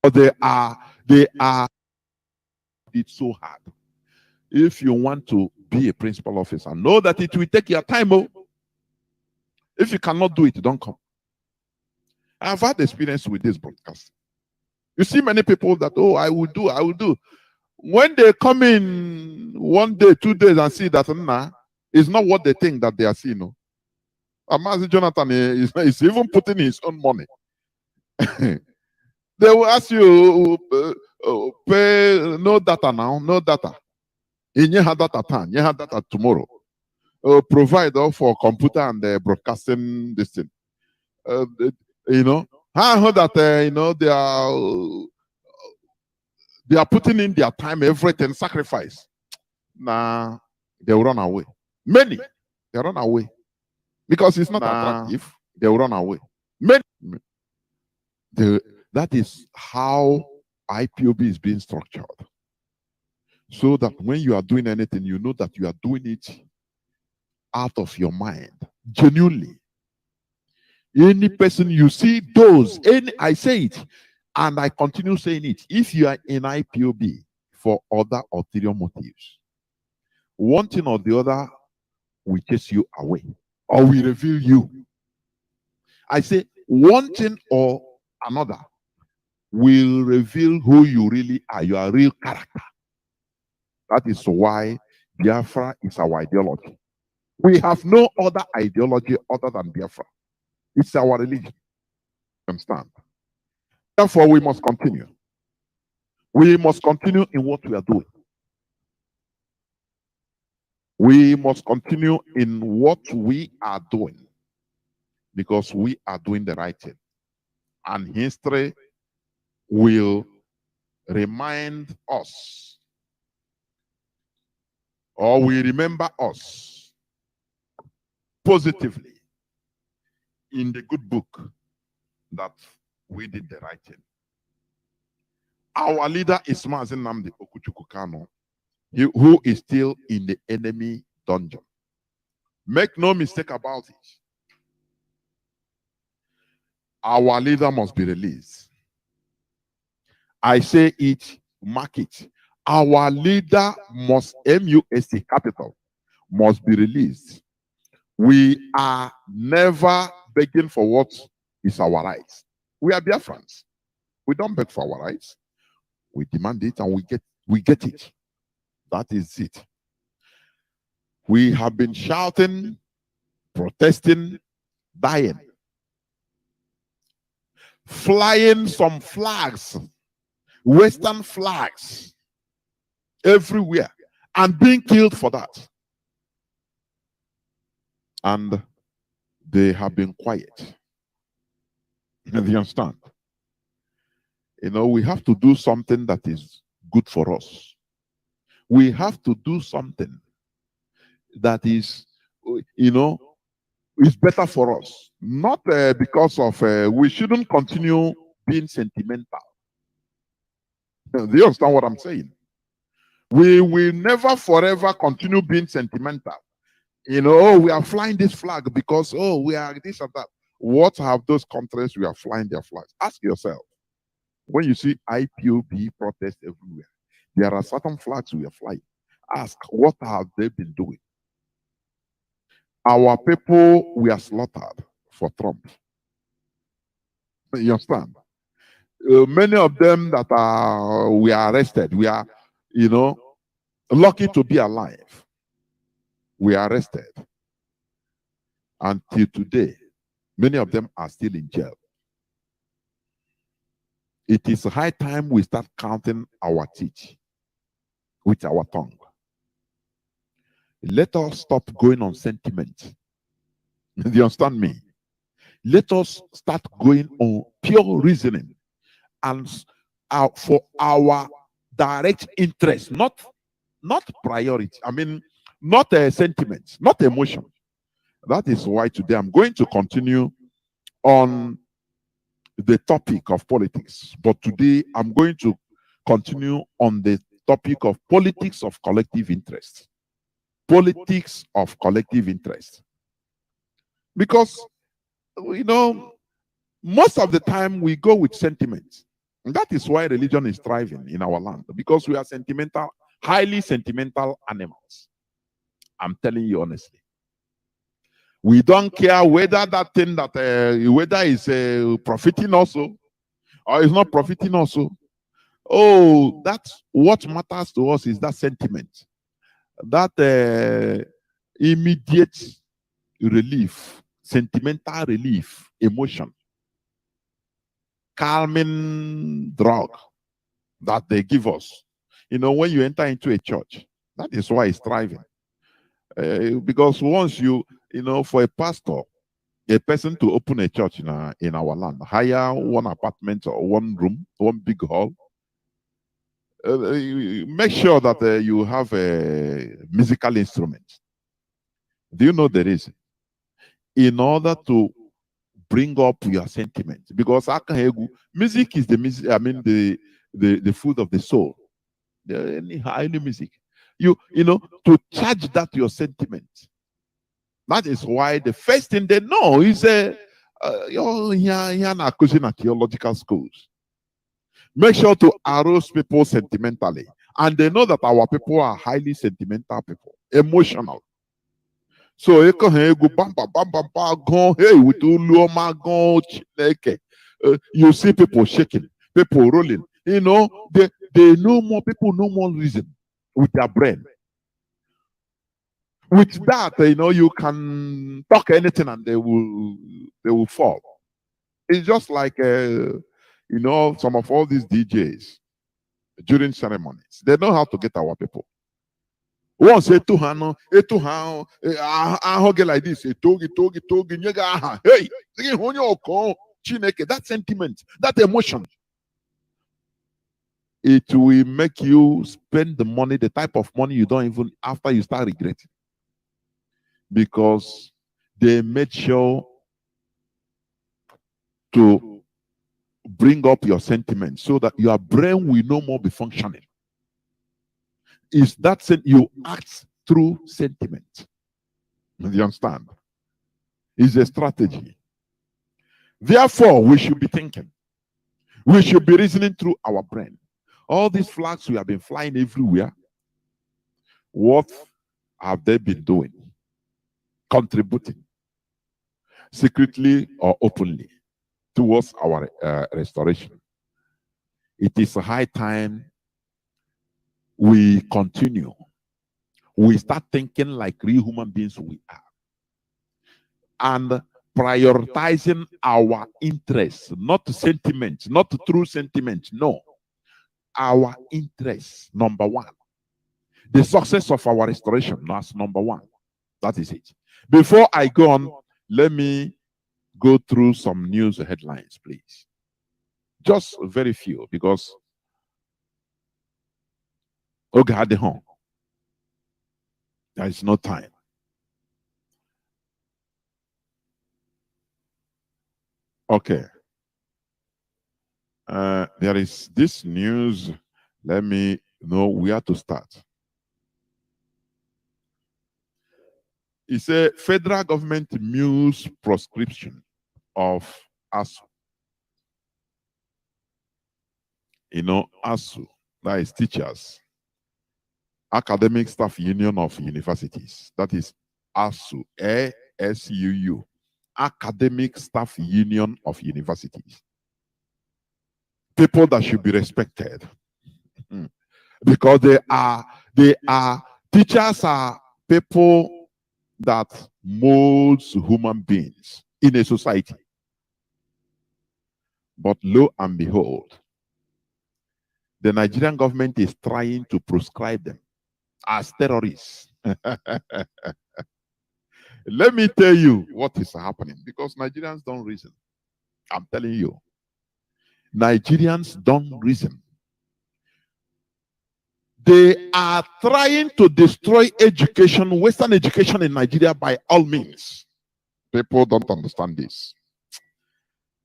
But they are it so hard. If you want to be a principal officer, know that it will take your time. Oh. If you cannot do it, don't come. I've had experience with this broadcast. You see many people that, oh, I will do, I will do. When they come in 1 day, 2 days and see that, nah, it's not what they think that they are seeing. No. Mazi Jonathan is even putting his own money. They will ask you, pay no data now, no data. You have data time, you have data tomorrow. Provide for computer and broadcasting this thing. You know, I heard that they are putting in their time, everything, sacrifice. Nah, they will run away. Many they run away because it's not attractive. They will run away. Many. That is how IPOB is being structured. So that when you are doing anything, you know that you are doing it out of your mind, genuinely. Any person you see those, I say it, and I continue saying it. If you are in IPOB for other ulterior motives, one thing or the other will chase you away or will reveal you. I say one thing or another will reveal who you really are, your real character. That is why Biafra is our ideology. We have no other ideology other than Biafra. It's our religion. Understand? Therefore, we must continue. We must continue in what we are doing. We must continue in what we are doing because we are doing the right thing. And history will remind us, or will remember us positively in the good book that we did the right thing. Our leader is Mazi Nnamdi Kanu, who is still in the enemy dungeon. Make no mistake about it. Our leader must be released. I say it, mark it. Our leader must, MUST capital, must be released. We are never begging for what is our rights. We are Biafrans. We don't beg for our rights. We demand it and we get it. That is it. We have been shouting, protesting, dying, flying some flags, Western flags, everywhere, and being killed for that. And they have been quiet. You understand? You know, we have to do something that is good for us. We have to do something that is, you know, is better for us. Not because of, we shouldn't continue being sentimental. Do you understand what I'm saying? We will never forever continue being sentimental. You know, oh, we are flying this flag because, oh, we are this or that. What have those countries we are flying their flags? Ask yourself. When you see IPOB protests everywhere, there are certain flags we are flying. Ask, what have they been doing? Our people were slaughtered for Trump. You understand? Many of them that we are arrested, we are, you know, lucky to be alive. We are arrested. Until today, many of them are still in jail. It is high time we start counting our teeth with our tongue. Let us stop going on sentiment. Do you understand me? Let us start going on pure reasoning and for our direct interest, not priority. I mean, not a sentiment, not emotion. That is why today I'm going to continue on the topic of politics. But today I'm going to continue on the topic of politics of collective interest. Politics of collective interest. Because, you know, most of the time we go with sentiments. And that is why religion is thriving in our land, because we are sentimental, highly sentimental animals. I'm telling you honestly. We don't care whether that thing that whether it's profiting also or it's not profiting also. Oh, that's what matters to us is that sentiment, that immediate relief, sentimental relief, emotion, calming drug that they give us. You know, when you enter into a church, that is why it's thriving. Because once you know, for a pastor, a person to open a church in our land, hire one apartment or one room, one big hall, make sure that you have a musical instrument. Do you know the reason? In order to bring up your sentiments, because music is the music. I mean the food of the soul. Any music, you know, to charge that your sentiment. That is why the first thing they know is you're here na theological schools. Make sure to arouse people sentimentally. And they know that our people are highly sentimental people, emotional. So you can go bam bam bam bam bam go hey with Uluoma go Chineke. You see people shaking, people rolling. You know, they know more, people know more reason with their brain. With that, you know, you can talk anything and they will fall. It's just like you know, some of all these DJs during ceremonies, they know how to get our people. Once a get like this, hey, Chineke, that sentiment, that emotion, it will make you spend the money, the type of money you don't even after you start regretting. Because they made sure to bring up your sentiments so that your brain will no more be functioning. Is that you act through sentiment? Do you understand? It's a strategy. Therefore, we should be thinking. We should be reasoning through our brain. All these flags we have been flying everywhere, what have they been doing? Contributing secretly or openly towards our restoration. It is high time we continue. We start thinking like real human beings we are. And prioritizing our interests, not sentiments, not true sentiments. No. Our interests, number one. The success of our restoration, that's number one. That is it. Before I go on, let me go through some news headlines, please. Just very few, because there is no time. Okay. There is this news. Let me know where to start. It's a federal government muse proscription of ASU. You know, ASU, that is Teachers, Academic Staff Union of Universities. That is ASU, ASUU, Academic Staff Union of Universities. People that should be respected. Because teachers are people that molds human beings in a society. But lo and behold, the Nigerian government is trying to proscribe them as terrorists. Let me tell you what is happening, because Nigerians don't reason. I'm telling you. Nigerians don't reason. They are trying to destroy education, Western education in Nigeria by all means. People don't understand this.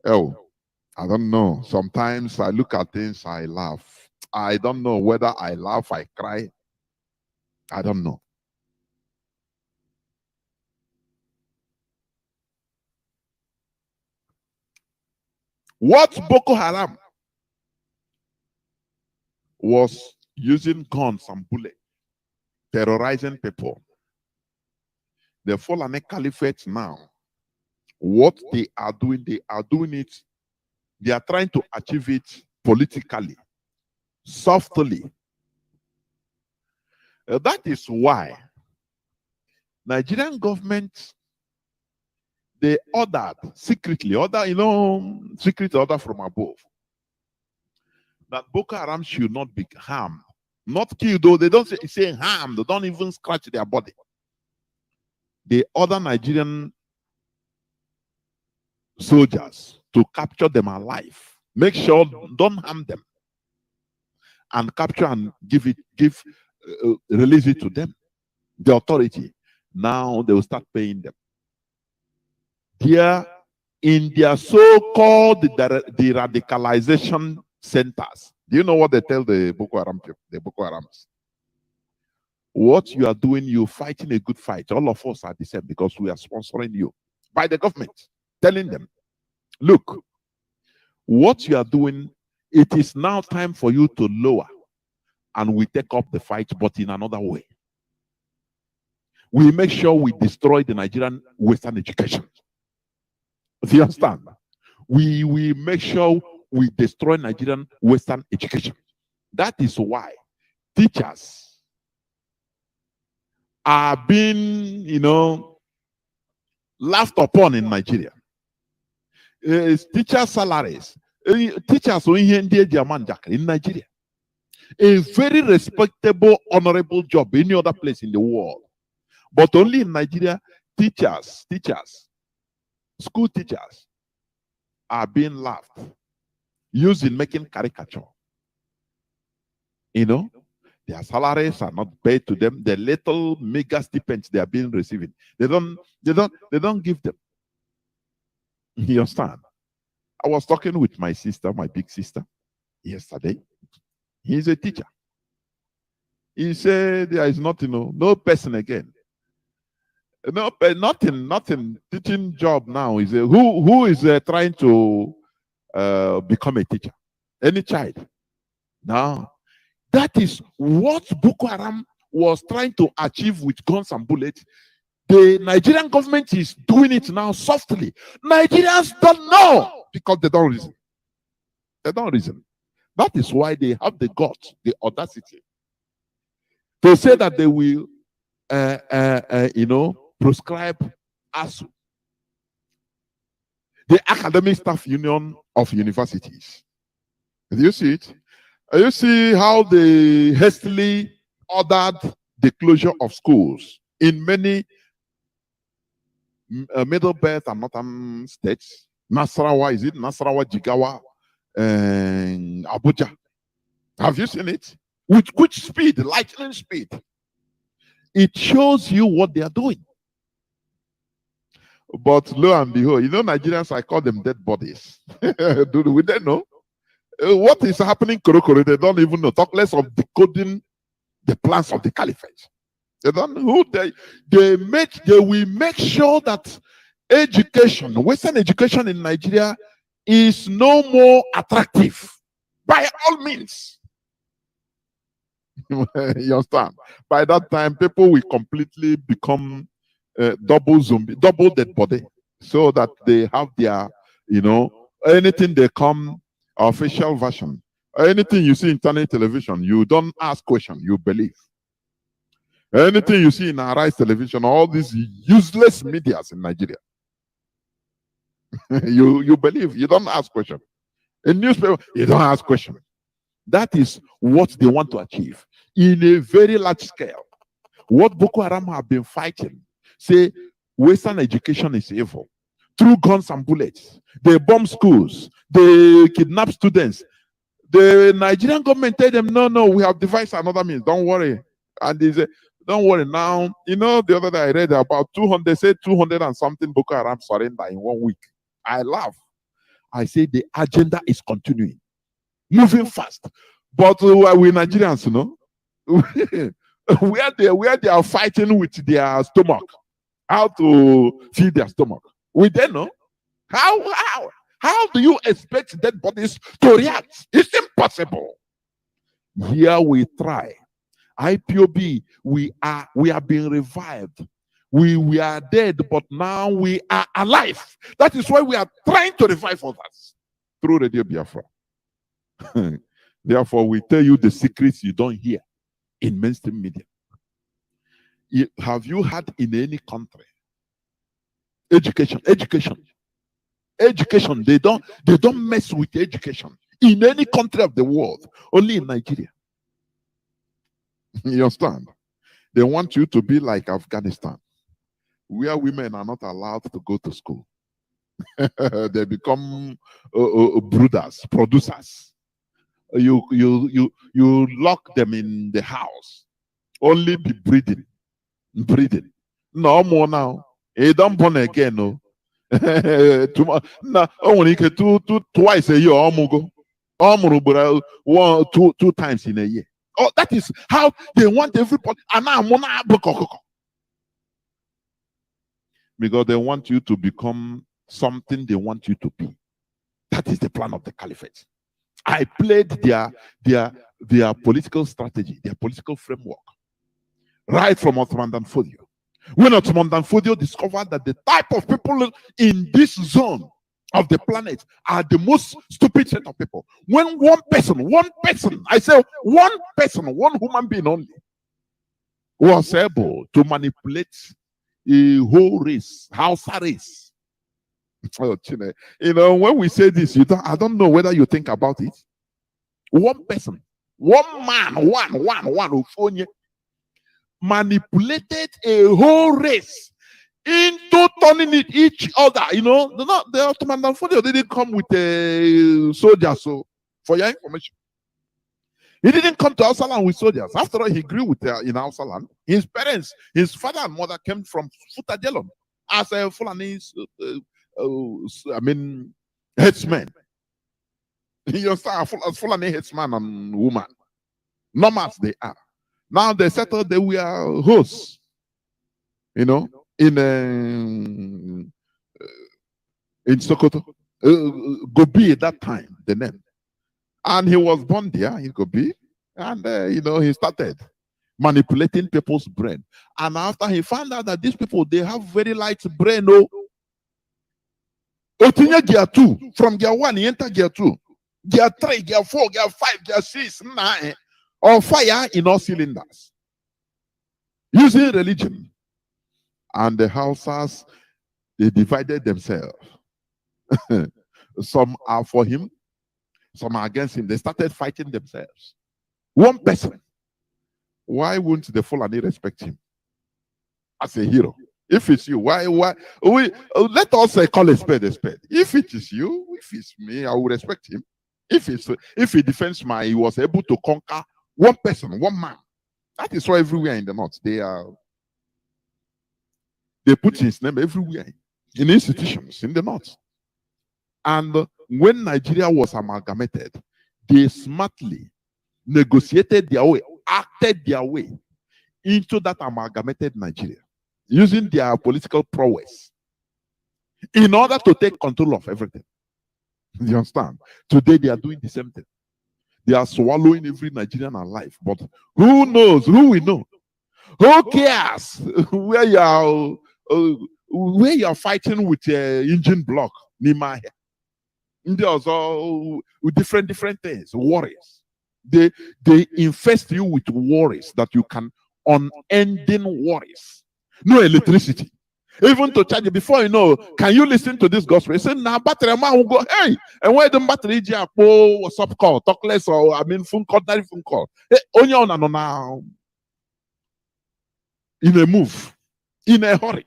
Oh, I don't know. Sometimes I look at things, I laugh. I don't know whether I laugh, I cry. I don't know. What Boko Haram was using guns and bullets, terrorizing people. The Fulani Caliphate now, what they are doing it, they are trying to achieve it politically, softly. That is why Nigerian government, they ordered secretly, secret order from above, that Boko Haram should not be harmed. Not killed, though. They don't say harmed. They don't even scratch their body. They order Nigerian soldiers to capture them alive. Make sure don't harm them. And capture and release it to them. The authority. Now they will start paying them. Here in their so-called the radicalization centers. Do you know what they tell the Boko Haram people, the Boko Harams? What you are doing, you're fighting a good fight. All of us are the same because we are sponsoring you by the government, telling them, look, what you are doing, it is now time for you to lower and we take up the fight, but in another way. We make sure we destroy the Nigerian Western education. Do you understand? We make sure we destroy Nigerian Western education. That is why teachers are being, laughed upon in Nigeria. Teacher salaries. Teachers in Nigeria. A very respectable, honorable job any other place in the world. But only in Nigeria, teachers, school teachers are being laughed, used in making caricature. Their salaries are not paid to them. The little mega stipends they are being receiving, they don't give them. You understand? I was talking with my sister, my big sister, yesterday. He's a teacher. He said there is nothing, no person again. No, nothing. Teaching job now is who is trying to become a teacher? Any child. Now, that is what Boko Haram was trying to achieve with guns and bullets. The Nigerian government is doing it now softly. Nigerians don't know because they don't reason. They don't reason. That is why they have the guts, the audacity to say that they will, proscribe ASU, the Academic Staff Union of Universities. Do you see it? You see how they hastily ordered the closure of schools in many middle belt and northern states. Nasarawa, is it Nasarawa, Jigawa, and Abuja? Have you seen it? With which speed? Lightning speed. It shows you what they are doing. But lo and behold, Nigerians, I call them dead bodies. Do we don't know? What is happening, Korokoro, they don't even know. Talk less of decoding the plans of the caliphate. They don't know. They will make sure that education, Western education in Nigeria is no more attractive by all means. You understand? By that time, people will completely become double zombie, double dead body, so that they have their, anything they come official version. Anything you see in internet television, you don't ask question, you believe. Anything you see in Arise television, all these useless medias in Nigeria, you believe, you don't ask question. In newspaper, you don't ask question. That is what they want to achieve in a very large scale. What Boko Haram have been fighting, say Western education is evil. Through guns and bullets, they bomb schools, they kidnap students. The Nigerian government tell them, no, we have devised another means, don't worry. And they say, don't worry now. The other day I read about 200, they said 200 and something Boko Haram surrender in 1 week. I laugh. I say the agenda is continuing, moving fast. But we Nigerians, where they are fighting with their stomach, how to feed their stomach. We don't know. How do you expect dead bodies to react? It's impossible. Here we try. IPOB, we are being revived. We are dead, but now we are alive. That is why we are trying to revive others through Radio Biafra. Therefore, we tell you the secrets you don't hear in mainstream media. Have you had in any country? Education. They don't mess with education in any country of the world. Only in Nigeria. You understand? They want you to be like Afghanistan, where women are not allowed to go to school. They become brooders, producers. You lock them in the house. Only be breathing. No more now. He don't born again, no. Only twice a year. Two times in a year. Oh, that is how they want everybody. Because they want you to become something they want you to be. That is the plan of the caliphate. I played their political strategy, their political framework, right from Ottoman Danfodio. When Ottoman Danfodio discovered that the type of people in this zone of the planet are the most stupid set of people. When one person, I say one person, one human being only, was able to manipulate a whole race, Hausa-Service. You know, when we say this, I don't know whether you think about it. One person, one man, one manipulated a whole race into turning it each other. You know, the Ottoman Danfodio didn't come with a soldier. So, for your information, he didn't come to Hausa land with soldiers. After all, he grew with in Hausa land. His parents, his father and mother, came from Futajelon as a Fulani's, headsman. You understand? As Fulani headsman and woman, nomads they are. Now they settled. They were hosts. You know. In Sokoto, Gobi at that time, the name, and he was born there in Gobi, and you know, he started manipulating people's brain. And after he found out that these people, they have very light brain, Otinya gear 2, from gear 1 he enter gear 2, gear 3, gear 4, gear 5, gear 6, 9, on fire in all cylinders, using religion. And the Hausas, they divided themselves. Some are for him, some are against him. They started fighting themselves. One person. Why wouldn't the Fulani respect him as a hero? If it's you, why? Let us call a spade a spade. If it is you, if it's me, I will respect him. If he defends he was able to conquer one person, one man. That is why everywhere in the north they put his name everywhere in institutions in the north. And when Nigeria was amalgamated, they smartly negotiated their way, acted their way into that amalgamated Nigeria, using their political prowess in order to take control of everything. You understand? Today they are doing the same thing. They are swallowing every Nigerian alive. But who knows? Who we know? Who cares where you are fighting with engine block? Nima here. Indians all with different things, worries. They infest you with worries that you can unending worries. No electricity. Even to charge it before you know, can you listen to this gospel? You say, nah, battery man will go, hey, and where the battery what's up call, talk less or phone call, direct phone call. Hey, on now. In a move, in a hurry,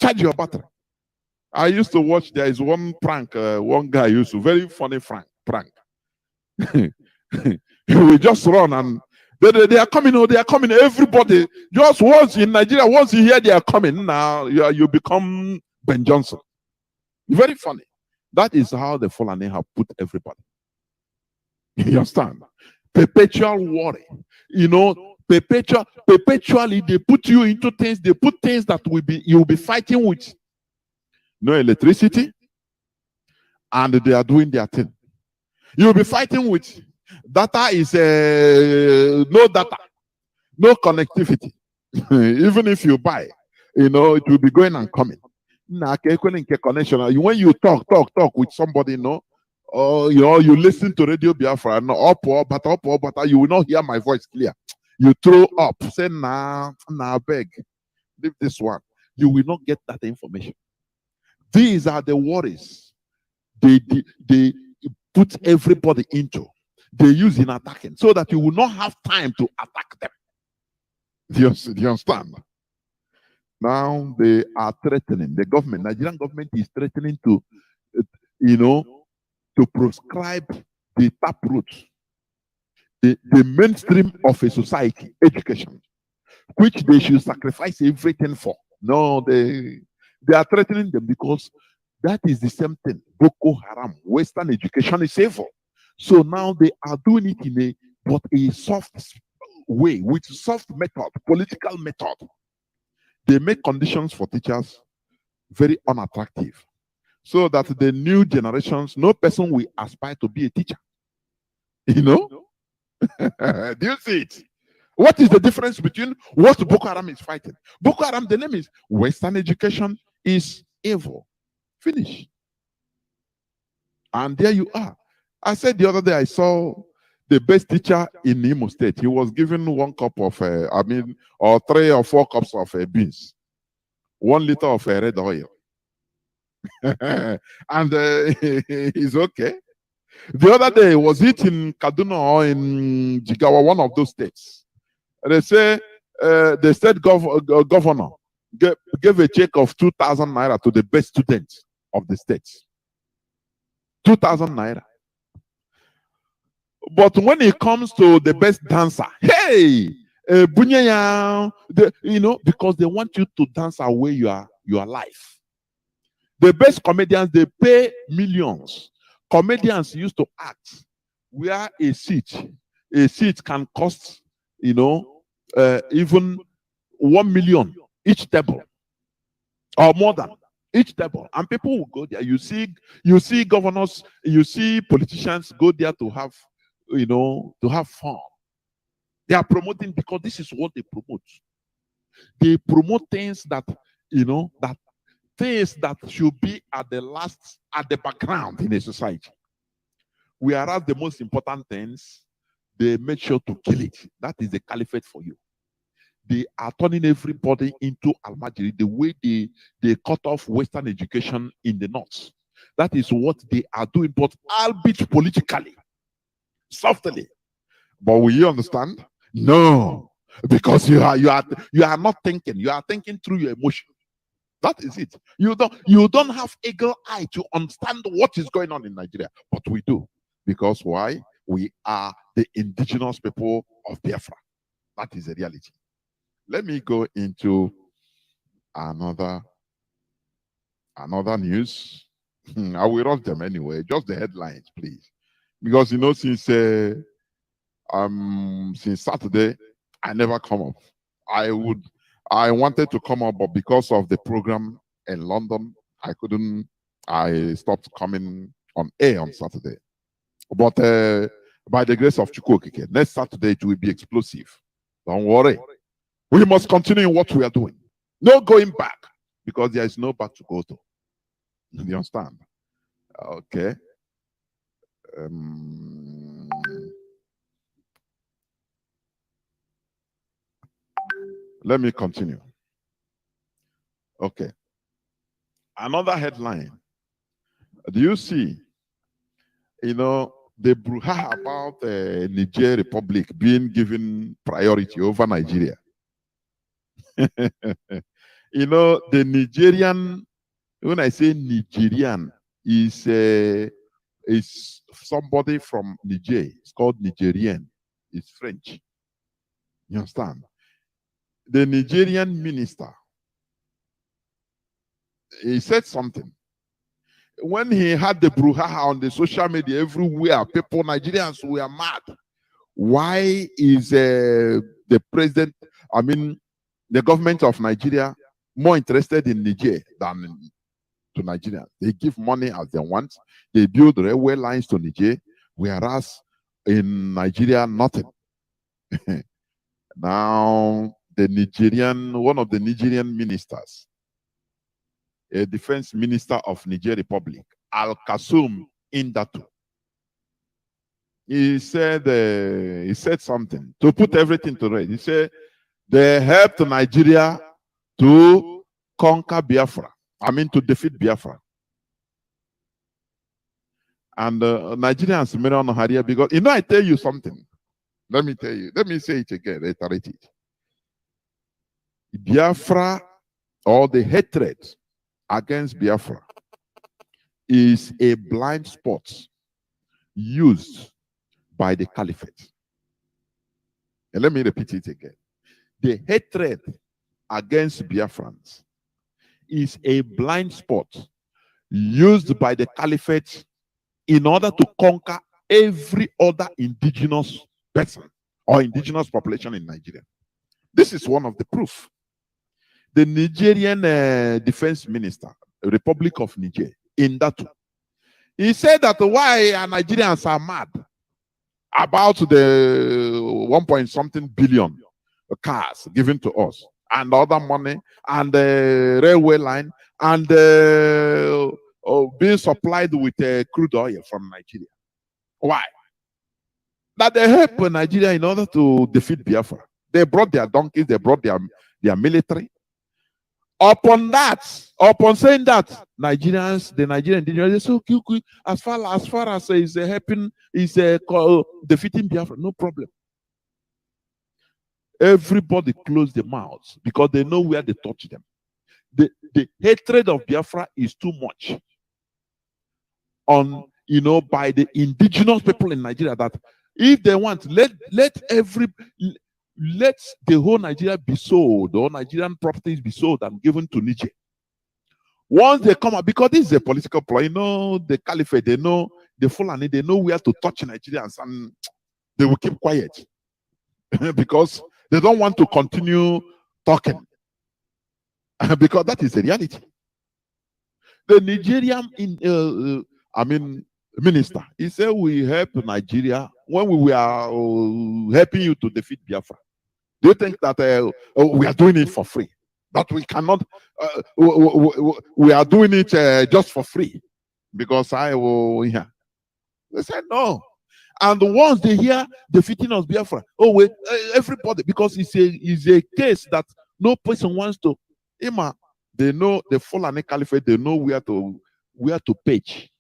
charge your battery. I used to watch, there is one prank, one guy used to, very funny prank. He will just run and they are coming, they are coming, everybody. Just once in Nigeria, once you hear they are coming, now you become Ben Johnson. Very funny. That is how the Fulani have put everybody. You understand? Perpetual worry. You know, perpetually they put you into things, they put things that you'll be fighting with. No electricity, and they are doing their thing. You'll be fighting with Data is no data, no connectivity. Even if you buy, it will be going and coming. Connection. When you talk with somebody, or you listen to Radio Biafra, but you will not hear my voice clear. You throw up, say nah, beg, leave this one. You will not get that information. These are the worries they put everybody into. They use in attacking so that you will not have time to attack them. Do you understand? Now they are threatening the government. Nigerian government is threatening to, to prescribe the taproot, the mainstream of a society, education, which they should sacrifice everything for. No, they are threatening them because that is the same thing. Boko Haram, Western education is evil. So now they are doing it in a soft way, with soft method, political method. They make conditions for teachers very unattractive, so that the new generations, no person will aspire to be a teacher. Do you see it? What is the difference between what Boko Haram is fighting? Boko Haram, the name is Western education is evil. Finish. And there you are. I said the other day, I saw the best teacher in Imo State. He was given 1 cup of, or 3 or 4 cups of beans, 1 liter of red oil. And he's okay. The other day, was it in Kaduna or in Jigawa, one of those states? They say the state governor gave a check of 2,000 naira to the best students of the state. 2,000 naira. But when it comes to the best dancer, hey, because they want you to dance away your life. The best comedians, they pay millions. Comedians used to act where a seat can cost, even 1 million each table, or more than each table, and people will go there. You see governors, you see politicians go there to have, to have fun. They are promoting, because this is what they promote. They promote things that, that things that should be at the background in a society. Whereas the most important things, they make sure to kill it. That is the caliphate for you. They are turning everybody into Almajiri, the way they cut off Western education in the north. That is what they are doing, but albeit politically, softly. But will you understand? No, because you are not thinking. You are thinking through your emotion. That is it. You don't have eagle eye to understand what is going on in Nigeria, but we do. Because why? We are the indigenous people of Biafra. That is the reality. Let me go into another news. I will rush them anyway. Just the headlines, please. Because since Saturday, I never come up. I wanted to come up, but because of the program in London, I couldn't. I stopped coming on air on Saturday. But by the grace of Chukwokike, next Saturday it will be explosive. Don't worry. We must continue what we are doing. No going back, because there is no back to go to. You understand? Okay. Let me continue. Okay. Another headline. Do you see, the brouhaha about Niger Republic being given priority over Nigeria? The Nigerian, when I say Nigerian, is somebody from Niger. It's called Nigerian. It's French. You understand? The Nigerian minister, he said something. When he had the brouhaha on the social media everywhere, people, Nigerians were mad. Why is the president, the government of Nigeria, more interested in Niger than to Nigeria? They give money as they want. They build railway lines to Niger, whereas In Nigeria, nothing. Now, one of the Nigerian ministers, a defense minister of Niger Republic, Al-Kasum Indatu, he said something to put everything to rest. He said they helped Nigeria to conquer Biafra. I mean, to defeat Biafra. And Nigerians may not know Haria because, I tell you something. Let me tell you. Let me say it again, reiterate it. Biafra, or the hatred against Biafra, is a blind spot used by the caliphate. And let me repeat it again. The hatred against Biafrans is a blind spot used by the caliphate in order to conquer every other indigenous person or indigenous population in Nigeria. This is one of the proof. The Nigerian defense minister, Republic of Niger, Indatu, he said that why Nigerians are mad about the 1 billion cars given to us and other money and the railway line and being supplied with crude oil from Nigeria. Why? That they help Nigeria in order to defeat Biafra. They brought their donkeys, they brought their military. Upon saying that, the Nigerian indigenous, so as far as is helping, is defeating Biafra, no problem. Everybody closed their mouths because they know where they touch them. The hatred of Biafra is too much by the indigenous people in Nigeria, that if they want, let the whole Nigeria be sold, all Nigerian properties be sold and given to Niger. Once they come out, because this is a political plot, the caliphate, they know the Fulani, they know where to touch Nigerians, and they will keep quiet because they don't want to continue talking because that is the reality. The Nigerian minister, he said we help Nigeria when we are helping you to defeat Biafra. Do you think that we are doing it for free? That we cannot, we are doing it just for free because yeah. They said no. And once they hear defeating us Biafra, everybody, because it's a case that no person wants to. They know the Fulani Caliphate, they know where to pitch.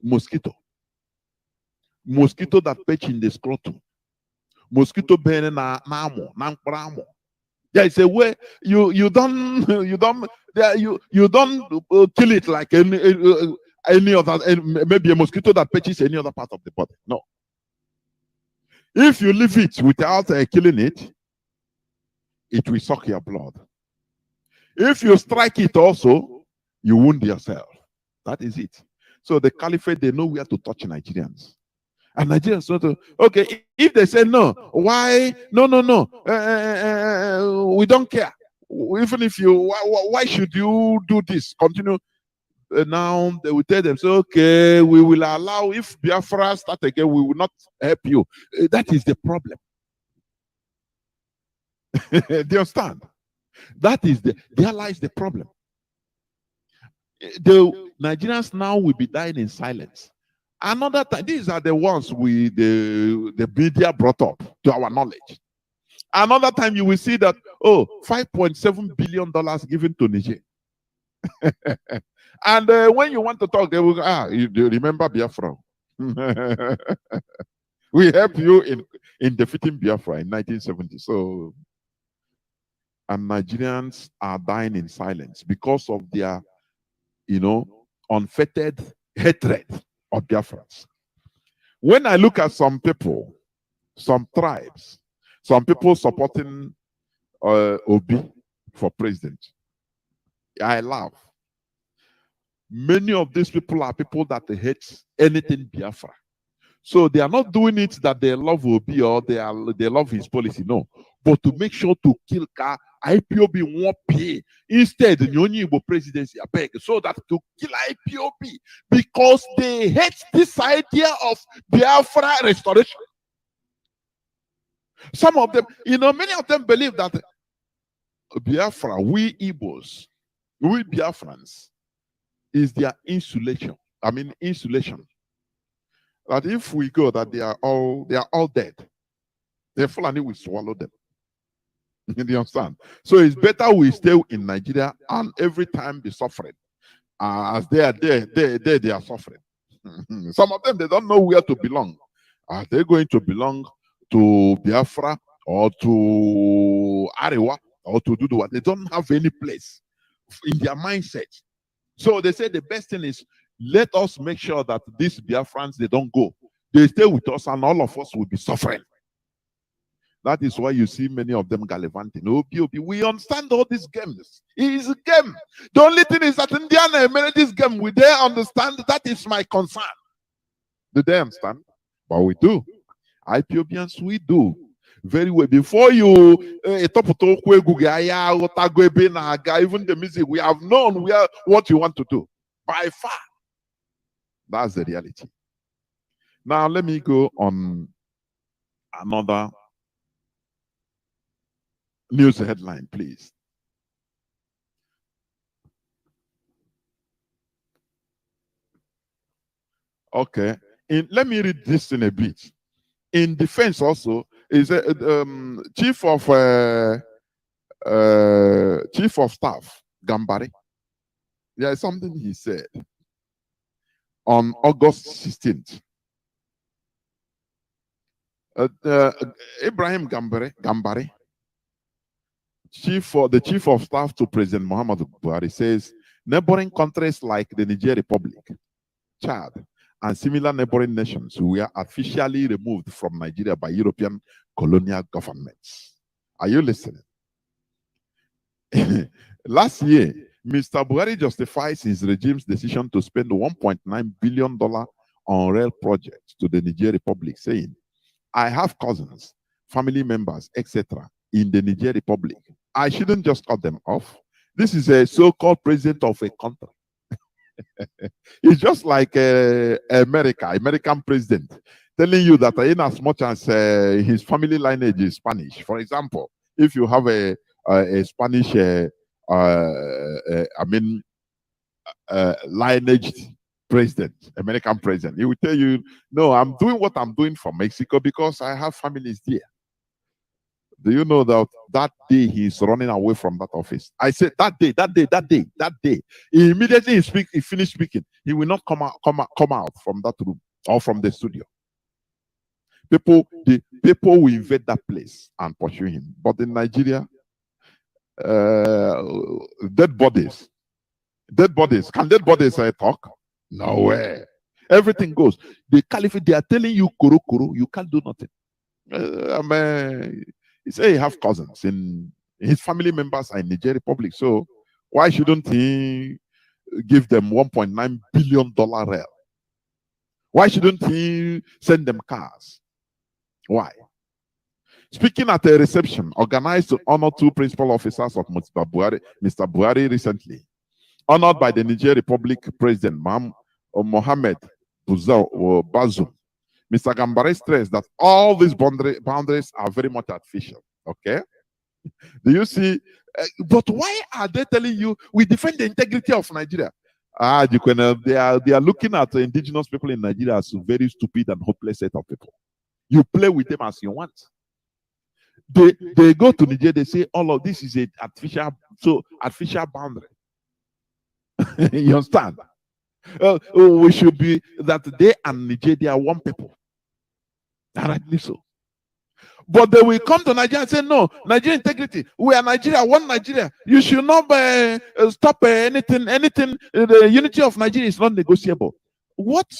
Mosquito that pitch in the scrotum. Mosquito burning amo. Yeah, it's a way you don't kill it like any other, maybe a mosquito that pitches any other part of the body. No. If you leave it without killing it, it will suck your blood. If you strike it also, you wound yourself. That is it. So the caliphate, they know where to touch Nigerians. And Nigerians sort of, okay, if they say no, why? No. We don't care. Even if why should you do this? Continue. Now they will tell them, so okay, we will allow, if Biafra start again, we will not help you. That is the problem. Do you understand? That is there lies the problem. The Nigerians now will be dying in silence. Another time, these are the ones the media brought up to our knowledge. Another time you will see that, $5.7 billion given to Niger. And when you want to talk, they will go, you remember Biafra? We helped you in defeating Biafra in 1970. So, and Nigerians are dying in silence because of their, unfettered hatred of Biafrans. When I look at some people, some tribes, some people supporting Obi for president, I laugh. Many of these people are people that hate anything Biafra. So they are not doing it that they love Obi or they love his policy, no. But to make sure to kill Ka IPOB won't pay. Instead, the only Igbo presidency I beg so that to kill IPOB because they hate this idea of Biafra restoration. Some of them, many of them believe that Biafra, we Igbos, we Biafrans, is their insulation. Insulation. That if we go, that they are all dead. The Fulani will swallow them. You understand? So it's better we stay in Nigeria and every time be suffering. As they are there, they are suffering. Some of them, they don't know where to belong. Are they going to belong to Biafra or to Arewa or to Duduwa? They don't have any place in their mindset. So they say the best thing is let us make sure that these Biafrans, they don't go. They stay with us and all of us will be suffering. That is why you see many of them gallivanting. We understand all these games. It is a game. The only thing is that Indiana made this game. We they understand? That is my concern. Do they understand? But we do. IPOBians, we do. Very well. Before you even the music, we have known what you want to do. By far. That's the reality. Now let me go on another news headline, please. Okay. Let me read this in a bit. In defense also is chief of staff Gambari. There is something he said on August 16th. Ibrahim Gambari, the chief of staff to President Muhammadu Buhari, says neighboring countries like the Niger Republic, Chad, and similar neighboring nations were officially removed from Nigeria by European colonial governments. Are you listening? Last year, Mr. Buhari justifies his regime's decision to spend $1.9 billion on rail projects to the Niger Republic, saying, I have cousins, family members, etc. in the Niger Republic. I shouldn't just cut them off. This is a so-called president of a country. It's just like American president telling you that in as much as his family lineage is Spanish. For example, if you have a Spanish lineage president, American president, he will tell you, no, I'm doing what I'm doing for Mexico because I have families there. Do you know that day he's running away from that office? I said that day. He immediately he finished speaking. He will not come out from that room or from the studio. People will invade that place and pursue him. But in Nigeria, dead bodies. Can dead bodies talk? No way. Everything goes. The caliphate, they are telling you, kuru, you can't do nothing. He said he have cousins in his family members are in Niger Republic. So why shouldn't he give them $1.9 billion rail? Why shouldn't he send them cars? Why? Speaking at a reception organized to honor two principal officers of Mr. Buhari recently, honored by the Niger Republic President Mohamed Bazoum, Mr. Gambari stressed that all these boundaries are very much artificial. Okay? Do you see? But why are they telling you we defend the integrity of Nigeria? They are looking at the indigenous people in Nigeria as a very stupid and hopeless set of people. You play with them as you want. They go to Nigeria, they say all of this is an artificial boundary. You understand? We should be that they and Nigeria are one people. Rightly so. But they will come to Nigeria and say, no, Nigeria integrity. We are Nigeria, one Nigeria. You should not stop anything. The unity of Nigeria is not negotiable. What?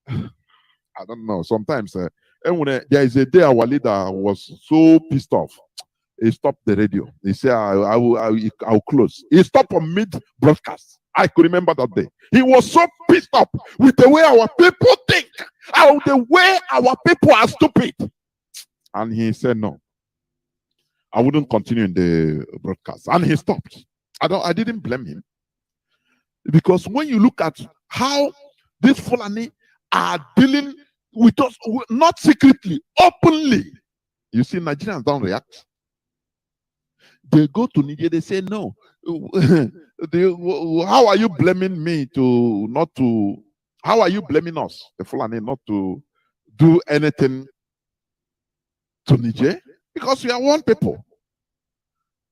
I don't know. Sometimes, there is a day our leader was so pissed off. He stopped the radio. He said, I'll close. He stopped on mid-broadcast. I could remember that day. He was so pissed off with the way our people think, the way our people are stupid. And he said, no. I wouldn't continue in the broadcast. And he stopped. I didn't blame him. Because when you look at how these Fulani are dealing with us, not secretly, openly, you see, Nigerians don't react. They go to Nigeria, they say, no. How are you blaming me how are you blaming us, the Fulani, not to do anything to Niger? Because we are one people.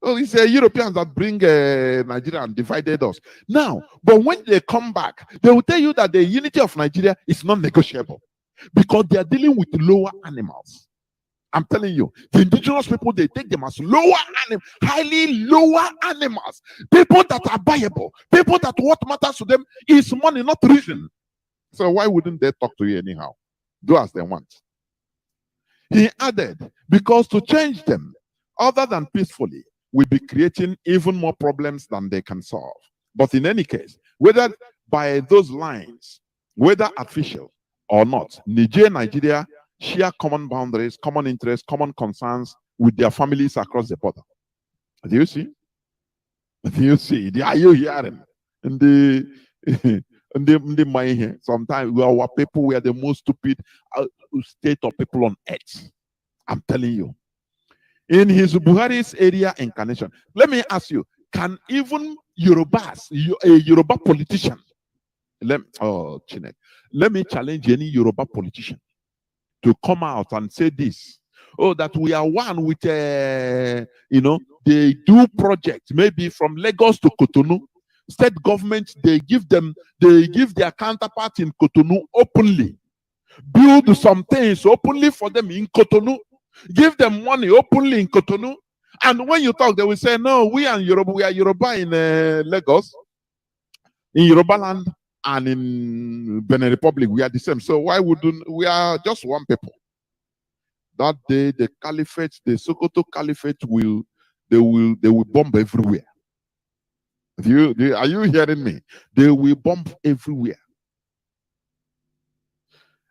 Oh, it's the Europeans that bring Nigeria and divided us. Now, but when they come back, they will tell you that the unity of Nigeria is not negotiable because they are dealing with lower animals. I'm telling you, the indigenous people, they take them as highly lower animals. People that are buyable, people that what matters to them is money, not reason. So why wouldn't they talk to you anyhow? Do as they want. He added, because to change them, other than peacefully, will be creating even more problems than they can solve. But in any case, whether by those lines, whether official or not, Nigeria share common boundaries, common interests, common concerns with their families across the border. Do you see? Do you see? Are you hearing? And the mind here. Sometimes our people, we are the most stupid state of people on earth. I'm telling you. In his Buhari's area incarnation, let me ask you, can even Yorubas, a Yoruba politician, let me challenge any Yoruba politician to come out and say this, that we are one with, they do projects, maybe from Lagos to Cotonou, state government, they give their counterpart in Cotonou openly, build some things openly for them in Cotonou, give them money openly in Cotonou, and when you talk, they will say, no, we are Yoruba in Lagos, in Yoruba land, and in Benin Republic, we are the same. So why wouldn't we are just one people? That day, the caliphate, the Sokoto caliphate will bomb everywhere. Are you hearing me? They will bomb everywhere.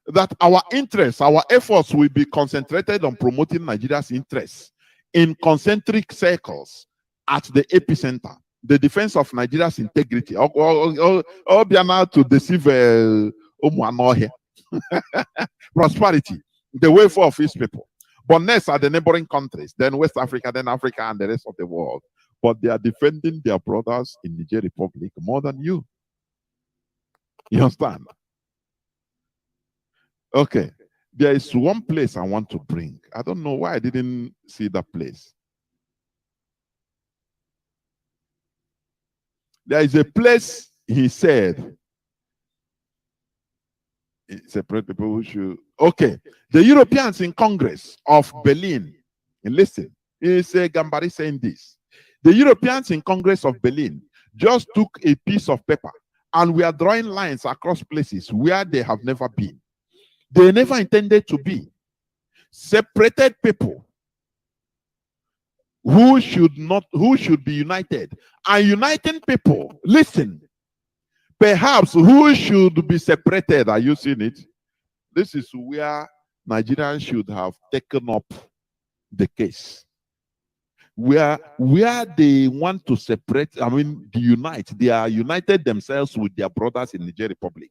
That our interests, our efforts will be concentrated on promoting Nigeria's interests in concentric circles at the epicenter. The defense of Nigeria's integrity. Biana to deceive prosperity, the welfare of his people. But next are the neighboring countries, then West Africa, then Africa, and the rest of the world. But they are defending their brothers in Niger Republic more than you. You understand? Okay. There is one place I want to bring. I don't know why I didn't see that place. There is a place, he said, separate people who should. Okay. The Europeans in Congress of Berlin, and listen, it's Gambari saying this. The Europeans in Congress of Berlin just took a piece of paper and we are drawing lines across places where they have never been. They never intended to be. Separated people who should be united. And uniting people, listen, perhaps who should be separated. Are you seeing it? This is where Nigerians should have taken up the case. Where they want to separate, unite. They are united themselves with their brothers in Niger Republic.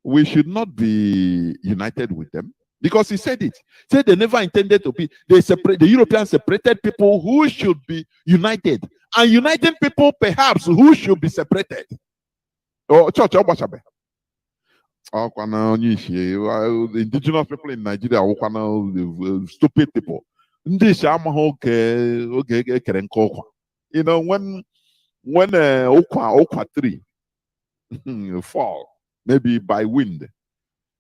We should not be united with them because he said it. He said they never intended to be. The Europeans separated people who should be united, and uniting people perhaps who should be separated. Oh, church, the indigenous people in Nigeria, stupid people. You know, when okwa tree fall, maybe by wind,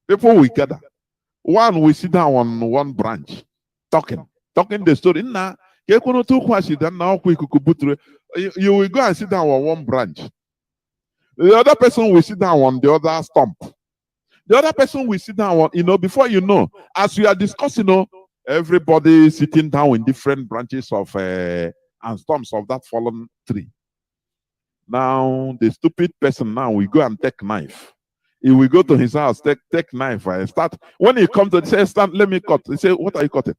people will gather. One will sit down on one branch, talking the story. You will go and sit down on one branch. The other person will sit down on the other stump. The other person will sit down on, before you know, as we are discussing, everybody sitting down in different branches of and stumps of that fallen tree. Now, the stupid person now will go and take knife. He will go to his house, take knife, and start. When he comes to say, stand, let me cut. He say, what are you cutting?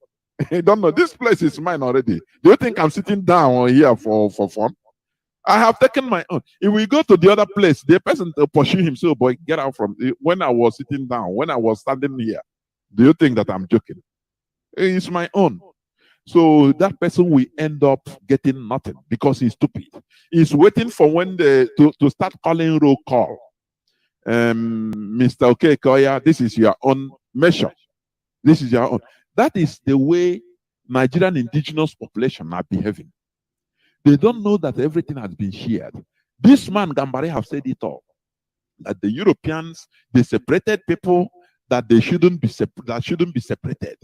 I don't know. This place is mine already. Do you think I'm sitting down here for fun? I have taken my own. If we go to the other place, the person will pursue him. So, boy, get out from when I was sitting down, when I was standing here. Do you think that I'm joking? It's my own. So that person will end up getting nothing because he's stupid. He's waiting for when to start calling roll call. Mr. Okekoya, this is your own measure. This is your own. That is the way Nigerian indigenous population are behaving. They don't know that everything has been shared. This man, Gambari, have said it all. That the Europeans, they separated people that they shouldn't be separated.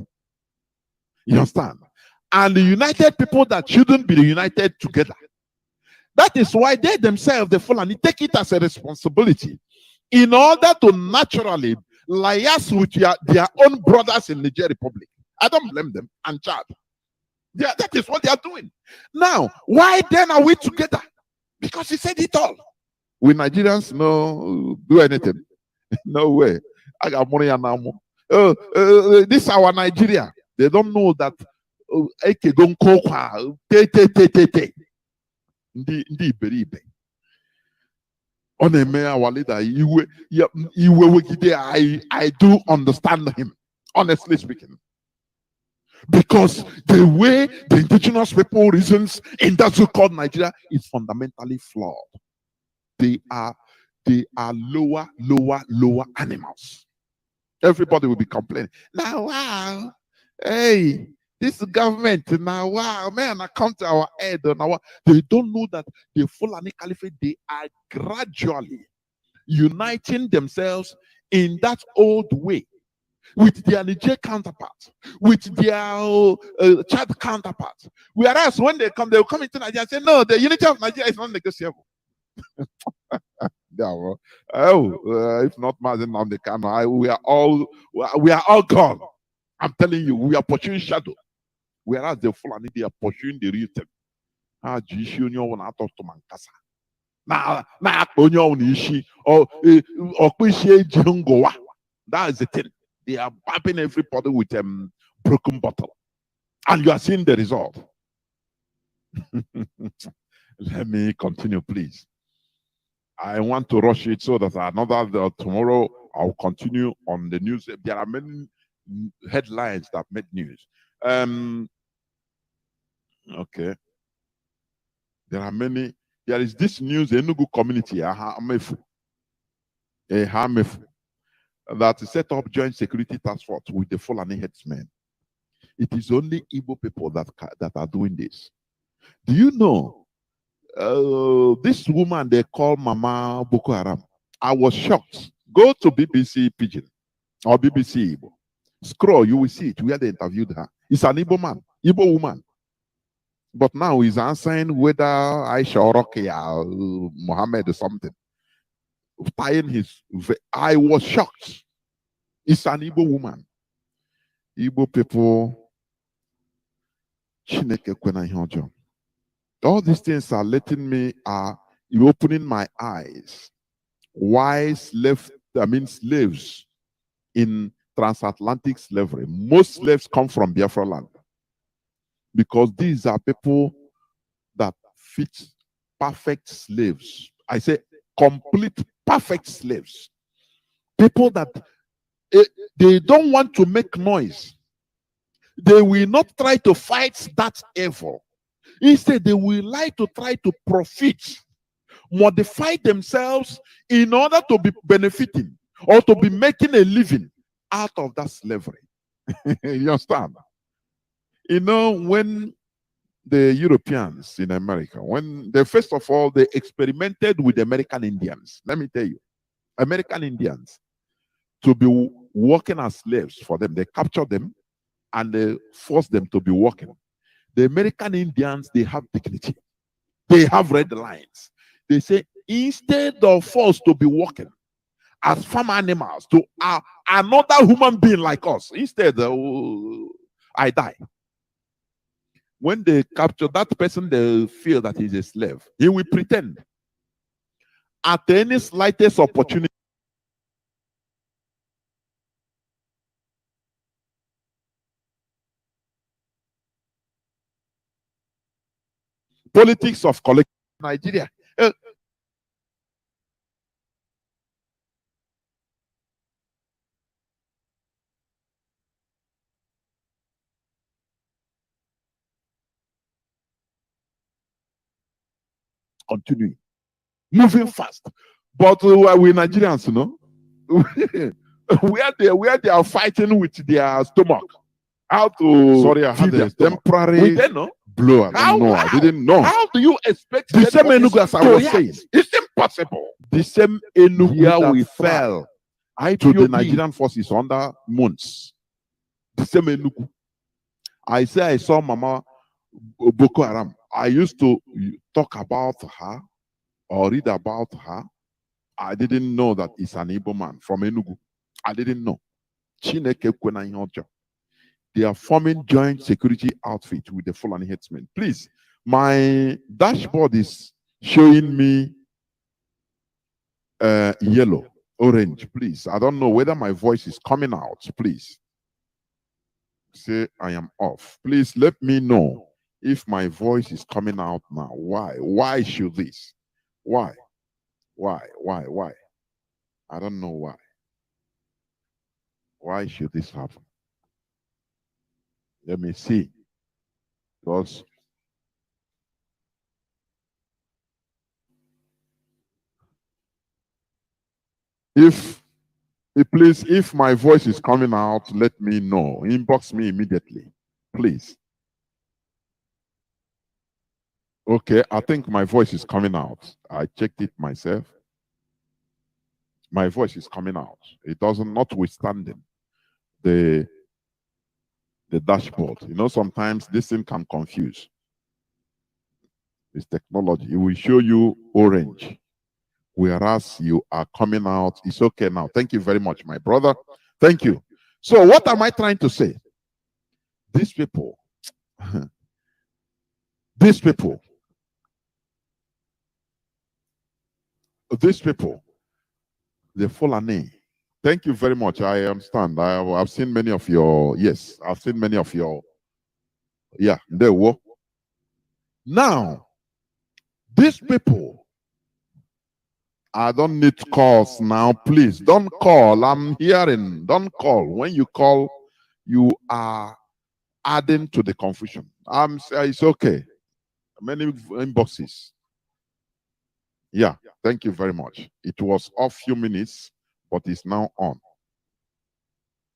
You understand? And the united people that shouldn't be united together. That is why they themselves, the Fulani, take it as a responsibility in order to naturally liaise with their own brothers in Niger Republic. I don't blame them and Chad. Yeah, that is what they are doing. Now, why then are we together? Because he said it all. We Nigerians no do anything. No way. I got money and now. This is our Nigeria. They don't know that. I do understand him, honestly speaking. Because the way the indigenous people reasons in that so-called Nigeria is fundamentally flawed. They are lower animals. Everybody will be complaining. Now, wow, hey, this government, now, wow, man, I come to our head. Now, they don't know that the Fulani Caliphate, they are gradually uniting themselves in that old way with their Niger counterparts, with their Chad counterparts. Whereas when they will come into Nigeria and say, no, the unity of Nigeria is not negotiable. Yeah, well, if not Mazi Nnamdi Kanu, we are all gone. I'm telling you, we are pursuing shadow. Whereas the Fulani, they are pursuing the real thing. That is the thing. They are bumping everybody with a broken bottle. And you are seeing the result. Let me continue, please. I want to rush it so that tomorrow I'll continue on the news. There are many headlines that made news. Okay. There is this news, Enugu community, that set up joint security task force with the Fulani headsmen. It is only Igbo people that are doing this. Do you know this woman they call Mama Boko Haram? I was shocked. Go to BBC Pidgin or BBC Igbo. Scroll, you will see it where they interviewed her. It's an Igbo woman. But now he's answering whether Aisha or Rokia, Muhammad or something. Tying his. I was shocked. It's an Igbo woman. Igbo people. All these things are letting me, you're opening my eyes. Why slaves in transatlantic slavery? Most slaves come from Biafra land. Because these are people that fit perfect slaves. I say complete perfect slaves. People that they don't want to make noise. They will not try to fight that evil. Instead, they will like to try to profit, modify themselves in order to be benefiting or to be making a living out of that slavery. You understand? You know, when the Europeans in America, when they first of all, they experimented with American Indians. Let me tell you, American Indians, to be working as slaves for them. They captured them and they forced them to be working. The American Indians, they have dignity. They have red lines. They say, instead of forced to be working as farm animals to another human being like us, instead, I die. When they capture that person, they feel that he's a slave. He will pretend. At any slightest opportunity, Politics of collective Nigeria. Continuing, moving fast. But we Nigerians, you know, where they are fighting with their stomach. How to Sorry, I had a temporary we didn't know. blow. I don't know. I didn't know. How do you expect The same Enugu as I was saying? It's impossible. The same Enugu Here that we fell to to the Nigerian forces under months. The same Enugu. I say I saw Mama Boko Haram. I used to talk about her or read about her. I didn't know that it's an Igbo man from Enugu. I didn't know. Chineke kwena ihe ọjọọ. They are forming joint security outfit with the Fulani headsmen. Please, my dashboard is showing me yellow, orange. Please, I don't know whether my voice is coming out. Please say I am off. Please let me know if my voice is coming out now. Why? Why should this? Why? Why? I don't know why. Why should this happen? Let me see. Because please, if my voice is coming out, let me know. Inbox me immediately, please. Okay, I think my voice is coming out. I checked it myself. My voice is coming out. It doesn't, notwithstanding the dashboard. You know, sometimes this thing can confuse. This technology. It will show you orange, whereas you are coming out. It's okay now. Thank you very much, my brother. Thank you. So what am I trying to say? These people, these people, the Fulani. Thank you very much. I understand. I've seen many of your, yes, I've seen many of your, yeah, they were. Now, these people, I don't need calls now. Please don't call. I'm hearing. Don't call. When you call, you are adding to the confusion. It's okay. Many inboxes. Yeah, thank you very much. It was off few minutes, but it's now on.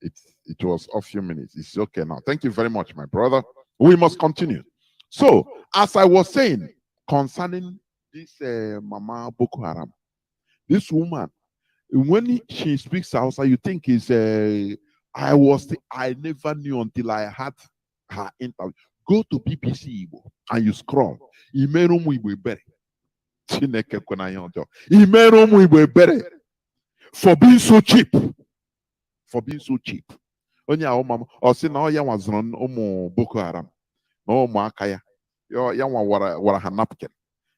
It was off few minutes. It's okay now. Thank you very much, my brother. We must continue. So, as I was saying, concerning this Mama Boko Haram, this woman, when she speaks Hausa, you think is I never knew until I had her interview. Go to BBC Igbo and you scroll. For being so cheap. For being so cheap. Onye ahụ mama ọ sị na ọ ya nwazụrụ ụmụ Boko Haram na ụmụaka ya ya nwa wara ha napkin.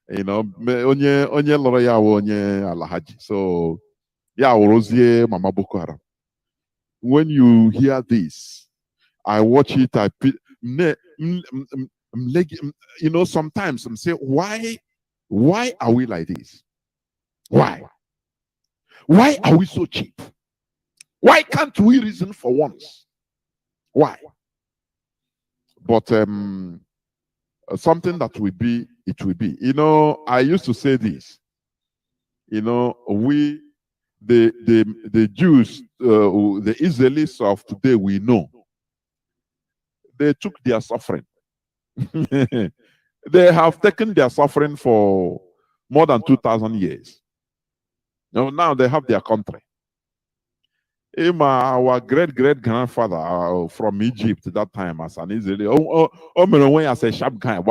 You know, onye lụrụ ya wụ onye Alahaji. So ya wụrụzie Mama Boko Haram. When you hear this, I watch it, you know, sometimes I'm saying, why are we like this? Why? Why are we so cheap? Why can't we reason for once? Why? But something that will be, it will be. You know, I used to say this. You know, the Jews, the Israelis of today, we know. They took their suffering. They have taken their suffering for more than 2,000 years. Now they have their country. Our great-great-grandfather from Egypt at that time as an Israeli, as a sharp guy,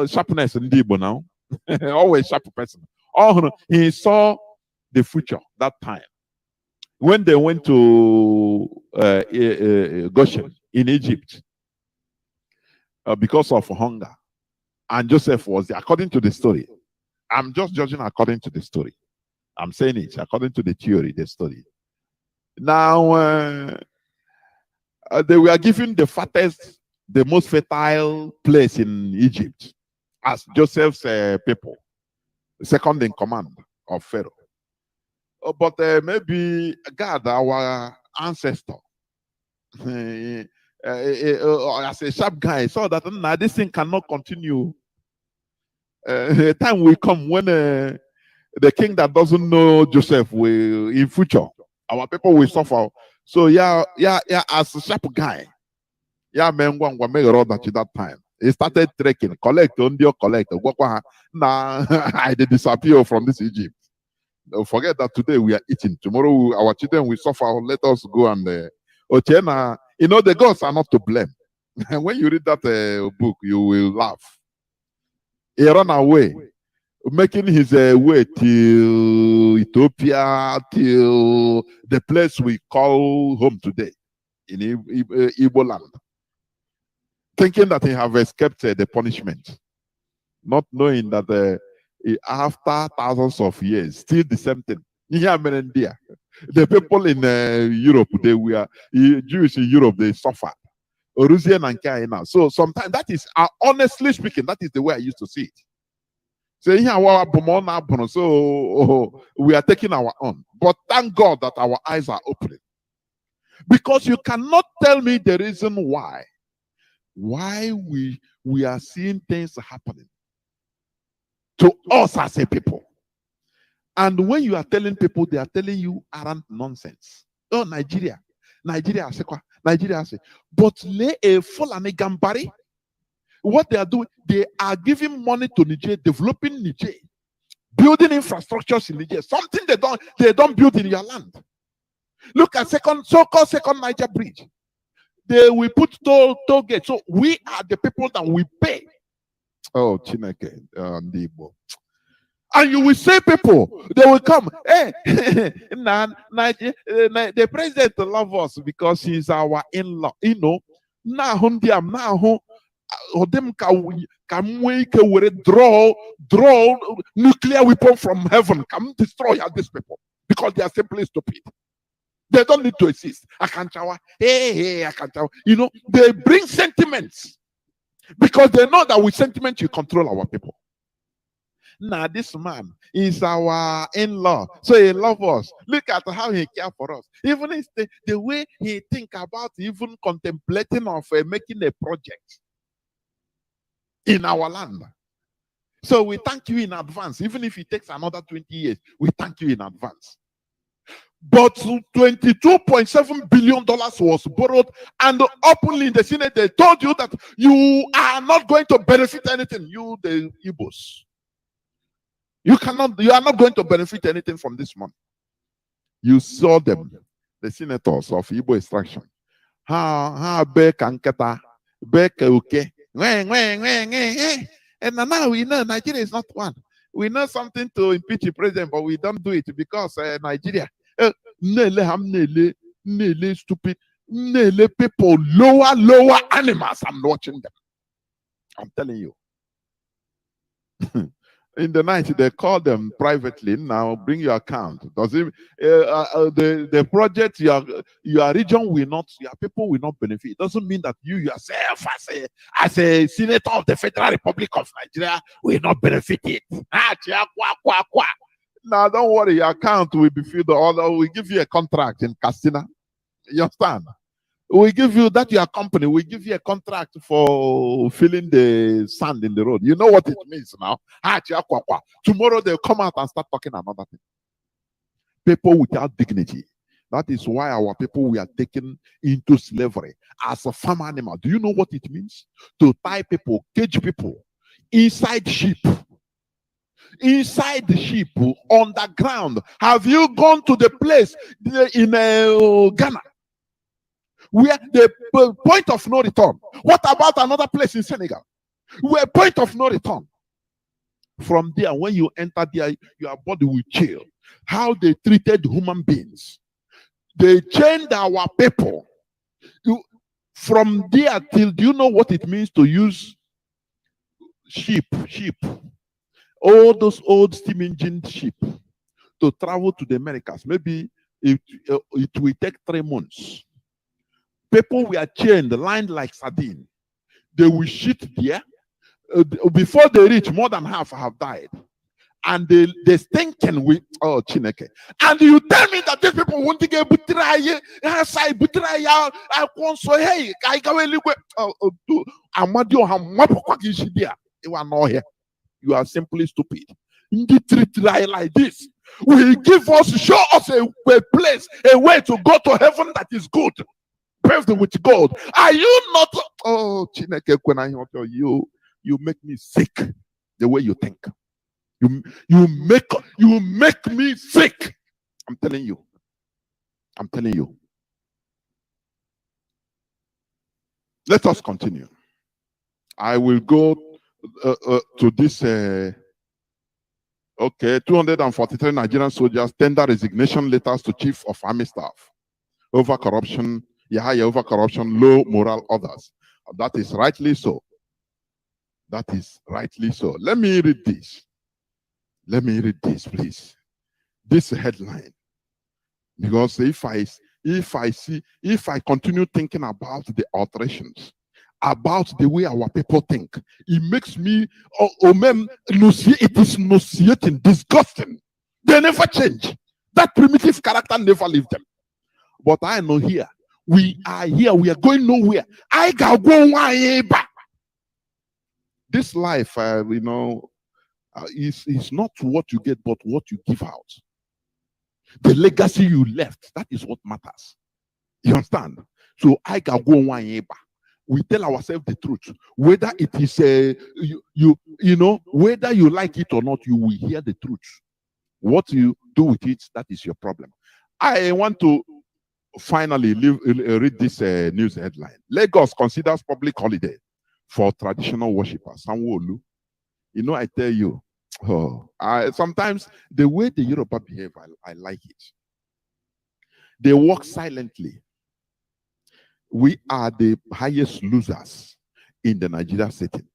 sharpness in Igbo now, always sharp person. He saw the future that time. When they went to Goshen in Egypt because of hunger, and Joseph was there, according to the story. I'm just judging according to the story. I'm saying it according to the theory, the story. Now, they were given the fattest the most fertile place in Egypt as Joseph's people, second in command of Pharaoh. But maybe God, our ancestor, as a sharp guy, saw that nah, this thing cannot continue. A time will come when the king that doesn't know Joseph will, in future, our people will suffer. So as a sharp guy, man, one make a at that time. He started trekking, collect, nah, I did disappear from this Egypt. Don't forget that today we are eating. Tomorrow our children will suffer. Let us go and Ochena, the gods are not to blame. And when you read that book, you will laugh. He ran away, making his way till Ethiopia, till the place we call home today, in Igbo land, thinking that he have escaped the punishment, not knowing that after thousands of years, still the same thing. The people in Europe, they were Jews in Europe, they suffered. So sometimes that is, honestly speaking, that is the way I used to see it. So we are taking our own. But thank God that our eyes are opening. Because you cannot tell me the reason why we are seeing things happening to us as a people. And when you are telling people, they are telling you around nonsense. Oh, Nigeria, Nigeria, but lay a full and a gambari. What they are doing, they are giving money to Niger, developing Niger, building infrastructures in Niger, something they don't build in your land. Look at so-called second Niger bridge. They will put toll gates. So we are the people that we pay. Oh, Chineke, Ndibo. And you will say people, they will come. Hey, the president loves us because he's our in-law. Now them can draw nuclear weapon from heaven, come destroy these people because they are simply stupid. They don't need to exist. Hey, they bring sentiments because they know that with sentiment you control our people. Now, this man is our in-law, so he loves us. Look at how he cares for us. Even if the way he think about even contemplating of making a project in our land. So we thank you in advance. Even if it takes another 20 years, we thank you in advance. But $22.7 billion was borrowed, and openly in the Senate, they told you that you are not going to benefit anything, you the Igbos. You are not going to benefit anything from this money. You saw them, the senators of Igbo extraction. And now we know Nigeria is not one. We know something to impeach the president, but we don't do it because Nigeria. Stupid. People, lower animals. I'm watching them. I'm telling you. In the night, they call them privately. Now, bring your account. Does it the project your region will not, your people will not benefit? It doesn't mean that you yourself, as a senator of the Federal Republic of Nigeria, will not benefit it. Now, don't worry, your account will be filled. Although we give you a contract in Castina. You understand? We give you that your company, we give you a contract for filling the sand in the road. You know what it means now? Tomorrow they'll come out and start talking another thing. People without dignity. That is why our people were taken into slavery as a farm animal. Do you know what it means? To tie people, cage people inside sheep. Inside the sheep, underground. Have you gone to the place in Ghana? Where the point of no return. What about another place in Senegal? Where point of no return. From there, when you enter there, your body will chill. How they treated human beings. They chained our people. From there till, do you know what it means to use sheep? All those old steam engine sheep to travel to the Americas. Maybe it will take 3 months. People were chained, lined like sardine. They will shit there. Before they reach, more than half have died. And they thinking with Chineke. And you tell me that these people want to get butraye, say butraye, I want so hey, I go do Amadio Hamapokishi. You are not here. You are simply stupid. In the treat like this, will give us, show us a place, a way to go to heaven that is good, paved with God. Are you not? Oh, Chineke, when I hear you make me sick the way you think. You make me sick. I'm telling you. I'm telling you. Let us continue. I will go to this. Okay, 243 Nigerian soldiers tender resignation letters to Chief of Army Staff over corruption, Yahya over corruption, low moral others. That is rightly so. That is rightly so. Let me read this. Let me read this, please. This headline. Because if I continue thinking about the alterations, about the way our people think, it makes me it is nauseating, disgusting. They never change. That primitive character never leave them. But I know here, we are here, we are going nowhere. I got go back. This life, is not what you get, but what you give out. The legacy you left, that is what matters. You understand? So I can go one. We tell ourselves the truth. Whether it is whether you like it or not, you will hear the truth. What you do with it, that is your problem. I want to finally read this news headline. Lagos considers public holiday for traditional worshippers. Sanwo-Olu. I tell you, sometimes the way the Yoruba behave, I like it. They work silently. We are the highest losers in the Nigeria setting.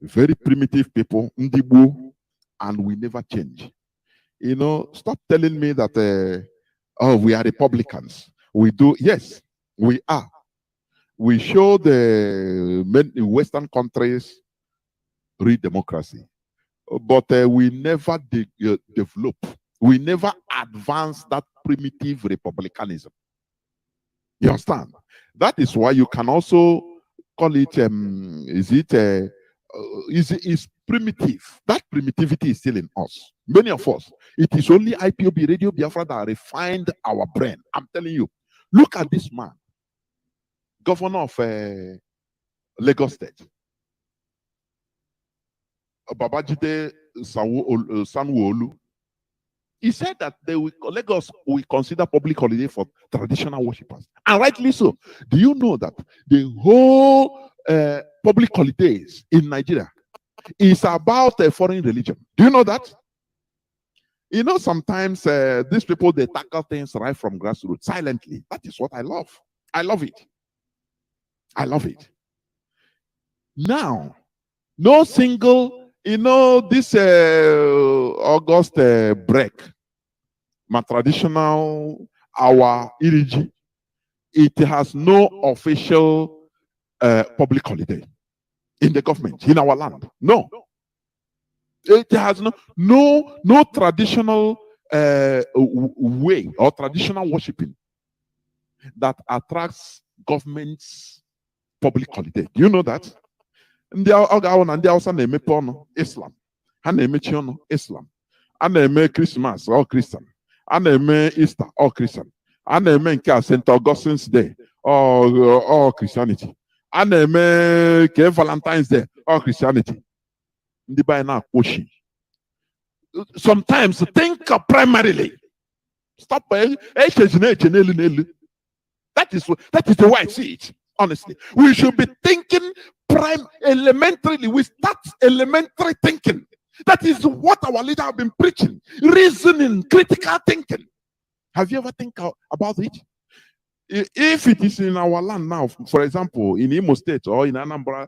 Very primitive people, Ndibu, and we never change. Stop telling me that we are Republicans. We do, yes, we are. We show the Western countries real democracy. But we never develop, we never advance that primitive republicanism. You understand? That is why you can also call it, is primitive. That primitivity is still in us. Many of us, it is only IPOB, Radio Biafra, that refined our brain. I'm telling you, look at this man, governor of Lagos State. Babajide Sanwo-Olu. He said that Lagos will consider public holiday for traditional worshippers. And rightly so. Do you know that the whole public holidays in Nigeria is about a foreign religion? Do you know that? Sometimes these people, they tackle things right from grassroots, silently. That is what I love. I love it. I love it. Now, no single, this August break, my traditional, our Iriji, it has no official public holiday in the government, in our land. No. It has no traditional way or traditional worshiping that attracts government's public holiday. Do you know that? Ndị Hausa na-emepe ọnụ Islam, ha na-emechi ọnụ Islam, a na-eme Christmas or Christian, a na-eme Easter or Christian, a na-eme nke a St. Augustine's Day or Christianity, a na-eme ke Valentine's Day or Christianity. Ndị be anyị na-akwoshi. Sometimes think primarily. Stop. That is the way I see it. Honestly, we should be thinking elementarily. We start elementary thinking. That is what our leader have been preaching. Reasoning, critical thinking. Have you ever think about it? If it is in our land now, for example, in Imo State or in Anambra,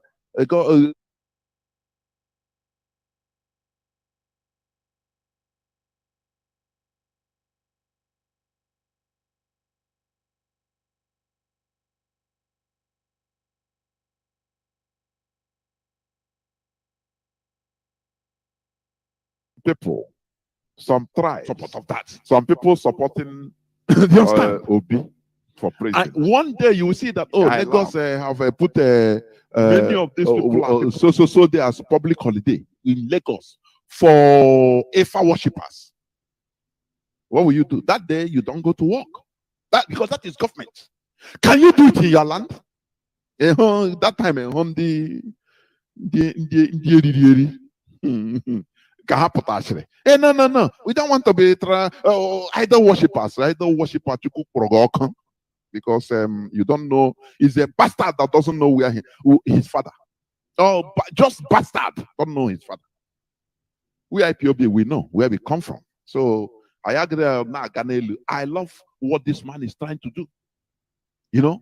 people, some tribes, support of that. some people supporting Do you understand? Obi for And president. one day you will see that, oh, I Lagos have put many of these people are people. so there as public holiday in Lagos for Ifa worshippers. What will you do? That day you don't go to work. That because that is government. Can you do it in your land? That time the no. We don't want to be idol worshippers, because you don't know. He's a bastard that doesn't know who his father. Oh, just bastard don't know his father. We IPOB, we know where we come from. So I agree. I love what this man is trying to do. You know,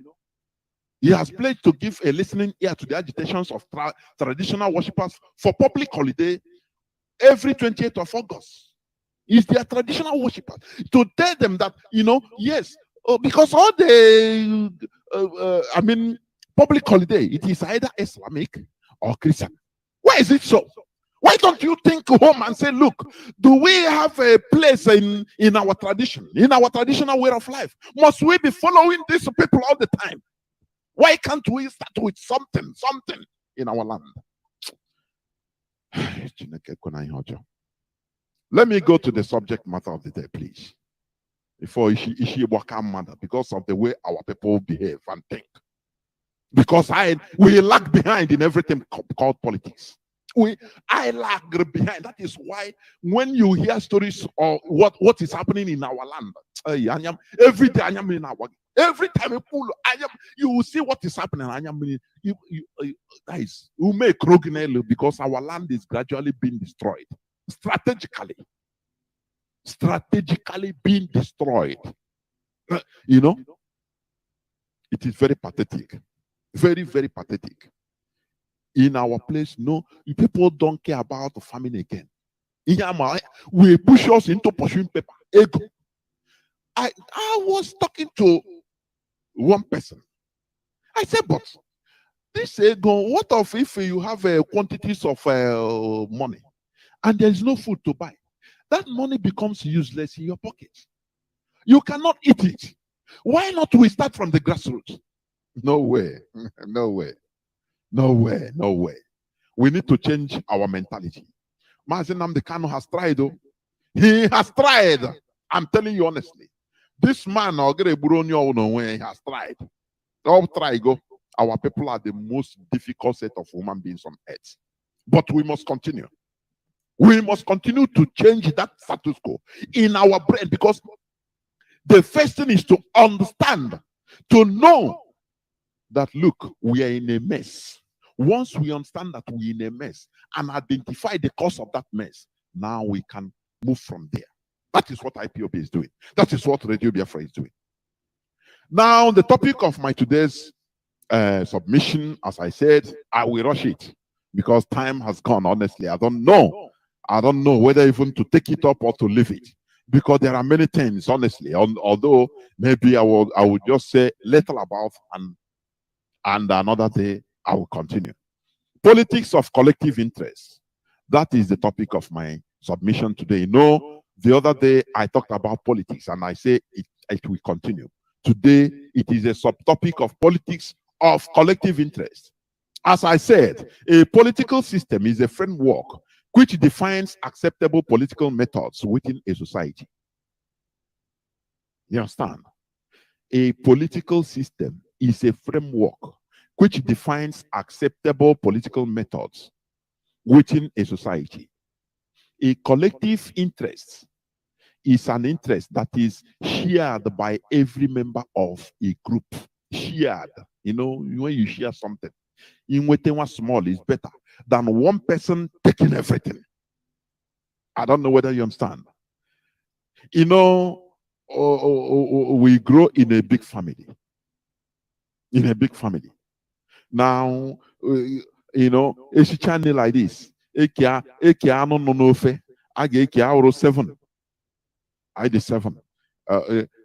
he has pledged to give a listening ear to the agitations of traditional worshippers for public holiday every 28th of August. Is their traditional worshippers to tell them that, yes, because all the public holiday, it is either Islamic or Christian. Why is it so? Why don't you think home and say, look, do we have a place in our tradition, in our traditional way of life? Must we be following these people all the time? Why can't we start with something in our land? Let me go to the subject matter of the day, please. Before Ishi Waka matter, because of the way our people behave and think. Because we lag behind in everything called politics. I lag behind. That is why when you hear stories of what is happening in our land, every day every time you will see what is happening. Guys, we make Roginello because our land is gradually being destroyed. Strategically being destroyed. It is very pathetic. Very, very pathetic. In our place, no, people don't care about the famine again. We push us into pursuing paper. Ego. I was talking to one person. I said, but this ego, what if you have quantities of money and there is no food to buy? That money becomes useless in your pocket. You cannot eat it. Why not we start from the grassroots? No way. No way. No way. No way. We need to change our mentality. Mazi Nnamdi Kanu has tried, though. He has tried. I'm telling you honestly. This man, he has tried. All try, go. Our people are the most difficult set of human beings on earth. But we must continue. We must continue to change that status quo in our brain, because the first thing is to understand, to know that, look, we are in a mess. Once we understand that we're in a mess and identify the cause of that mess, now we can move from there. That is what IPOB is doing. That is what Radio Biafra is doing. Now, the topic of my today's submission, as I said, I will rush it because time has gone, honestly. I don't know whether even to take it up or to leave it, because there are many things, honestly, although maybe I will just say little about, and another day I will continue. Politics of collective interest. That is the topic of my submission today. The other day I talked about politics and I say it will continue. Today it is a subtopic of politics of collective interest. As I said, a political system is a framework which defines acceptable political methods within a society. You understand? A political system is a framework which defines acceptable political methods within a society. A collective interest is an interest that is shared by every member of a group. Shared. When you share something, in one small is better than one person taking everything. I don't know whether you understand. We grow in a big family. In a big family. Now, it's channel like this. Seven. I did 7.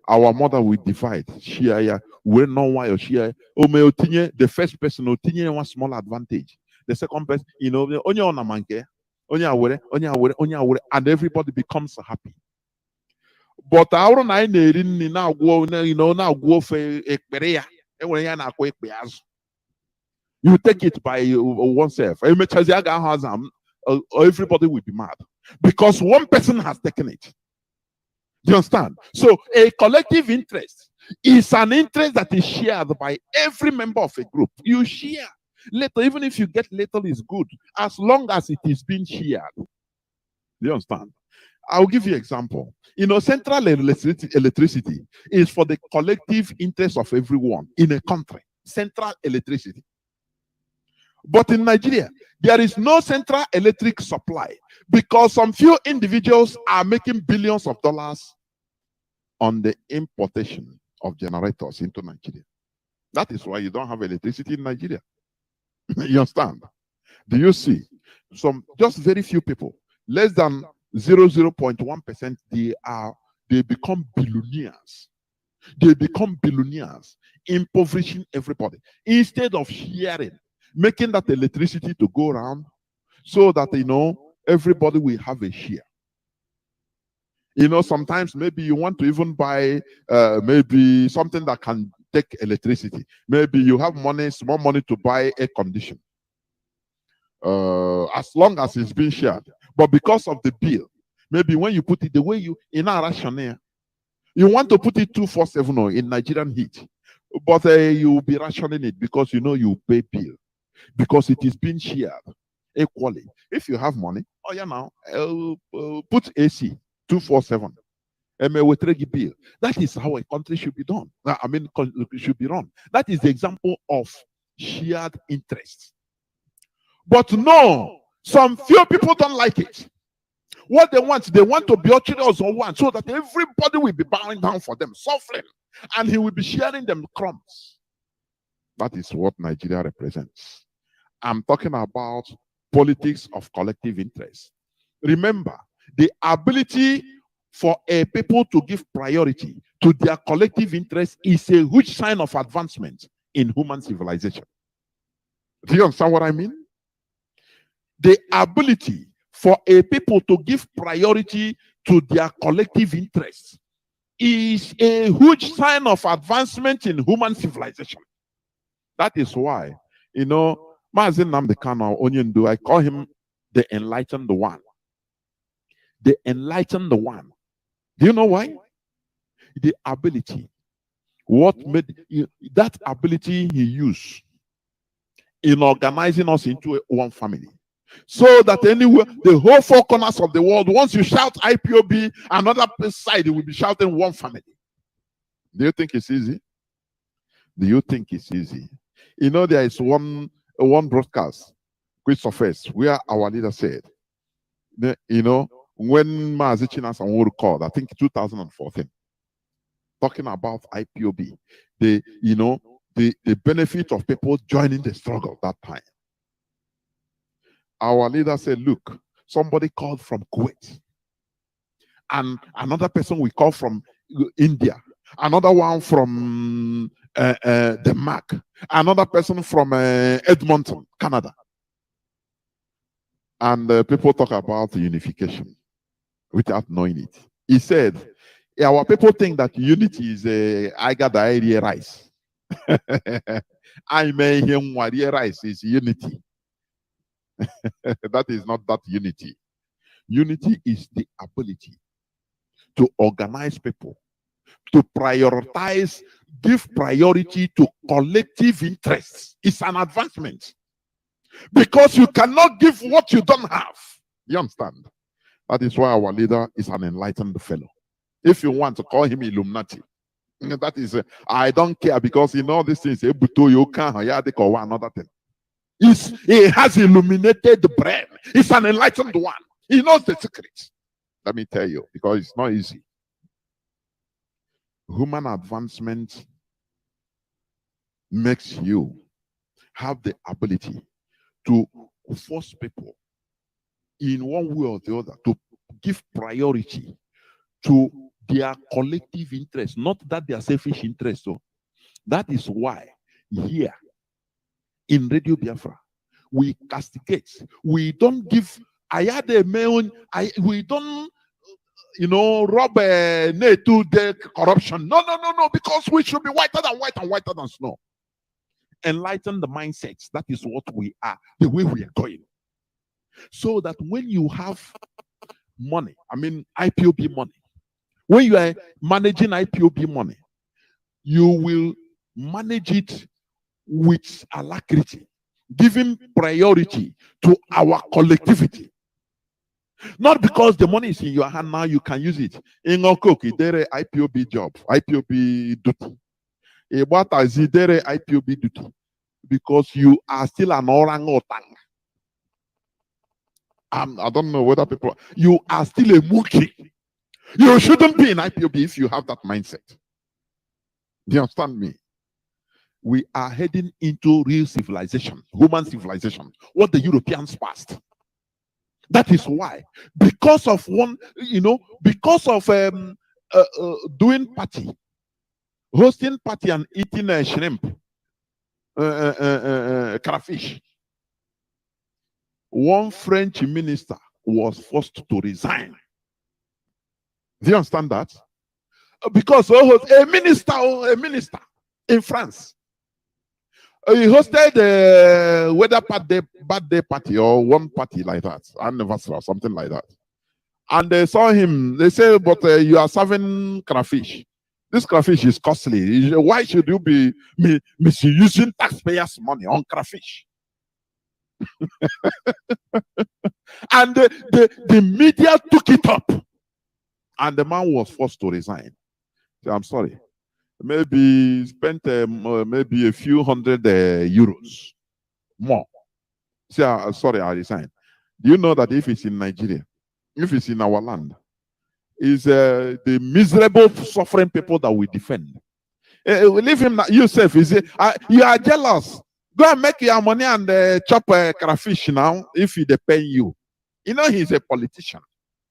Our mother will divide. Share. We know why you share. The first person will one small advantage. The second person, only on a monkey. and everybody becomes happy. But our nine now go, now go for a perea. You take it by oneself. Everybody will be mad because one person has taken it. Do you understand? So a collective interest is an interest that is shared by every member of a group. You share. Little, even if you get little, is good as long as it is being shared. Do you understand? I'll give you an example. Central electricity is for the collective interest of everyone in a country. Central electricity. But in Nigeria, there is no central electric supply because some few individuals are making billions of dollars on the importation of generators into Nigeria. That is why you don't have electricity in Nigeria. You understand? Do you see? Just very few people, less than 0.1%, they become billionaires. They become billionaires, impoverishing everybody. Instead of sharing, making that electricity to go around so that, everybody will have a share. Sometimes maybe you want to even buy maybe something that can take electricity. Maybe you have money, small money to buy air condition. As long as it's being shared. But because of the bill, maybe when you put it the way in our rationale, you want to put it 247 in Nigerian heat. But you will be rationing it because you pay bill. Because it is being shared equally. If you have money, put AC 247. Bill. That is how a country should be done. Should be run. That is the example of shared interest. But no, some few people don't like it. What they want to be us on one so that everybody will be bowing down for them, suffering, and he will be sharing them crumbs. That is what Nigeria represents. I'm talking about politics of collective interest. Remember, the ability for a people to give priority to their collective interest is a huge sign of advancement in human civilization. Do you understand what I mean? The ability for a people to give priority to their collective interests is a huge sign of advancement in human civilization. That is why, Mazi Nnamdi Kanu, I call him the enlightened one. The enlightened one. Do you know why? The ability. What made that ability he used in organizing us into one family. So that anywhere, the whole four corners of the world, once you shout IPOB, another side will be shouting one family. Do you think it's easy? Do you think it's easy? There is one broadcast, which surfaced, where our leader said, when Mazi Chinasan called, I think 2014, talking about IPOB, the benefit of people joining the struggle that time. Our leader said, look, somebody called from Kuwait, and another person we call from India, another one from Denmark, another person from Edmonton, Canada. And people talk about unification without knowing it. He said, our people think that unity is I got the idea rice. I may him rice is unity. That is not that unity. Unity is the ability to organize people, to prioritize, give priority to collective interests. It's an advancement. Because you cannot give what you don't have. You understand? That is why our leader is an enlightened fellow. If you want to call him Illuminati, that is, I don't care, because these things, another thing. He has illuminated the brain. He's an enlightened one. He knows the secret. Let me tell you, because it's not easy. Human advancement makes you have the ability to force people in one way or the other to give priority to their collective interest, not that their selfish interest. So that is why here in Radio Biafra, we castigate. We don't give I had a mail. We don't, rob to the corruption. No, because we should be whiter than white and whiter than snow. Enlighten the mindsets. That is what we are, the way we are going. So that when you have money, IPOB money, when you are managing IPOB money, you will manage it with alacrity, giving priority to our collectivity. Not because the money is in your hand now, you can use it. In Okoki, there is IPOB job, IPOB duty. What is there IPOB duty? Because you are still an orangutan. I don't know whether people, you are still a monkey. You shouldn't be in IPOB if you have that mindset. Do you understand me? We are heading into real civilization, human civilization, what the Europeans passed. That is why, because of because of doing party, hosting party and eating shrimp, crayfish, one French minister was forced to resign. Do you understand that? Because a minister in France, he hosted a weather birthday party or one party like that, anniversary or something like that. And they saw him. They say, "But you are serving crayfish. This crayfish is costly. Why should you be misusing taxpayers' money on crayfish?" And the media took it up, and the man was forced to resign. So, I'm sorry. Maybe spent maybe a few hundred euros more. Say, sorry, I resigned. Do you know that if it's in Nigeria, if it's in our land, is the miserable suffering people that we defend? Leave him yourself. You are jealous. Go and make your money and chop crayfish now if they pay you. You know he's a politician.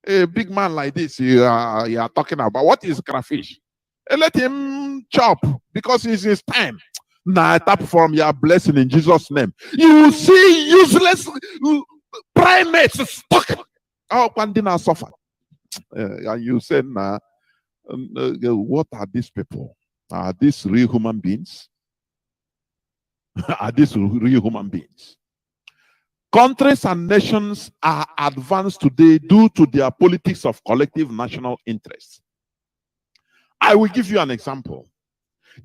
A big man like this, you are talking about. What is crayfish? Let him chop because it's his time. Now, tap from your blessing in Jesus' name. You see useless primates stuck. Oh, Pandina suffer. And you said, nah, what are these people? Are these real human beings? Are these real human beings? Countries and nations are advanced today due to their politics of collective national interests. I will give you an example.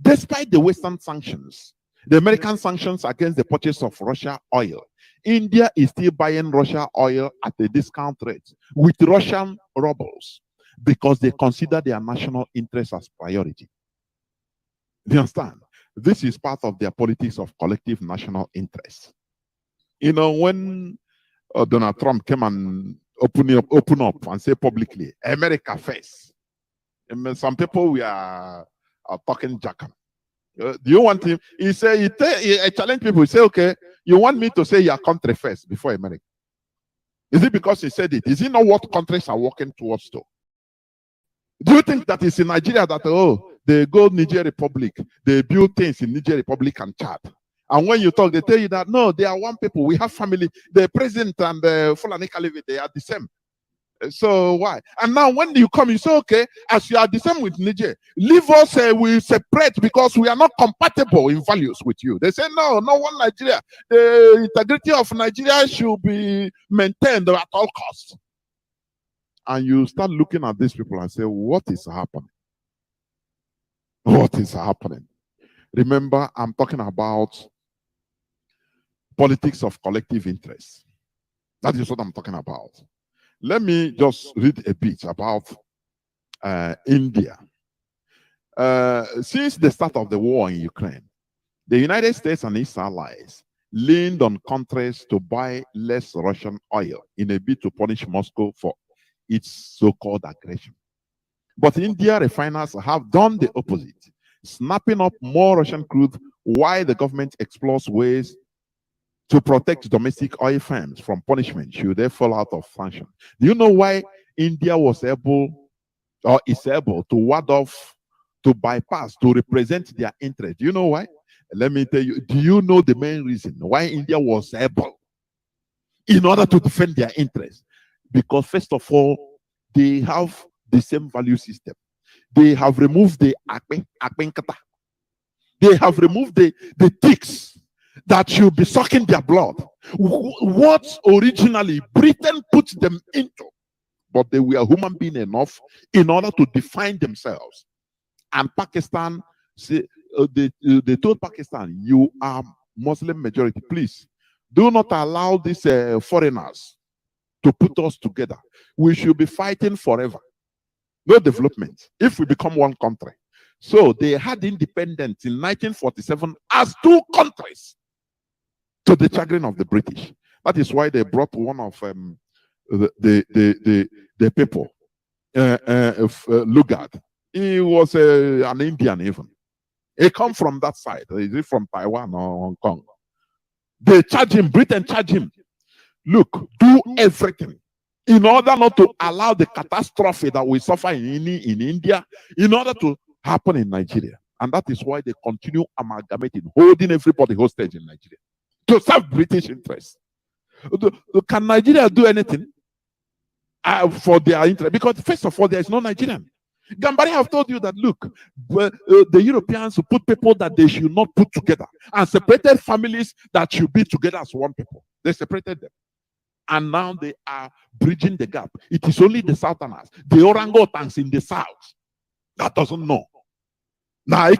Despite the Western sanctions, the American sanctions against the purchase of Russia oil, India is still buying Russia oil at a discount rate with Russian rubles because they consider their national interests as priority. Do you understand? This is part of their politics of collective national interests. You know, when Donald Trump came and open up and say publicly, America first. Some people we are talking jackham. Do you want him? He said, he challenge people. He say, okay, you want me to say your country first before America? Is it because he said it? Is it not what countries are working towards to? Do you think that it's in Nigeria that, oh, they go Niger Republic, they build things in Niger Republic and Chad? And when you talk, they tell you that, no, they are one people. We have family. The president and the Fulani Caliphate, they are the same. So why? And now when you come, you say, okay, as you are the same with Niger, leave us, we separate because we are not compatible in values with you. They say, no one Nigeria. The integrity of Nigeria should be maintained at all costs. And you start looking at these people and say, what is happening? What is happening? Remember, I'm talking about politics of collective interest. That is what I'm talking about. Let me just read a bit about India. Since the start of the war in Ukraine, the United States and its allies leaned on countries to buy less Russian oil in a bid to punish Moscow for its so-called aggression. But India refiners have done the opposite, snapping up more Russian crude while the government explores ways to protect domestic oil firms from punishment should they fall out of function. Do you know why India was able or is able to ward off, to bypass, to represent their interest? Do you know why? Let me tell you. Do you know the main reason why India was able? in order to defend their interests. Because first of all, they have the same value system. They have removed the akpenkata. They have removed the ticks that should be sucking their blood. What originally Britain put them into, but they were human being enough in order to define themselves. And Pakistan, they told Pakistan, you are Muslim majority, please do not allow these foreigners to put us together. We should be fighting forever. No development if we become one country. So they had independence in 1947 as two countries, to the chagrin of the British. That is why they brought one of the people, Lugard. He was an Indian even. He come from that side. Is he from Taiwan or Hong Kong? They charge him, Britain charge him. Look, do everything in order not to allow the catastrophe that we suffer in India, in order to happen in Nigeria. And that is why they continue amalgamating, holding everybody hostage in Nigeria to serve British interests. Can Nigeria do anything for their interest? Because first of all, there is no Nigerian. Gambari have told you that, look, the Europeans put people that they should not put together and separated families that should be together as one people. They separated them. And now they are bridging the gap. It is only the Southerners, the orangutans in the South, that doesn't know. Now,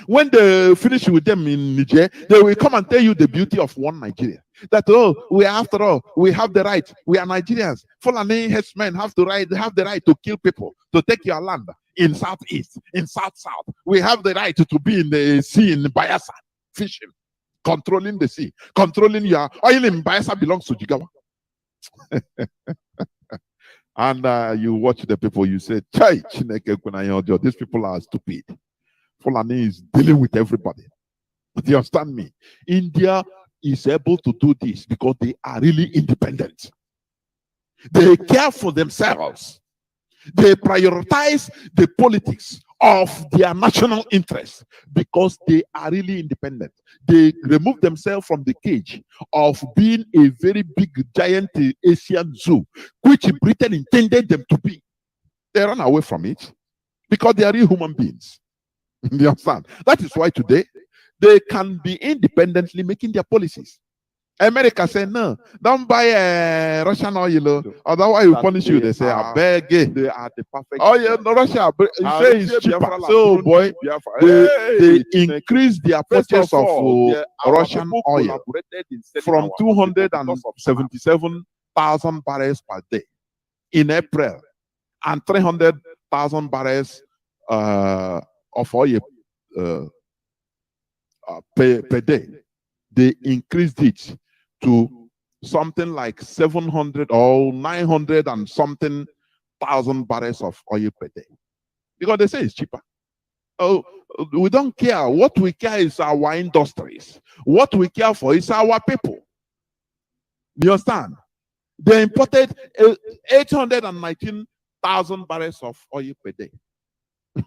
when they finish with them in Niger, they will come and tell you the beauty of one Nigeria. That, oh, we are, after all, we have the right. We are Nigerians. Fulani headsmen have the right to kill people, to take your land in Southeast, in South-South. We have the right to be in the sea in Bayelsa, fishing, controlling the sea, controlling your oil in Bayelsa belongs to Jigawa. And you watch the people, you say, Chai, these people are stupid. Fulani is dealing with everybody. Do you understand me? India is able to do this because they are really independent. They care for themselves. They prioritize the politics of their national interests because they are really independent. They remove themselves from the cage of being a very big, giant Asian zoo, which Britain intended them to be. They run away from it because they are real human beings. You understand? That is why today they can be independently making their policies. America say no, don't buy Russian oil, otherwise we punish you. They say, I beg it. They are the perfect. Oh yeah, no, Russia. You say it's cheaper. So boy, they increase their purchase of Russian oil from 277,000 barrels per day in April, and 300,000 barrels of oil per day. They increased it to something like 700 or 900 and something thousand barrels of oil per day, because they say it's cheaper. Oh, we don't care. What we care is our industries. What we care for is our people. You understand? They imported 819,000 barrels of oil per day.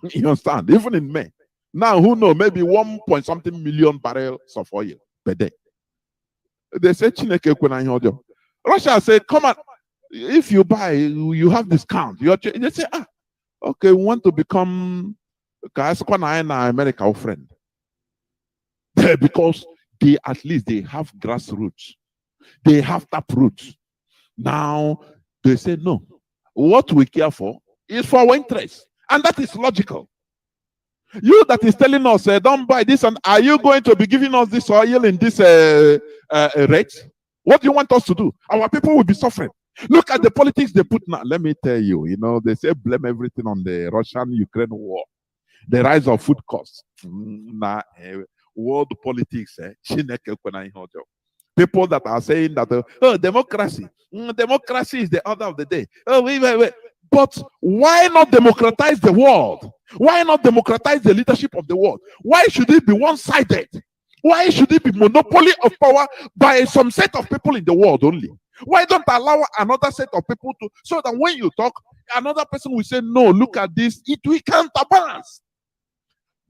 You understand? Even in May. Now, who knows? Maybe 1 point something million barrels of oil per day. They say, Russia say, come on, if you buy, you have discount. They say, okay, we want to become America friend. Because they at least they have grassroots. They have tap roots. Now, they say, no, what we care for is for our interest. And that is logical. You that is telling us, don't buy this, and are you going to be giving us this oil in this rate? What do you want us to do? Our people will be suffering. Look at the politics they put now. Let me tell you, they say blame everything on the Russian-Ukraine war. The rise of food costs. World politics. People that are saying that, democracy. Democracy is the order of the day. Oh, wait. But why not democratize the world? Why not democratize the leadership of the world? Why should it be one-sided? Why should it be monopoly of power by some set of people in the world only? Why don't allow another set of people to, so that when you talk, another person will say, no, look at this, we can't balance.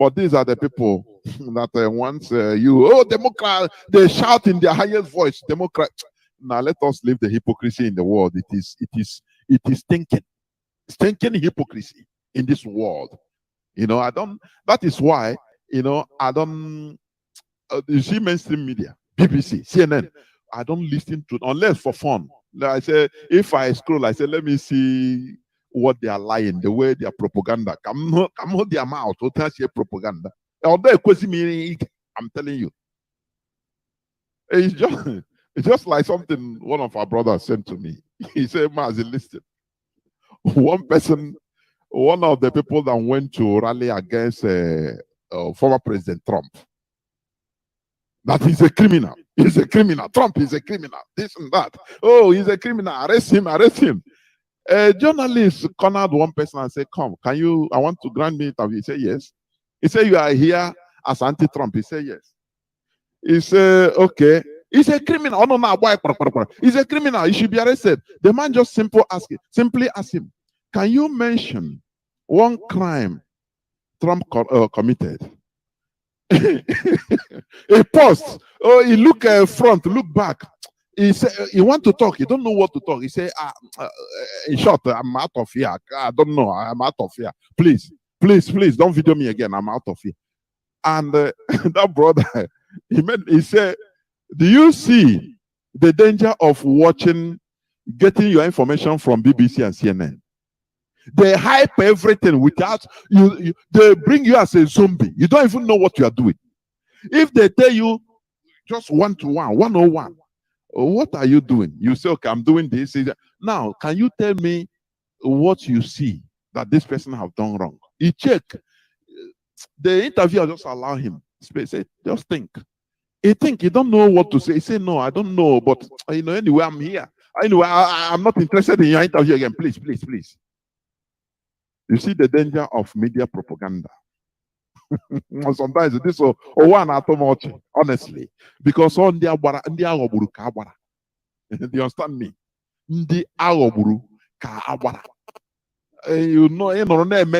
But these are the people that once you, Democrat, they shout in their highest voice, Democrat. Now let us leave the hypocrisy in the world. It is stinking hypocrisy in this world. You know, that is why, you know, you see mainstream media, BBC, CNN, I don't listen to unless for fun. Like I say, if I scroll, I say, let me see what they are lying, the way they are propaganda. Come hold their mouth, what propaganda. Although I'm telling you, it's just like something one of our brothers sent to me. He said, Mazi, listen, one of the people that went to rally against former President Trump, that he's a criminal. He's a criminal. Trump is a criminal. This and that. Oh, he's a criminal. Arrest him. Arrest him. A journalist cornered one person and said, come, I want to grant me interview. He said, yes. He said, you are here as anti-Trump. He said, yes. He said, okay. He's a criminal. Oh, no, why? He's a criminal. He should be arrested. The man just simply asked him, can you mention one crime Trump committed? He paused. Oh, he look front, look back. He said, he want to talk. He don't know what to talk. He said, in short, I'm out of here. I don't know. I'm out of here. Please, don't video me again. I'm out of here. And that brother, he said, do you see the danger of getting your information from BBC and CNN? They hype everything without you. They bring you as a zombie. You don't even know what you are doing. If they tell you just 1-to-1, 101, what are you doing? You say, okay, I'm doing this. Now, can you tell me what you see that this person have done wrong? He check. The interviewer just allow him space. Say, just think. He don't know what to say. He say, no, I don't know, but you know, anyway, I'm here. Anyway, I'm not interested in your interview again. Please. You see the danger of media propaganda. Sometimes this is one much, honestly, because on the do you understand me? You know,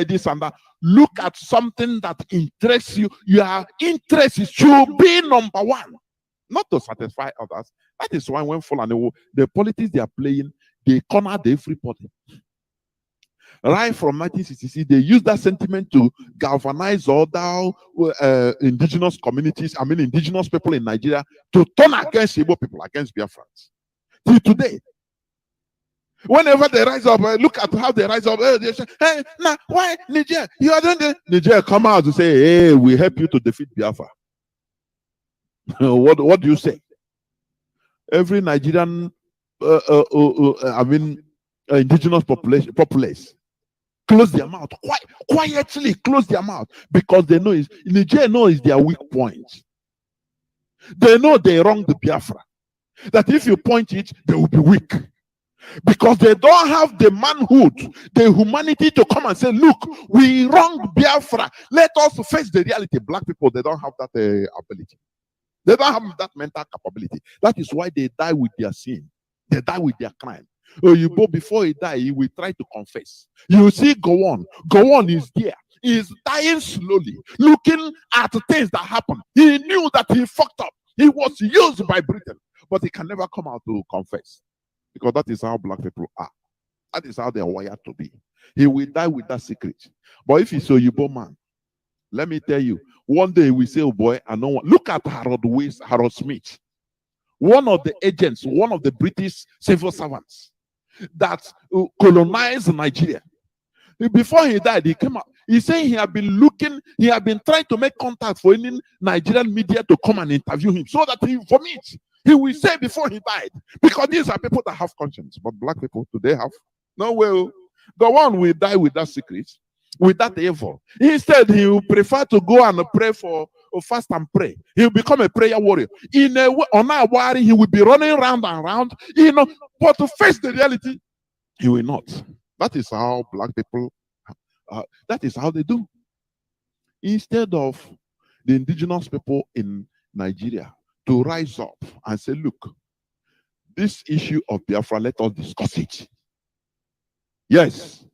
this and that. Look at something that interests you. Your interest should be number one, not to satisfy others. That is why when the politics they are playing, they cornered everybody. Right from 1966, they used that sentiment to galvanize other indigenous communities, indigenous people in Nigeria, to turn against Igbo people, against Biafrans. Till today. Whenever they rise up, look at how they rise up. They say, hey, now, why Niger? You are doing the Niger come out to say, hey, we help you to defeat Biafra. What do you say? Every Nigerian, indigenous populace, close their mouth, quietly close their mouth, because they know Niger knows their weak points. They know they wrong the Biafra. That if you point it, they will be weak. Because they don't have the manhood, the humanity to come and say, look, we wronged Biafra. Let us face the reality. Black people, they don't have that ability. They don't have that mental capability. That is why they die with their sin. They die with their crime. Before he die, he will try to confess. You see, go on is there. He is dying slowly, looking at things that happen. He knew that he fucked up. He was used by Britain, but he can never come out to confess. Because that is how black people are. That is how they are wired to be. He will die with that secret. But if he's a Yoruba man, let me tell you, one day we say, oh boy, I know one. Look at Harold Smith, one of the agents, one of the British civil servants that colonized Nigeria. Before he died, he came out. He said he had been trying to make contact for any Nigerian media to come and interview him so that he vomits. He will say before he died, because these are people that have conscience. But black people, do they have? No way. The one will die with that secret, with that evil. Instead, he will prefer to go and pray for fast and pray. He will become a prayer warrior. In a way, on our worry, he will be running round and round, but to face the reality, he will not. That is how black people, that is how they do. Instead of the indigenous people in Nigeria to rise up and say, look, this issue of Biafra, let us discuss it. Yes,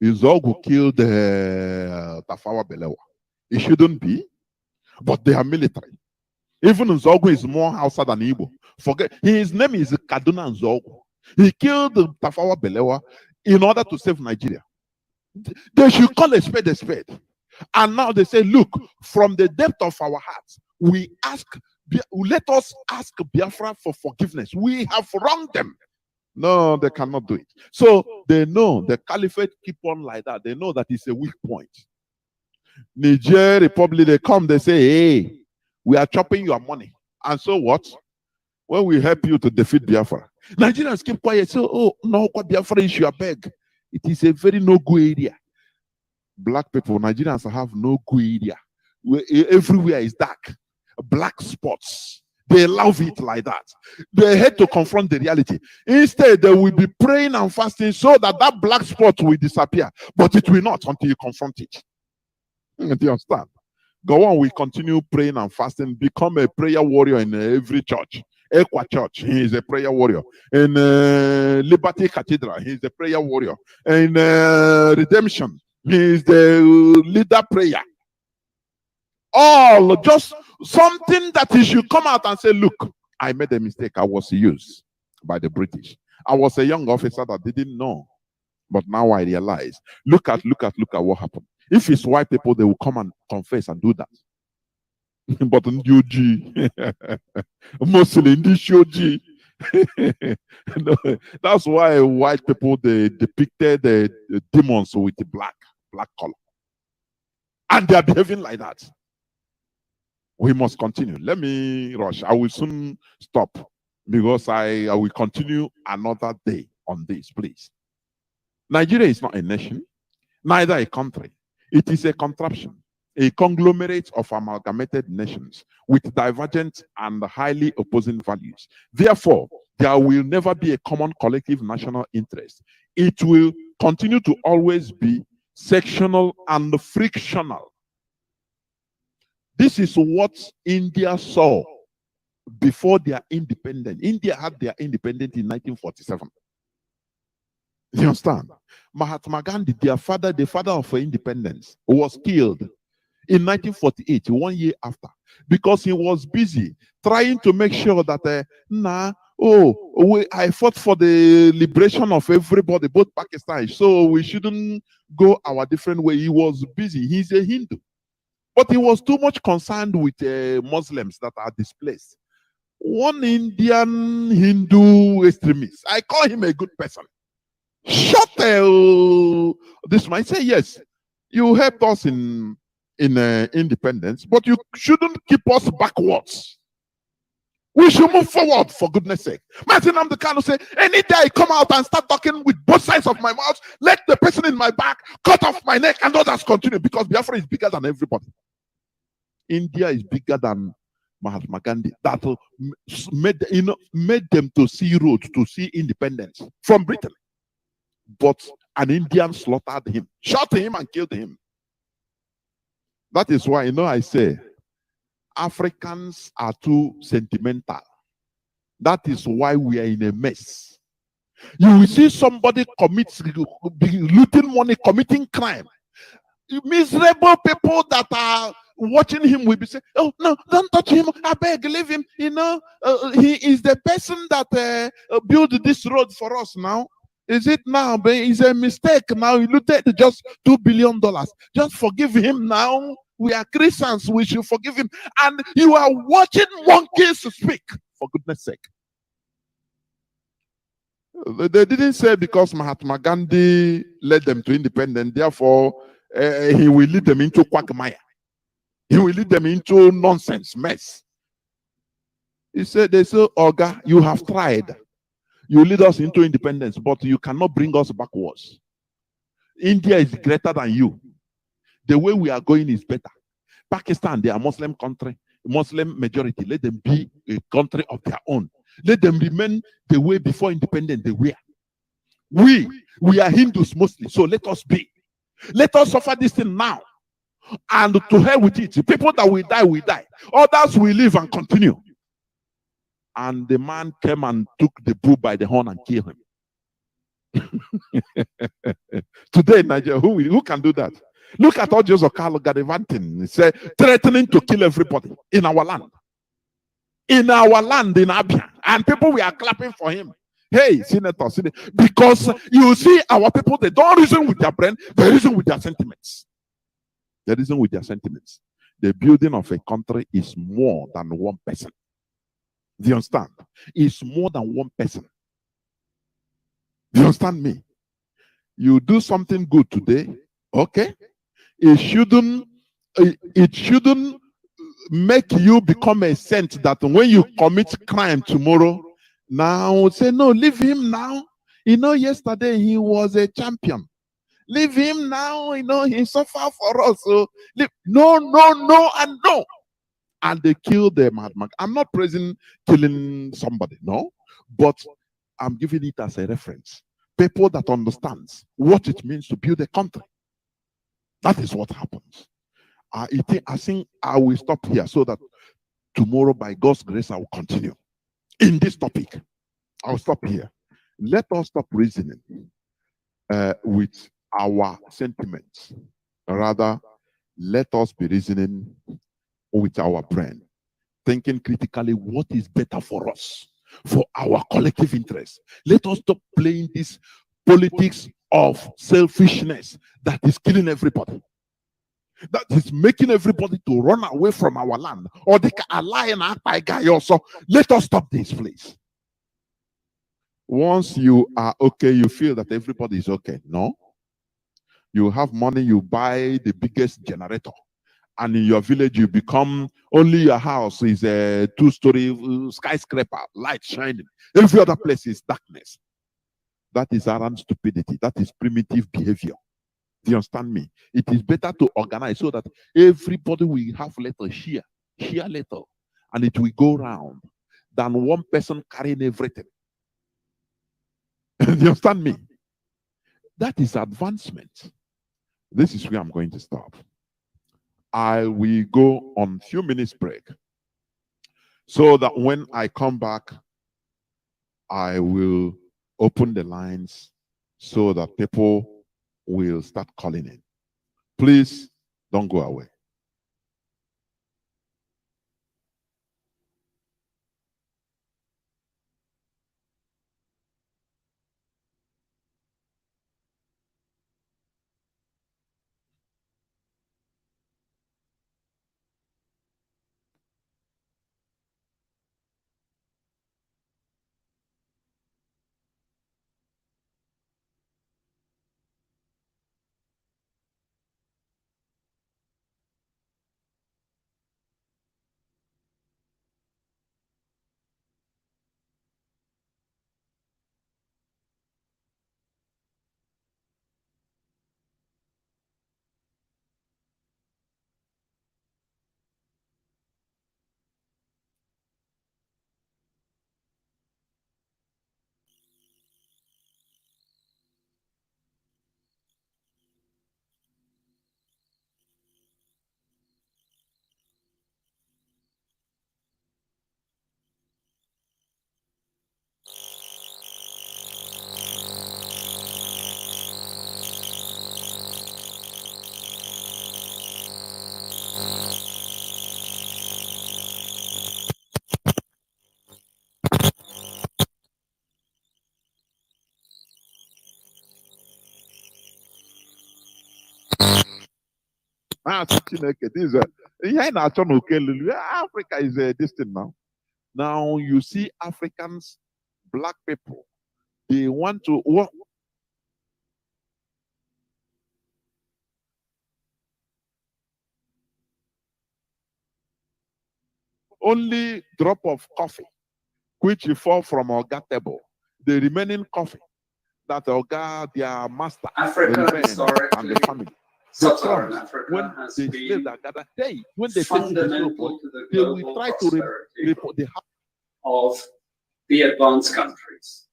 Izogu killed Tafawa Balewa. It shouldn't be, but they are military. Even Nzogu is more Hausa than Igbo. Forget, his name is Kaduna Nzogu. He killed Tafawa Balewa in order to save Nigeria. They should call a spade a spade. And now they say, look, from the depth of our hearts, let us ask Biafra for forgiveness. We have wronged them. No, they cannot do it. So they know the caliphate keep on like that. They know that it's a weak point. Niger Republic, they come, they say, hey, we are chopping your money. And so what? When we help you to defeat Biafra, Nigerians keep quiet. So, oh, no, what Biafra issue, I beg. It is a very no-go area. Black people, Nigerians have no-go area. Everywhere is dark. Black spots. They love it like that. They hate to confront the reality. Instead, they will be praying and fasting so that that black spot will disappear. But it will not until you confront it. Do you understand? Go on, we continue praying and fasting. Become a prayer warrior in every church. Equa Church, he is a prayer warrior. In Liberty Cathedral, he is a prayer warrior. In Redemption, he is the leader prayer. All just something that he should come out and say, look, I made a mistake. I was used by the British. I was a young officer that didn't know. But now I realize, look at what happened. If it's white people, they will come and confess and do that. But in UG, mostly in this UG, that's why white people, they depicted the demons with the black color. And they are behaving like that. We must continue. Let me rush. I will soon stop because I will continue another day on this, please. Nigeria is not a nation, neither a country. It is a contraption, a conglomerate of amalgamated nations with divergent and highly opposing values. Therefore, there will never be a common collective national interest. It will continue to always be sectional and frictional. This is what India saw before their independence. India had their independence in 1947. You understand? Mahatma Gandhi, their father, the father of independence, was killed in 1948, 1 year after, because he was busy trying to make sure that, I fought for the liberation of everybody, both Pakistan, so we shouldn't go our different way. He was busy. He's a Hindu. But he was too much concerned with Muslims that are displaced. One Indian Hindu extremist, I call him a good person, shut this man. Say, yes, you helped us in independence, but you shouldn't keep us backwards. We should move forward, for goodness sake. Nnamdi Kanu say, any day I come out and start talking with both sides of my mouth, let the person in my back cut off my neck and others continue, because Biafra is bigger than everybody. India is bigger than Mahatma Gandhi. That made them to see road, to see independence from Britain. But an Indian slaughtered him, shot him and killed him. That is why, I say, Africans are too sentimental. That is why we are in a mess. You will see somebody looting money, committing crime. Miserable people that are watching him will be saying, oh, no, don't touch him. I beg, leave him. He is the person that built this road for us now. Is it now? But it's a mistake now. He looted just $2 billion. Just forgive him now. We are Christians. We should forgive him. And you are watching monkeys speak, for goodness sake. They didn't say because Mahatma Gandhi led them to independence, therefore he will lead them into quagmire. He will lead them into nonsense, mess. They said, Oga, you have tried. You lead us into independence, but you cannot bring us backwards. India is greater than you. The way we are going is better. Pakistan, they are Muslim country, Muslim majority. Let them be a country of their own. Let them remain the way before independence they were. We are Hindus mostly, so let us be. Let us suffer this thing now. And to hell with it. The people that will die, will die. Others will live and continue. And the man came and took the bull by the horn and killed him. Today in Nigeria, who can do that? Look at all Joseph Carlo Garivantin, say, threatening to kill everybody in our land. In our land, in Abia. And people were clapping for him. Hey, Senator, because you see, our people, they don't reason with their brain, they reason with their sentiments. They reason with their sentiments. The building of a country is more than one person. Do you understand? It's more than one person. Do you understand me? You do something good today, okay? It shouldn't make you become a saint that when you commit crime tomorrow, now say, no, leave him now. You know, yesterday he was a champion. Leave him now, you know, he suffered for us. So leave. No, no, no, and no. And they killed the madman. I'm not praising killing somebody, no, but I'm giving it as a reference. People that understands what it means to build a country. That is what happens. I think I will stop here so that tomorrow, by God's grace, I will continue in this topic. I'll stop here. Let us stop reasoning with our sentiments. Rather, let us be reasoning with our brain, thinking critically what is better for us, for our collective interest. Let us stop playing this politics of selfishness that is killing everybody, that is making everybody to run away from our land, or they can ally and act by guy also. Let us stop this, please. Once you are okay, you feel that everybody is okay. No. You have money, you buy the biggest generator. And in your village, you become, only your house is a 2-story skyscraper, light shining. Every other place is darkness. That is arrant stupidity. That is primitive behavior. Do you understand me? It is better to organize so that everybody will have little share little, and it will go round, than one person carrying everything. Do you understand me? That is advancement. This is where I'm going to stop. I will go on a few minutes break so that when I come back, I will open the lines so that people will start calling in. Please don't go away. Africa is a distant now. Now you see Africans, black people, they want to work. Only drop of coffee, which you fall from Oga table. The remaining coffee that Oga, their master, Africa historically, and the family. Sub-Saharan Africa when has they been when they fundamental to the they will global try to report of the advanced countries.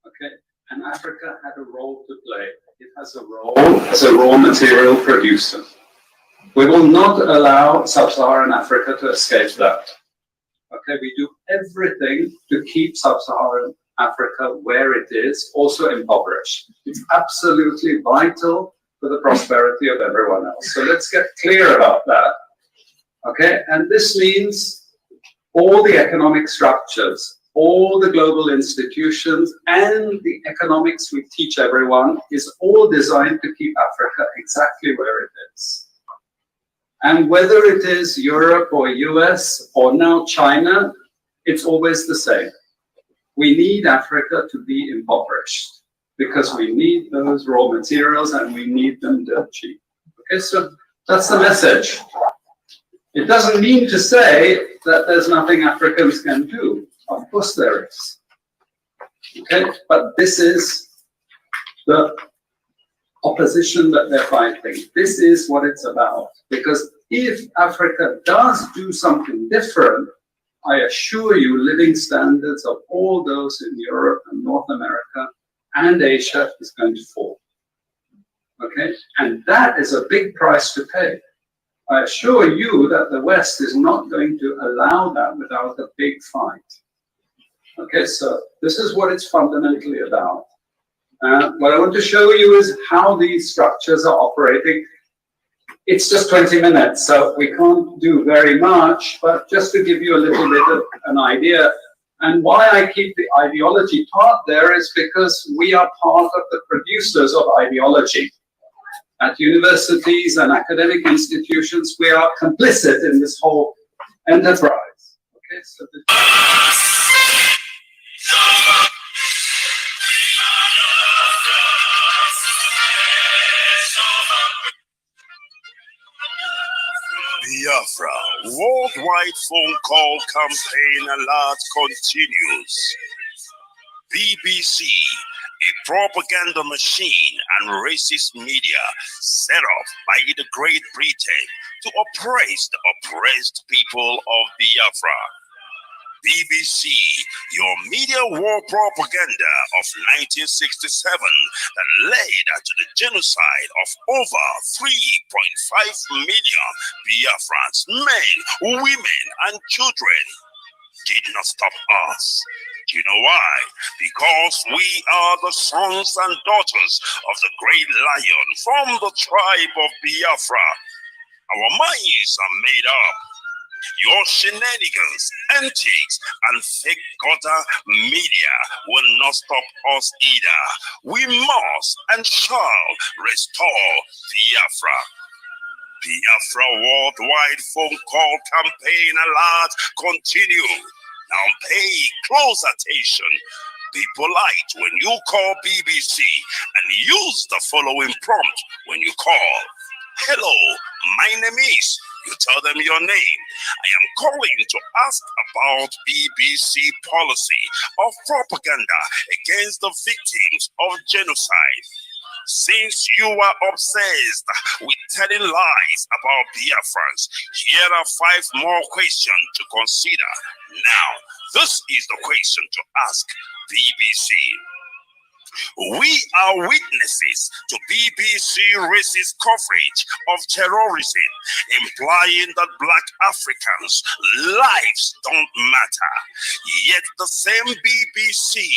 Okay, and Africa had a role to play. It has a role as a raw material producer. We will not allow Sub-Saharan Africa to escape that. Okay, we do everything to keep Sub-Saharan Africa where it is, also impoverished. It's absolutely vital for the prosperity of everyone else. So let's get clear about that. Okay, and this means all the economic structures, all the global institutions, and the economics we teach everyone is all designed to keep Africa exactly where it is. And whether it is Europe or US or now China, it's always the same. We need Africa to be impoverished because we need those raw materials and we need them dirt cheap. Okay, so that's the message. It doesn't mean to say that there's nothing Africans can do. Of course there is. Okay, but this is the opposition that they're fighting. This is what it's about. Because if Africa does do something different, I assure you living standards of all those in Europe and North America and Asia is going to fall. Okay, and that is a big price to pay. I assure you that the West is not going to allow that without a big fight. Okay, so this is what it's fundamentally about. What I want to show you is how these structures are operating. It's just 20 minutes, so we can't do very much, but just to give you a little bit of an idea. And why I keep the ideology part there is because we are part of the producers of ideology. At universities and academic institutions, we are complicit in this whole enterprise. Okay, so Biafra, worldwide phone call campaign alert continues. BBC, a propaganda machine and racist media set up by the Great Britain to oppress the oppressed people of Biafra. BBC, your media war propaganda of 1967 that led to the genocide of over 3.5 million Biafrans, men, women, and children, did not stop us. Do you know why? Because we are the sons and daughters of the great lion from the tribe of Biafra. Our minds are made up. Your shenanigans, antics, and fake gutter media will not stop us either. We must and shall restore Biafra. Biafra worldwide phone call campaign alert continue. Now pay close attention. Be polite when you call BBC and use the following prompt when you call. Hello, my name is. You tell them your name. I am calling to ask about BBC policy of propaganda against the victims of genocide. Since you are obsessed with telling lies about Biafrans, here are 5 more questions to consider. Now, this is the question to ask BBC. We are witnesses to BBC racist coverage of terrorism, implying that Black Africans' lives don't matter. Yet the same BBC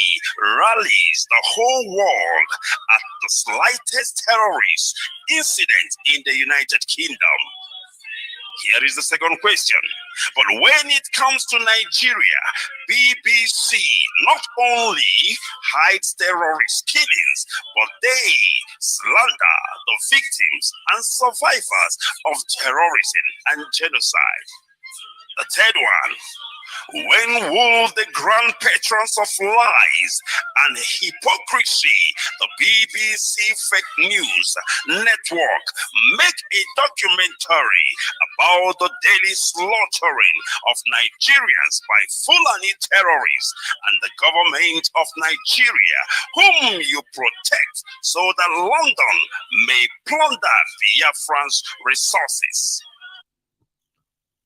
rallies the whole world at the slightest terrorist incident in the United Kingdom. Here is the second question. But when it comes to Nigeria, BBC not only hides terrorist killings, but they slander the victims and survivors of terrorism and genocide. The third one. When will the grand patrons of lies and hypocrisy, the BBC Fake News Network, make a documentary about the daily slaughtering of Nigerians by Fulani terrorists and the government of Nigeria, whom you protect, so that London may plunder Biafran's resources?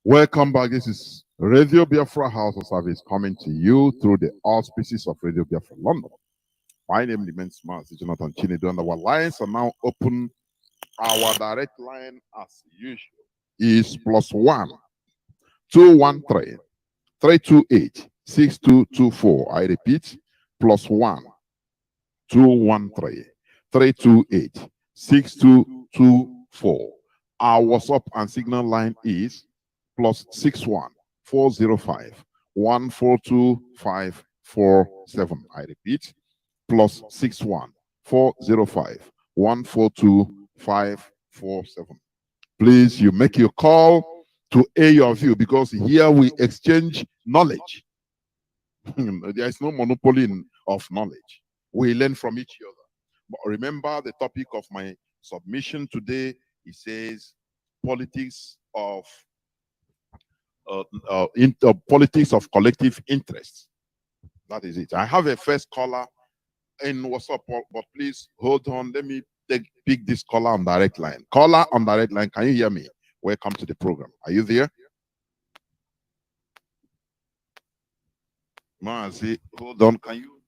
Welcome back. This is Radio Biafra Hausa-Service coming to you through the auspices of Radio Biafra London. My name is Mazi Jonathan Chinedu, and our lines are now open. Our direct line, as usual, is +1 213 328 6224. I repeat, +1 213 328 6224. Our WhatsApp and Signal line is +61 405 142 547. I repeat, +61 405 142 547. Please, you make your call to air your view, because here we exchange knowledge. There is no monopoly of knowledge. We learn from each other. But remember the topic of my submission today. It says politics of politics of collective interest. That is it. I have a first caller in WhatsApp, but please hold on. Let me pick this caller on direct line. Caller on direct line, can you hear me? Welcome to the program. Are you there? Mazi, hold on. Can you?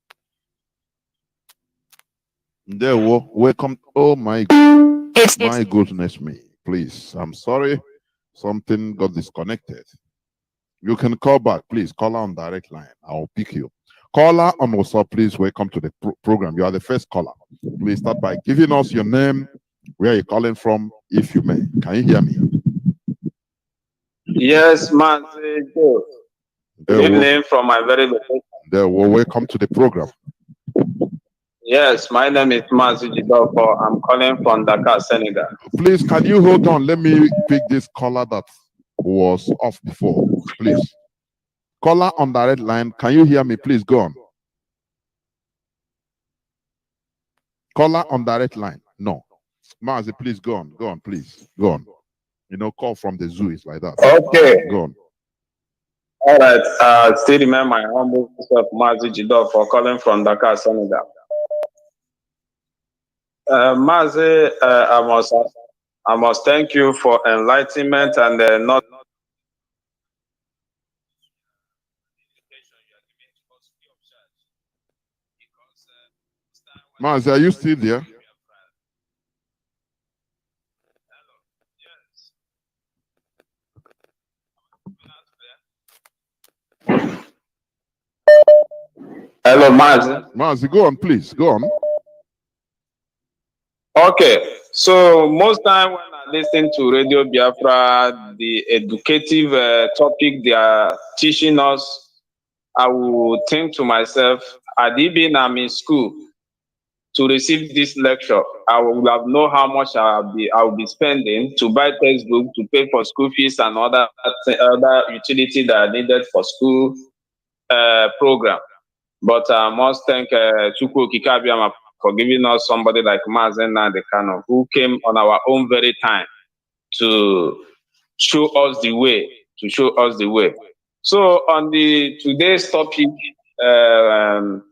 There, welcome. Oh my goodness me. Please, I'm sorry. Something got disconnected. You can call back, please. Caller on direct line. I'll pick you. Caller on WhatsApp, please. Welcome to the program. You are the first caller. Please start by giving us your name, where you're calling from, if you may. Can you hear me? Yes, Mazi. Good evening from my very location. Welcome to the program. Yes, my name is Mazi. I'm calling from Dakar, Senegal. Please, can you hold on? Let me pick this caller that was off before, please. Caller on direct line, can you hear me? Please go on. Caller on direct line. No. Mazi, please go on. Go on, please. Go on. You know, call from the zoo is like that. Okay. Go on. All right. Still remember my humble self, Mazi Jidor, for calling from Dakar, Senegal. Mazi, I must thank you for enlightenment and not. Mazi, are you still there? Hello, Mazi. Mazi, go on, please. Go on. Okay. So most time when I listen to Radio Biafra, the educative topic they are teaching us, I will think to myself, had it been I'm in school to receive this lecture, I would have known how much I will be spending to buy textbook, to pay for school fees and other utility that are needed for school program. But I must thank Chukwu Kikabiama for giving us somebody like Mazi Nnamdi Kanu, who came on our own very time to show us the way. So on today's topic,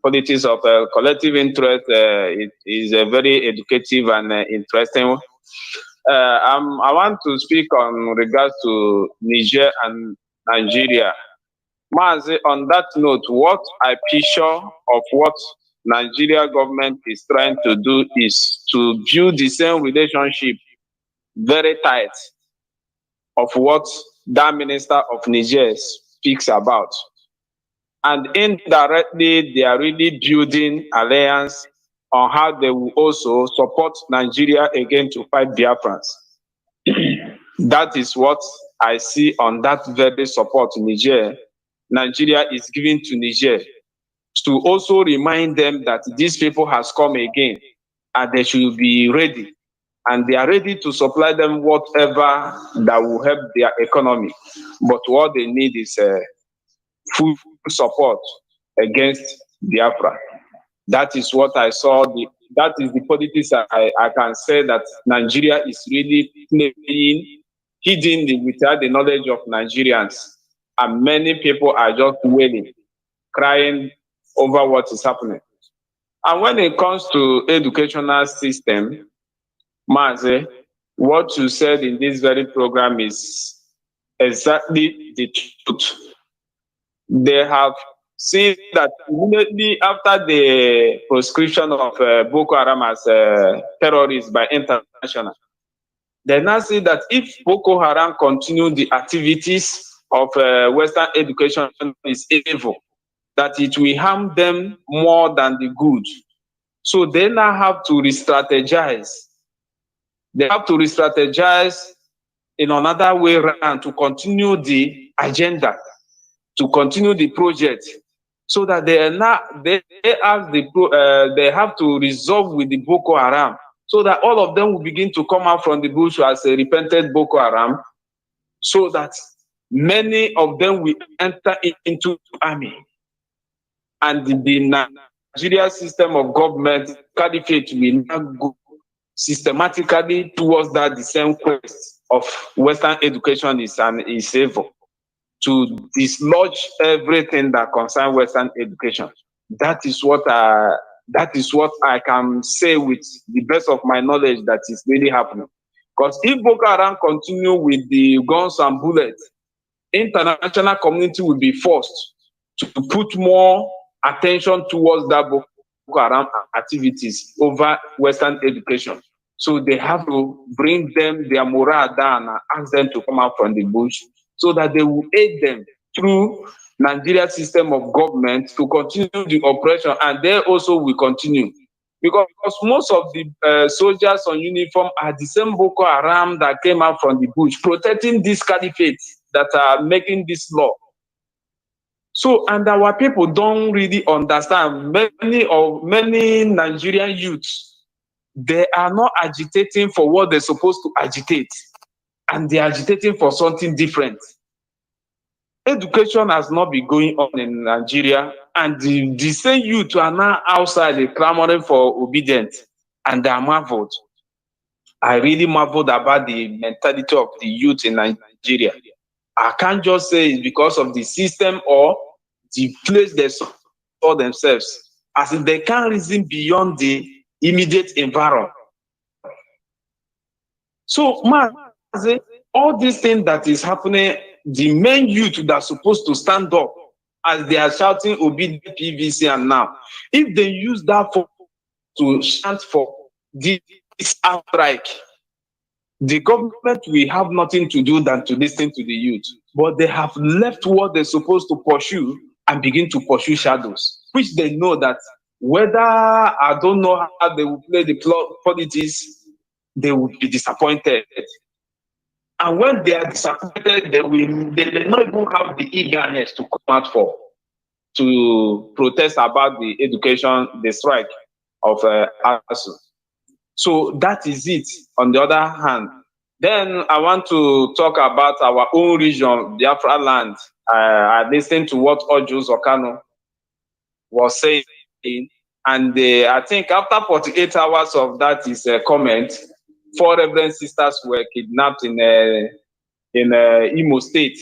politics of collective interest, it is a very educative and interesting. I want to speak on regards to Niger and Nigeria. Mazi, on that note, what I picture of what Nigeria government is trying to do is to build the same relationship very tight of what that minister of Niger speaks about. And indirectly, they are really building alliance on how they will also support Nigeria again to fight Biafrans. That is what I see on that very support Nigeria is giving to Niger, to also remind them that these people has come again and they should be ready. And they are ready to supply them whatever that will help their economy. But what they need is full support against Biafra. That is what I saw. That is the politics I can say that Nigeria is really playing hidden without the knowledge of Nigerians. And many people are just wailing, crying over what is happening. And when it comes to educational system, Mazi, what you said in this very program is exactly the truth. They have seen that immediately after the proscription of Boko Haram as terrorists by international, they now see that if Boko Haram continue the activities of Western education is evil, that it will harm them more than the good. So they now have to re-strategize They have to re-strategize in another way around to continue the agenda, to continue the project, so that they have to resolve with the Boko Haram, so that all of them will begin to come out from the bush as a repented Boko Haram, so that many of them will enter into army, and the Nigeria system of government caliphate will now go systematically towards that the same quest of Western education is favor, to dislodge everything that concerns Western education. That is what I can say with the best of my knowledge that is really happening. Because if Boko Haram continue with the guns and bullets, international community will be forced to put more attention towards that Boko Haram activities over Western education. So they have to bring them their morale down and ask them to come out from the bush, so that they will aid them through Nigeria system of government to continue the operation, and they also will continue. Because most of the soldiers on uniform are the same Boko Haram that came out from the bush, protecting this caliphate that are making this law. So, and our people don't really understand. Many Nigerian youths, they are not agitating for what they're supposed to agitate, and they're agitating for something different. Education has not been going on in Nigeria, and the same youth are now outside clamoring for obedience, and they are marveled. I really marveled about the mentality of the youth in Nigeria. I can't just say it's because of the system or the place they saw themselves, as if they can't reason beyond the immediate environment. So, Mazi, all these things that is happening, the main youth that are supposed to stand up as they are shouting obedient PVC, and now, if they use that to chant for this outbreak, the government will have nothing to do than to listen to the youth. But they have left what they're supposed to pursue and begin to pursue shadows, which they know that whether, I don't know how they will play the politics, they will be disappointed. And when they are disappointed, they may not even have the eagerness to come out to protest about the education, the strike of ASU. So that is it. On the other hand, then I want to talk about our own region, Biafra land. I listened to what Kanu was saying, and I think after 48 hours of that is a comment, 4 reverend sisters were kidnapped in Imo State.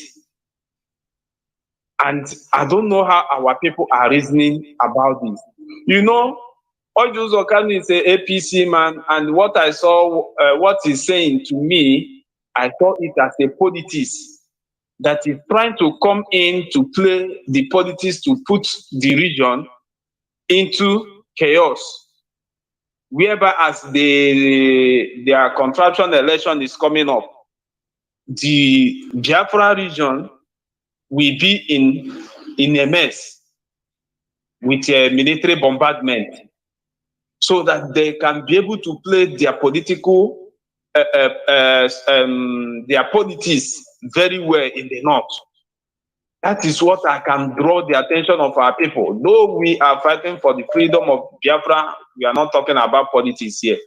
And I don't know how our people are reasoning about this. You know, Kanu is an APC man, and what I saw, what he's saying to me, I thought it as a politics that is trying to come in to play the politics to put the region into chaos, whereby as their contraction election is coming up, the Biafra region will be in a mess with a military bombardment, so that they can be able to play their political, their politics very well in the north. That is what I can draw the attention of our people. Though we are fighting for the freedom of Biafra, we are not talking about politics here.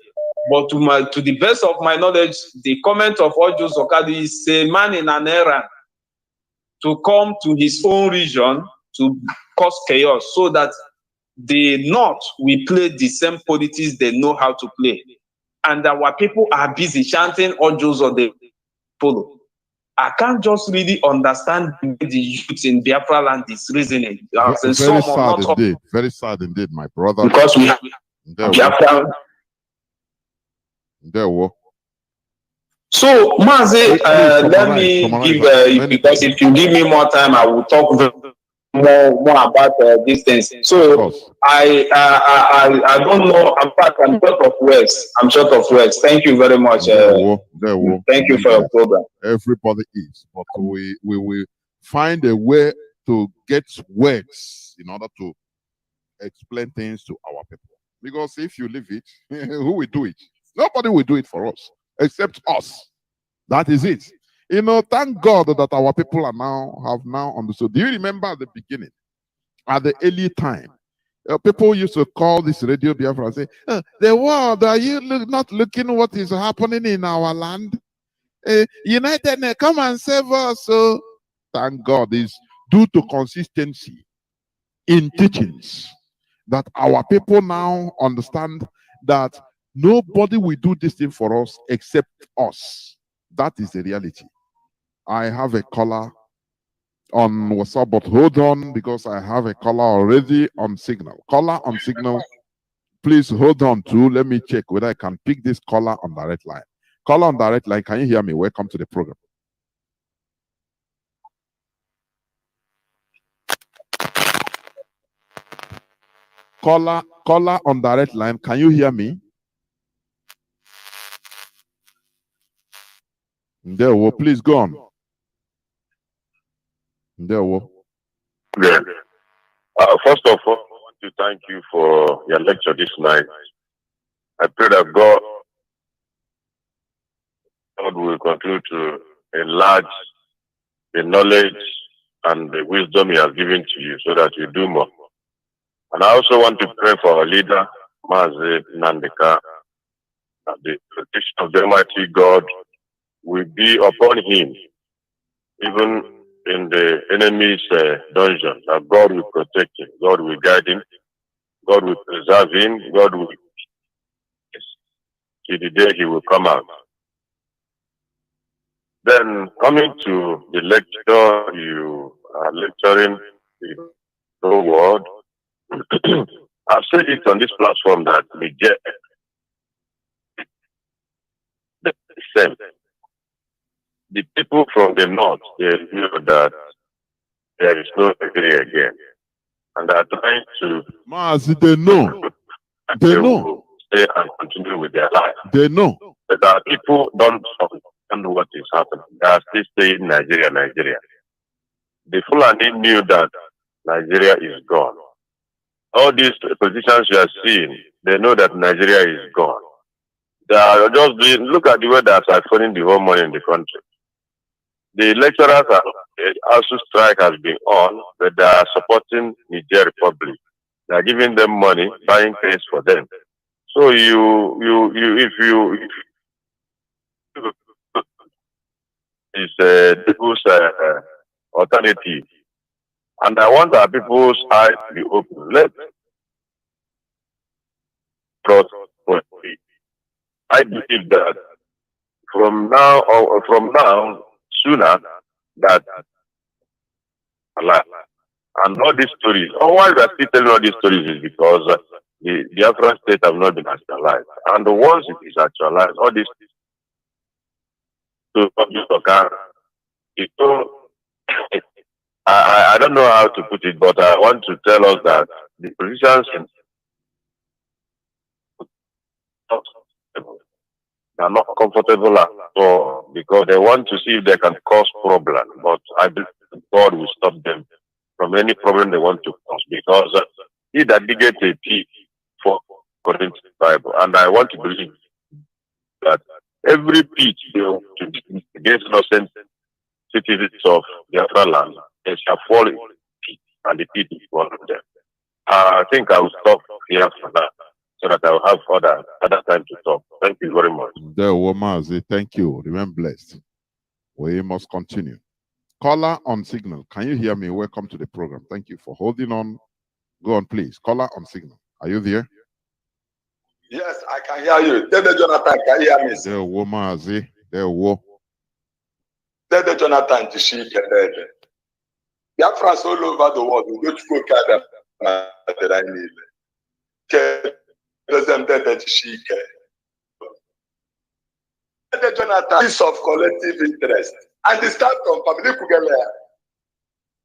But to the best of my knowledge, the comment of Ojo Zokadi is a man in an era to come to his own region to cause chaos, so that the North will play the same politics they know how to play. And our people are busy chanting Ojo's or they follow. I can't just really understand the youth in Biafra land is reasoning. Very sad indeed. Very sad indeed, my brother. Because we have Biafra. So, Mazi, let me give, because if you give me more time, I will talk more about these things. So, I don't know. In fact, I'm short of words. Thank you very much. Thank you for your program. Everybody is, but we will find a way to get words in order to explain things to our people. Because if you leave it, who will do it? Nobody will do it for us. except us. That is it. You know, thank God that our people have now understood. Do you remember at the beginning, at the early time, people used to call this Radio Biafra and say, the world, are you not looking what is happening in our land? United, come and save us. So thank God, is due to consistency in teachings that our people now understand that nobody will do this thing for us except us. That is the reality. I have a caller on WhatsApp, but hold on, because I have a caller already on Signal. Caller on Signal, please hold on to. Let me check whether I can pick this caller on direct line. Caller on direct line, can you hear me? Welcome to the program. Caller on direct line, can you hear me? There, please go on. There, yeah. First of all, I want to thank you for your lecture this night. I pray that God will continue to enlarge the knowledge and the wisdom He has given to you, so that you do more. And I also want to pray for our leader, Mazi Nnamdi, that the protection of the Almighty God will be upon him, even in the enemy's dungeon, that God will protect him, God will guide him, God will preserve him, God will till the day he will come out. Then, coming to the lecture, you are lecturing the whole world. I've said it on this platform that Niger, the same. The people from the north, they know that there is no victory again, and they are trying to. Mazi, they know. They know. Stay and continue with their life. They know. But our people don't understand what is happening. They are still saying Nigeria, Nigeria. The Fulani knew that Nigeria is gone. All these politicians you are seeing, they know that Nigeria is gone. They are just doing, look at the way that are spending the whole money in the country. The lecturers also strike has been on, but they are supporting Niger Republic. They are giving them money, buying things for them. So if it's people's alternative, and I want our people's eyes to be open. I believe that from now, sooner, that alive. And all these stories, why we are still telling all these stories is because the Biafran state have not been actualized. And once it is actualized, all these I don't know how to put it, but I want to tell us that the politicians are not comfortable at all, because they want to see if they can cause problem. But I believe God will stop them from any problem they want to cause, because he that diggeth a pit for according to the Bible. And I want to believe that every pit against innocent citizens of Biafra land, they shall fall in the pit, and the pit is one of them. I think I will stop here for that, so that I will have other time to talk. Thank you very much. Mazi, thank you. Remain blessed. We must continue. Caller on Signal, can you hear me? Welcome to the program. Thank you for holding on. Go on, please. Caller on Signal, are you there? Yes, I can hear you. Dede Jonathan, can you hear me? Mazi. Dede Jonathan, Dede. Biafrans all over the world, we go to go carry that I need. Dede Jonathan is of collective interest, and it starts from family.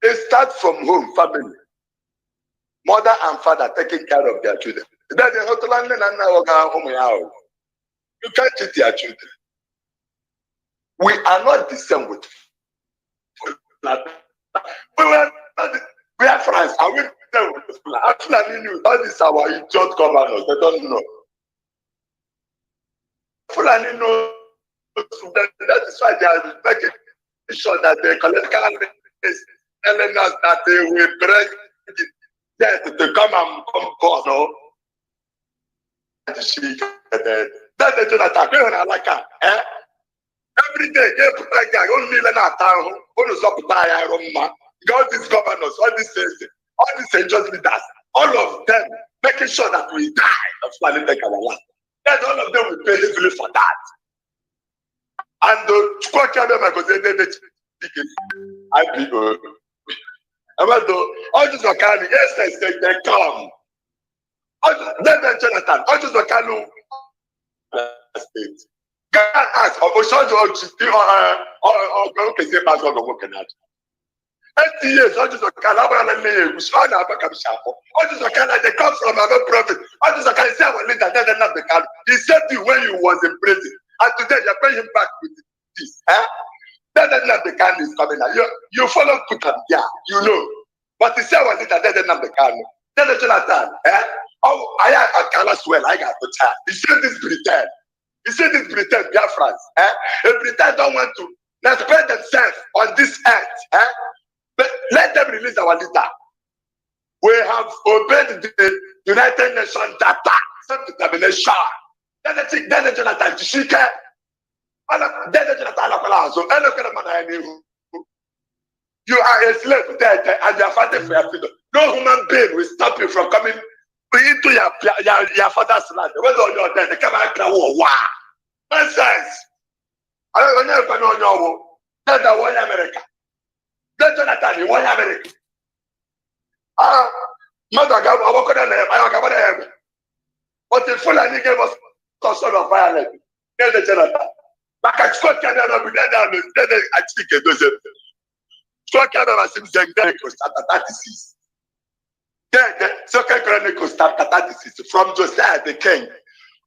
It starts from home, family. Mother and father taking care of their children. You can't cheat your children. We are not the same with. We are friends. Are we with Actually, all this our idiot governors, they don't know. Fulani know That is why they are making sure that the colonial is telling us that they will bring death to come and come forth. No? That's the Jonathan. Like every day, only all these governors, all these angels leaders, all of them making sure that we die of planetary land. Then all of them will pay heavily for that. And the IPO. All these are Kanu, yes, they come. Then Jonathan, all these are Kanu state. God asked, or working at 80 years, all these are Calabra, they come from our prophet. All these are the Kanu. He said to you when you was in prison, and today you're paying him back with this. Then the Kanu is coming out. You follow Putin, yeah, you know. But he said, was it that the Kanu? Then the Jonathan, oh, I can't swear, I got to tell. He said this pretend. He said this pretend, Biafrans. If pretend don't want to spend themselves on this earth, but let them release our leader. We have obeyed the United Nations data, self-determination. Then the Jonathan, to seek it. Then the Jonathan, you are a slave dead and you are fighting for your freedom. No human being will stop you from coming into your father's land. Whether or not they come out and war. Nonsense. I don't know. That's the one America. That's Jonathan, you want America. Mother, I got but the Fulani gave us some sort of violence. Tell the Jonathan. But I spoke to them, I think it doesn't. Stock Chronicles chapter 36. Then Second Chronicles chapter 36 from Josiah the king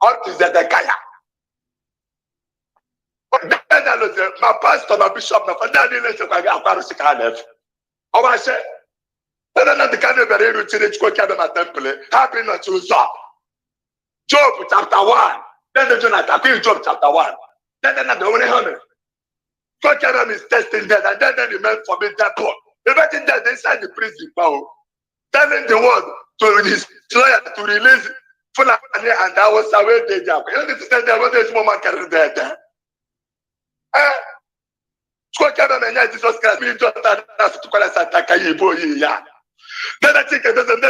up to Zedekiah. My pastor, my bishop, my father, I said, I don't know the kind of very routine temple. Happy not to Job chapter 1. Then the Jonathan, Job chapter 1. Then the only honor. God is testing that, and then the man forbid that poor. Everything that inside the prison power, telling the world to his lawyer to release Fulani, and I was away the job. You understand that what this woman carried there? Jesus Christ, me just to call us attack a boy. Then I think it doesn't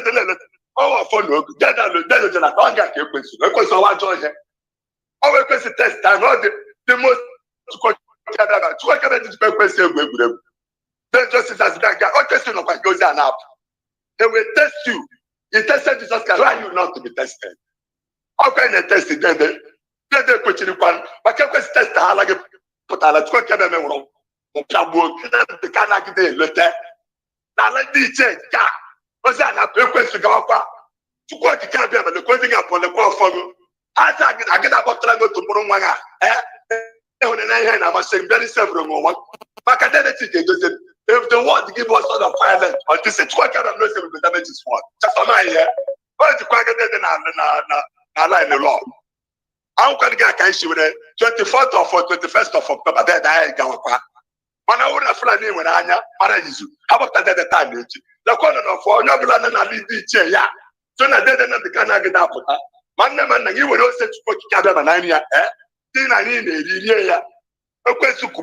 oh, follow. Then I don't get your question. Because I want to join. Our question test and all the most. Then justice has been all testing of what goes on up. They will test you. You tested Jesus Christ. Why are you not to be tested? How can they test it? Then they put you one. But can we test the like put a lot of them the can't get the letter. Now let me change. What's that? I pay to go up. To go to Canada, the closing up on the call for you. I get about to go to Murumanga. I must say very several moments. But if the world give us all the violence on this, it's quite kind of no the damage is what. Just on my here. What is the quite in the law? How can I get with the 24th or 21st of October? Then I go. When I would have flown in with Anya, how about the time? The corner of for no blood and I leave the chair. Yeah. So I didn't have the Canada get up. Man, you would also put Canada and Anya. I need a a question to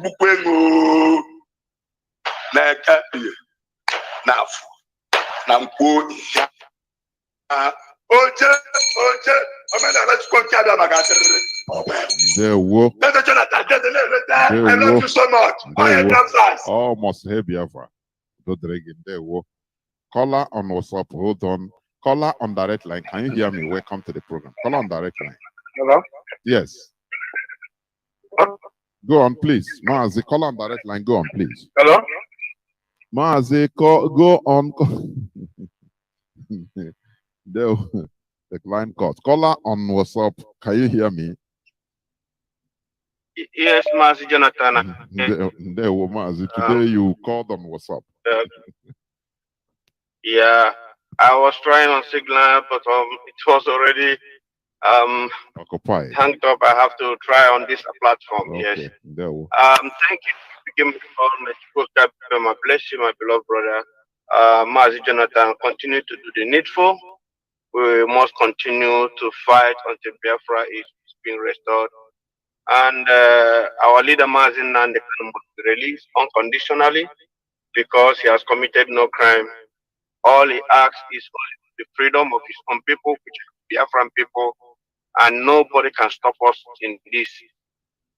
now, There were. I love you so much. Oh, must have Biafra. There were. Caller on WhatsApp. Hold on. Caller on direct line. Can you hear me? Welcome to the program. Caller on direct line. Hello? Yes. Go on, please. Mazi, call on direct line. Go on, please. Hello? Mazi, go on. The line cut. Caller on WhatsApp. Can you hear me? Yes, Mazi Jonathan. There, Mazi. Today you called on WhatsApp. Yeah, I was trying on Signal, but it was already Occupied. hanged up. I have to try on this platform. Okay. Yes. There we Thank you. Give me my bless you, my beloved brother. Mazi Jonathan, continue to do the needful. We must continue to fight until Biafra is being restored. And our leader Mazi Nnamdi must be released unconditionally because he has committed no crime. All he asks is the freedom of his own people, which is Biafran people, and nobody can stop us in this.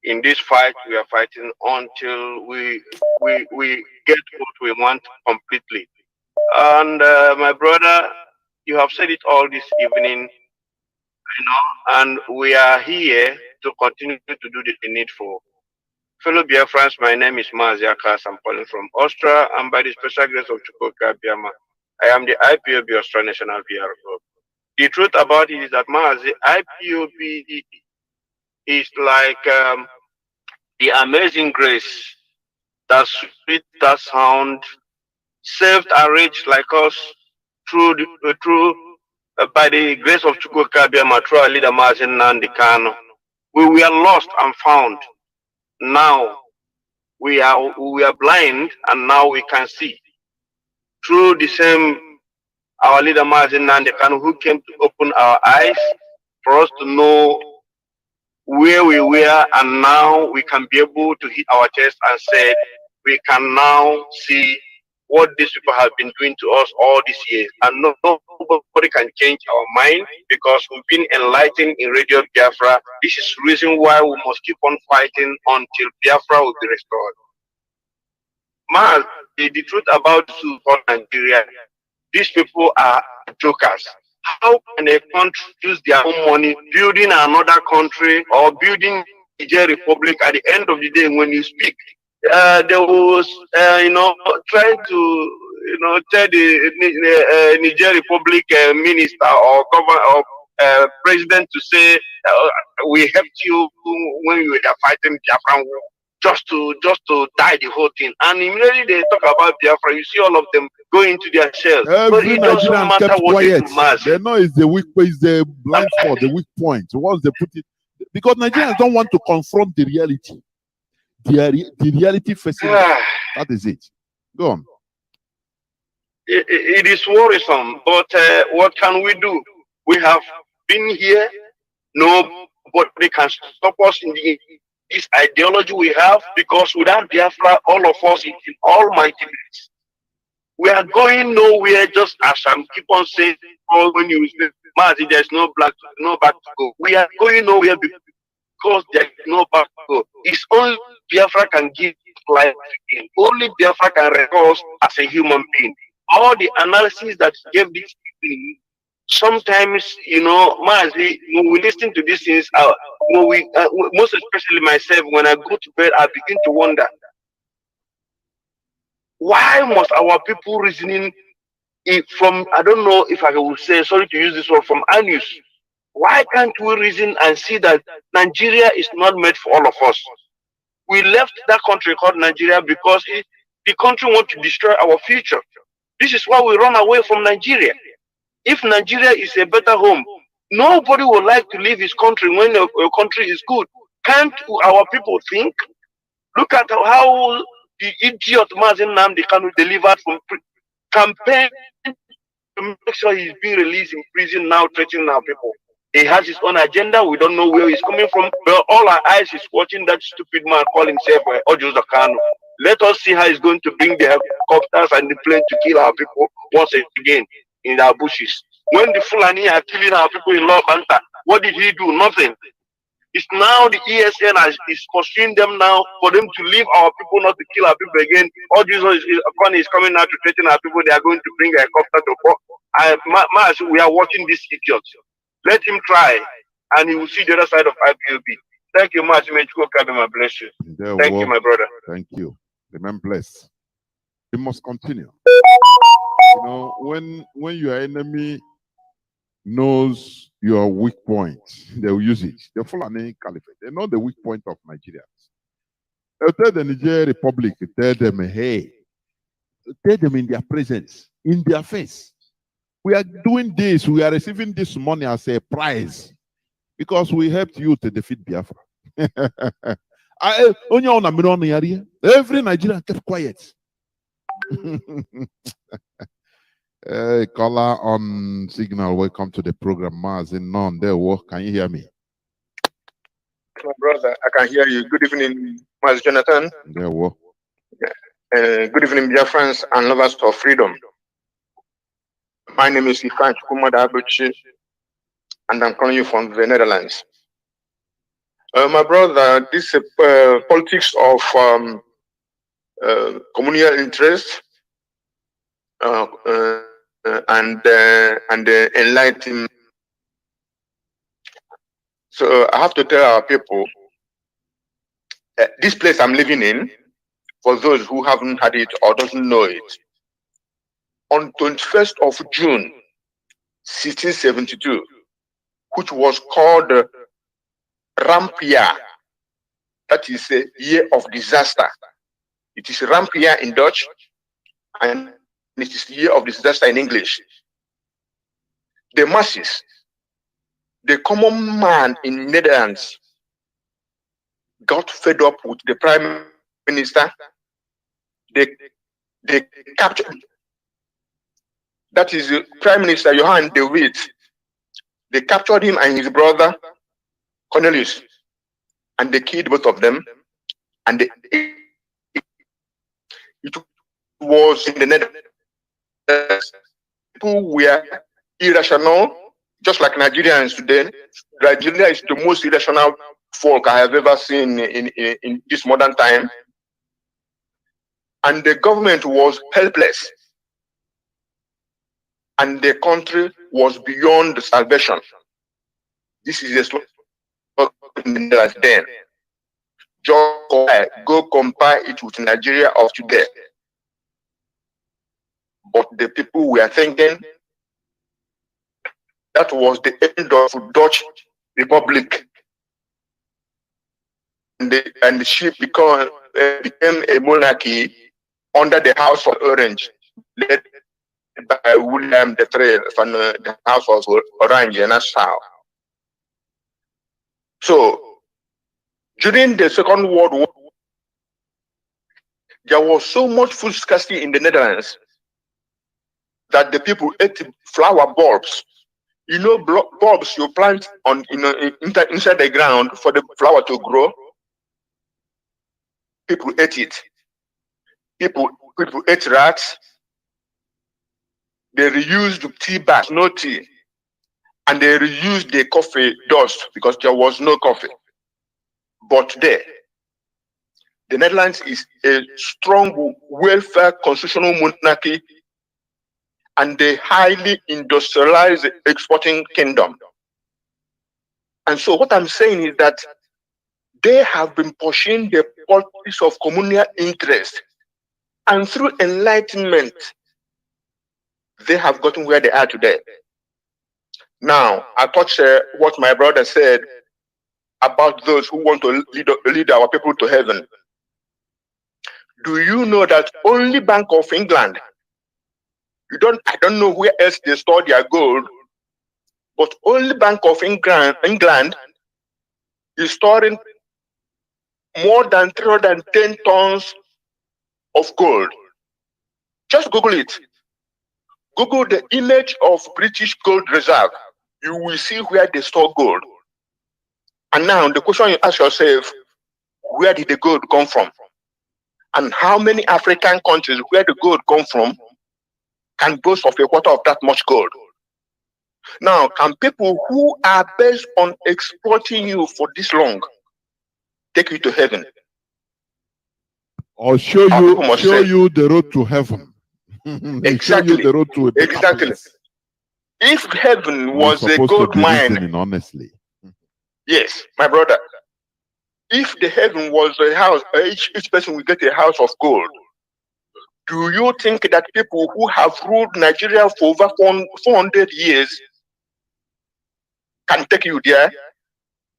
In this fight, we are fighting until we get what we want completely. And my brother, you have said it all this evening, and we are here to continue to do the needful. Fellow Biafrans, my name is Mazi. I'm calling from Austria, and by the special grace of Chukwuka Biama, I am the IPOB Austria National PR Group. The truth about it is that Mazi, IPOB is like the amazing grace, that sweet, that sound, saved a rich like us by the grace of Chukwuka Biama, through our leader Mazi Nnamdi Kanu. We were lost and found. Now we are blind, and now we can see. Through the same our leader Mazi Nnamdi Kanu, who came to open our eyes for us to know where we were, and now we can be able to hit our chest and say we can now see what these people have been doing to us all these years, and nobody can change our mind because we've been enlightened in Radio Biafra. This is the reason why we must keep on fighting until Biafra will be restored. Man, the truth about Nigeria, these people are jokers. How can a country use their own money building another country or building Niger Republic? At the end of the day, when you speak, there was, trying to, tell the Niger Republic minister or governor or president to say, we helped you when you were fighting Biafran war, just to die the whole thing. And immediately they talk about Biafra, you see all of them go into their shells. But it doesn't matter what they do. They know it's the weak point, it's the blind spot, the weak point. Once they put it, because Nigerians don't want to confront the reality. The reality facing that is it. Go on. It is worrisome, but what can we do? We have been here. Nobody can stop us in this ideology we have, because without Biafra, all of us in almighty place. We are going nowhere, just as I'm keep on saying, when you say, Mazi, there's no back to go. We are going nowhere because there's no back to go. It's only Biafra can give life again. Only Biafra can restore us as a human being. All the analysis that gave this evening, sometimes, Mazi, when we listen to these things, most especially myself, when I go to bed, I begin to wonder, why must our people reasoning from, I don't know if I will say, sorry to use this word, from anus? Why can't we reason and see that Nigeria is not made for all of us? We left that country called Nigeria because the country wants to destroy our future. This is why we run away from Nigeria. If Nigeria is a better home, nobody would like to leave his country when a country is good. Can't our people think? Look at how the idiot Mazi Nnamdi Kanu delivered from campaign to make sure he's being released in prison now, threatening our people. He has his own agenda. We don't know where he's coming from. But all our eyes is watching that stupid man call himself Kanu. Let us see how he's going to bring the helicopters and the plane to kill our people once again in our bushes. When the Fulani are killing our people in Lobanta, what did he do? Nothing. It's now the ESN is pursuing them now for them to leave our people, not to kill our people again. All this is coming now to threaten our people. They are going to bring a helicopter to we are watching this idiot. Let him try, and he will see the other side of IPOB. Thank you much. May God bless you. Thank you, my brother. Thank you. Remain blessed. We must continue. When your enemy knows your weak point, they will use it. The Fulani Caliphate, they know the weak point of Nigerians. They'll tell the Niger Republic, tell them, hey, tell them in their presence, in their face. We are doing this, we are receiving this money as a prize Because we helped you to defeat Biafra. Every Nigerian kept quiet. Hey, caller on signal, welcome to the program. Mazi, none there. Can you hear me? My brother, I can hear you. Good evening, Mazi Jonathan. There, what? Good evening, Biafrans and lovers of freedom. My name is Ifan Chukwumada Abuchi, and I'm calling you from the Netherlands. My brother, this politics of communal interest and enlightenment. So I have to tell our people, this place I'm living in, for those who haven't had it or doesn't know it, on 21st of June, 1672, which was called Rampia, that is a year of disaster. It is Rampia in Dutch, and it is the year of disaster in English. The masses, the common man in Netherlands, got fed up with the prime minister. They captured, that is Prime Minister Johan de Witt. They captured him and his brother Cornelius, and they killed both of them. And it was in the Netherlands. People were irrational, just like Nigerians today. Nigeria is the most irrational folk I have ever seen in this modern time. And the government was helpless. And the country was beyond salvation. This is a slogan then. Just go compare it with Nigeria of today. But the people were thinking that was the end of Dutch Republic. And the ship became a monarchy under the House of Orange, led by William III from the House of Orange in Nassau. So, during the Second World War, there was so much food scarcity in the Netherlands that the people ate flower bulbs. You know, bulbs you plant on inside the ground for the flower to grow. People ate it. People ate rats. They reused tea bags, no tea, and they reused the coffee dust because there was no coffee. But there, the Netherlands is a strong welfare constitutional monarchy and a highly industrialized exporting kingdom. And so what I'm saying is that they have been pushing the politics of communal interest, and through enlightenment, they have gotten where they are today. Now, I touch what my brother said about those who want to lead our people to heaven. Do you know that only Bank of England, I don't know where else they store their gold, but only Bank of England is storing more than 310 tons of gold. Just Google it. Google the image of British gold reserve. You will see where they store gold. And now the question you ask yourself, where did the gold come from? And how many African countries where the gold come from can boast of a quarter of that much gold? Now, can people who are based on exploiting you for this long take you to heaven? Or show you the road to heaven. Exactly. Show you the road to exactly. Place. If heaven was a gold mine, honestly. Yes, my brother. If the heaven was a house, each person will get a house of gold. Do you think that people who have ruled Nigeria for over 400 years can take you there?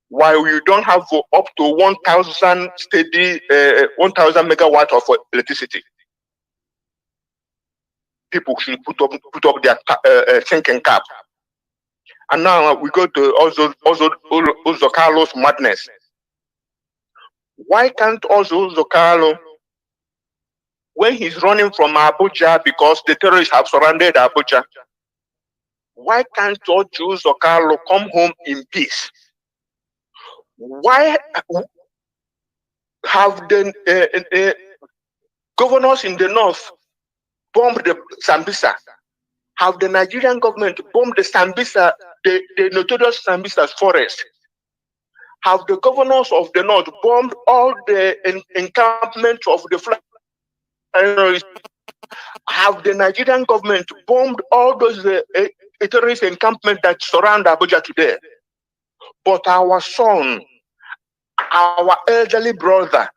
While you don't have up to 1,000 steady, 1,000 megawatt of electricity. People should put up their thinking cap And now we go to also Carlos madness. Why can't also Carlo, when he's running from Abuja because the terrorists have surrounded Abuja, why can't Ojo Carlo come home in peace? Why have the governors in the north bombed the Sambisa? Have the Nigerian government bombed the Sambisa, the notorious Sambisa's forest? Have the governors of the north bombed all the encampments of the terrorists? Have the Nigerian government bombed all those terrorist encampments that surround Abuja today? But our son, our elderly brother,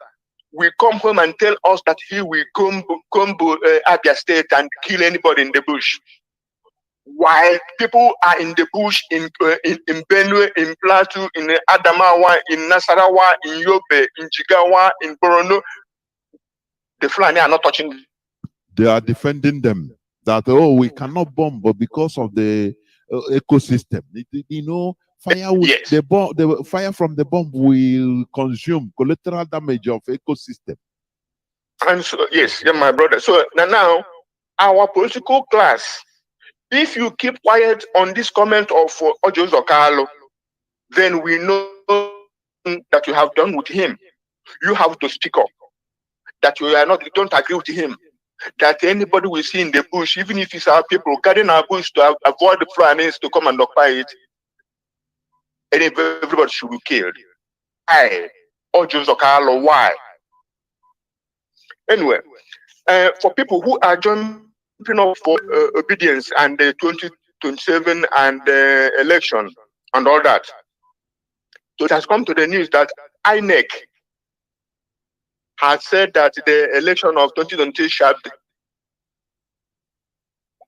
will come home and tell us that he will come to Abia State and kill anybody in the bush. While people are in the bush in Benue, in Plateau, in Adamawa, in Nasarawa, in Yobe, in Jigawa, in Borono, the Fulani are not touching them. They are defending them. That, oh, we cannot bomb, but because of the ecosystem, you know, fire will, Yes. the fire from the bomb will consume collateral damage of ecosystem. And so, yes, yeah, my brother. So now our political class, if you keep quiet on this comment of Ojo Zokalo, then we know that you have done with him. You have to speak up. That you don't agree with him. That anybody we see in the bush, even if it's our people guarding our bush to avoid the Fulanis to come and occupy it, everybody should be killed. Why? Ojo Zokalo, why? Anyway, for people who are jumping up for obedience and the 2027 and election and all that, so it has come to the news that INEC has said that the election of 2020 shall be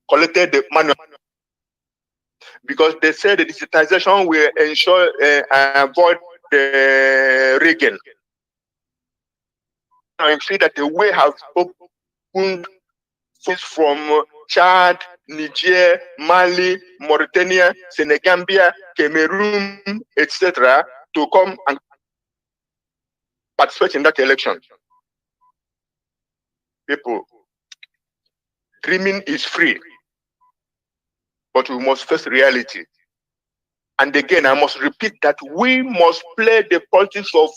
collected the manual because they said the digitization will ensure avoid the rigging. I see that the way has opened from Chad, Niger, Mali, Mauritania, Senegambia, Cameroon, etc., to come and participate in that election. People, dreaming is free, but we must face reality. And again, I must repeat that we must play the politics of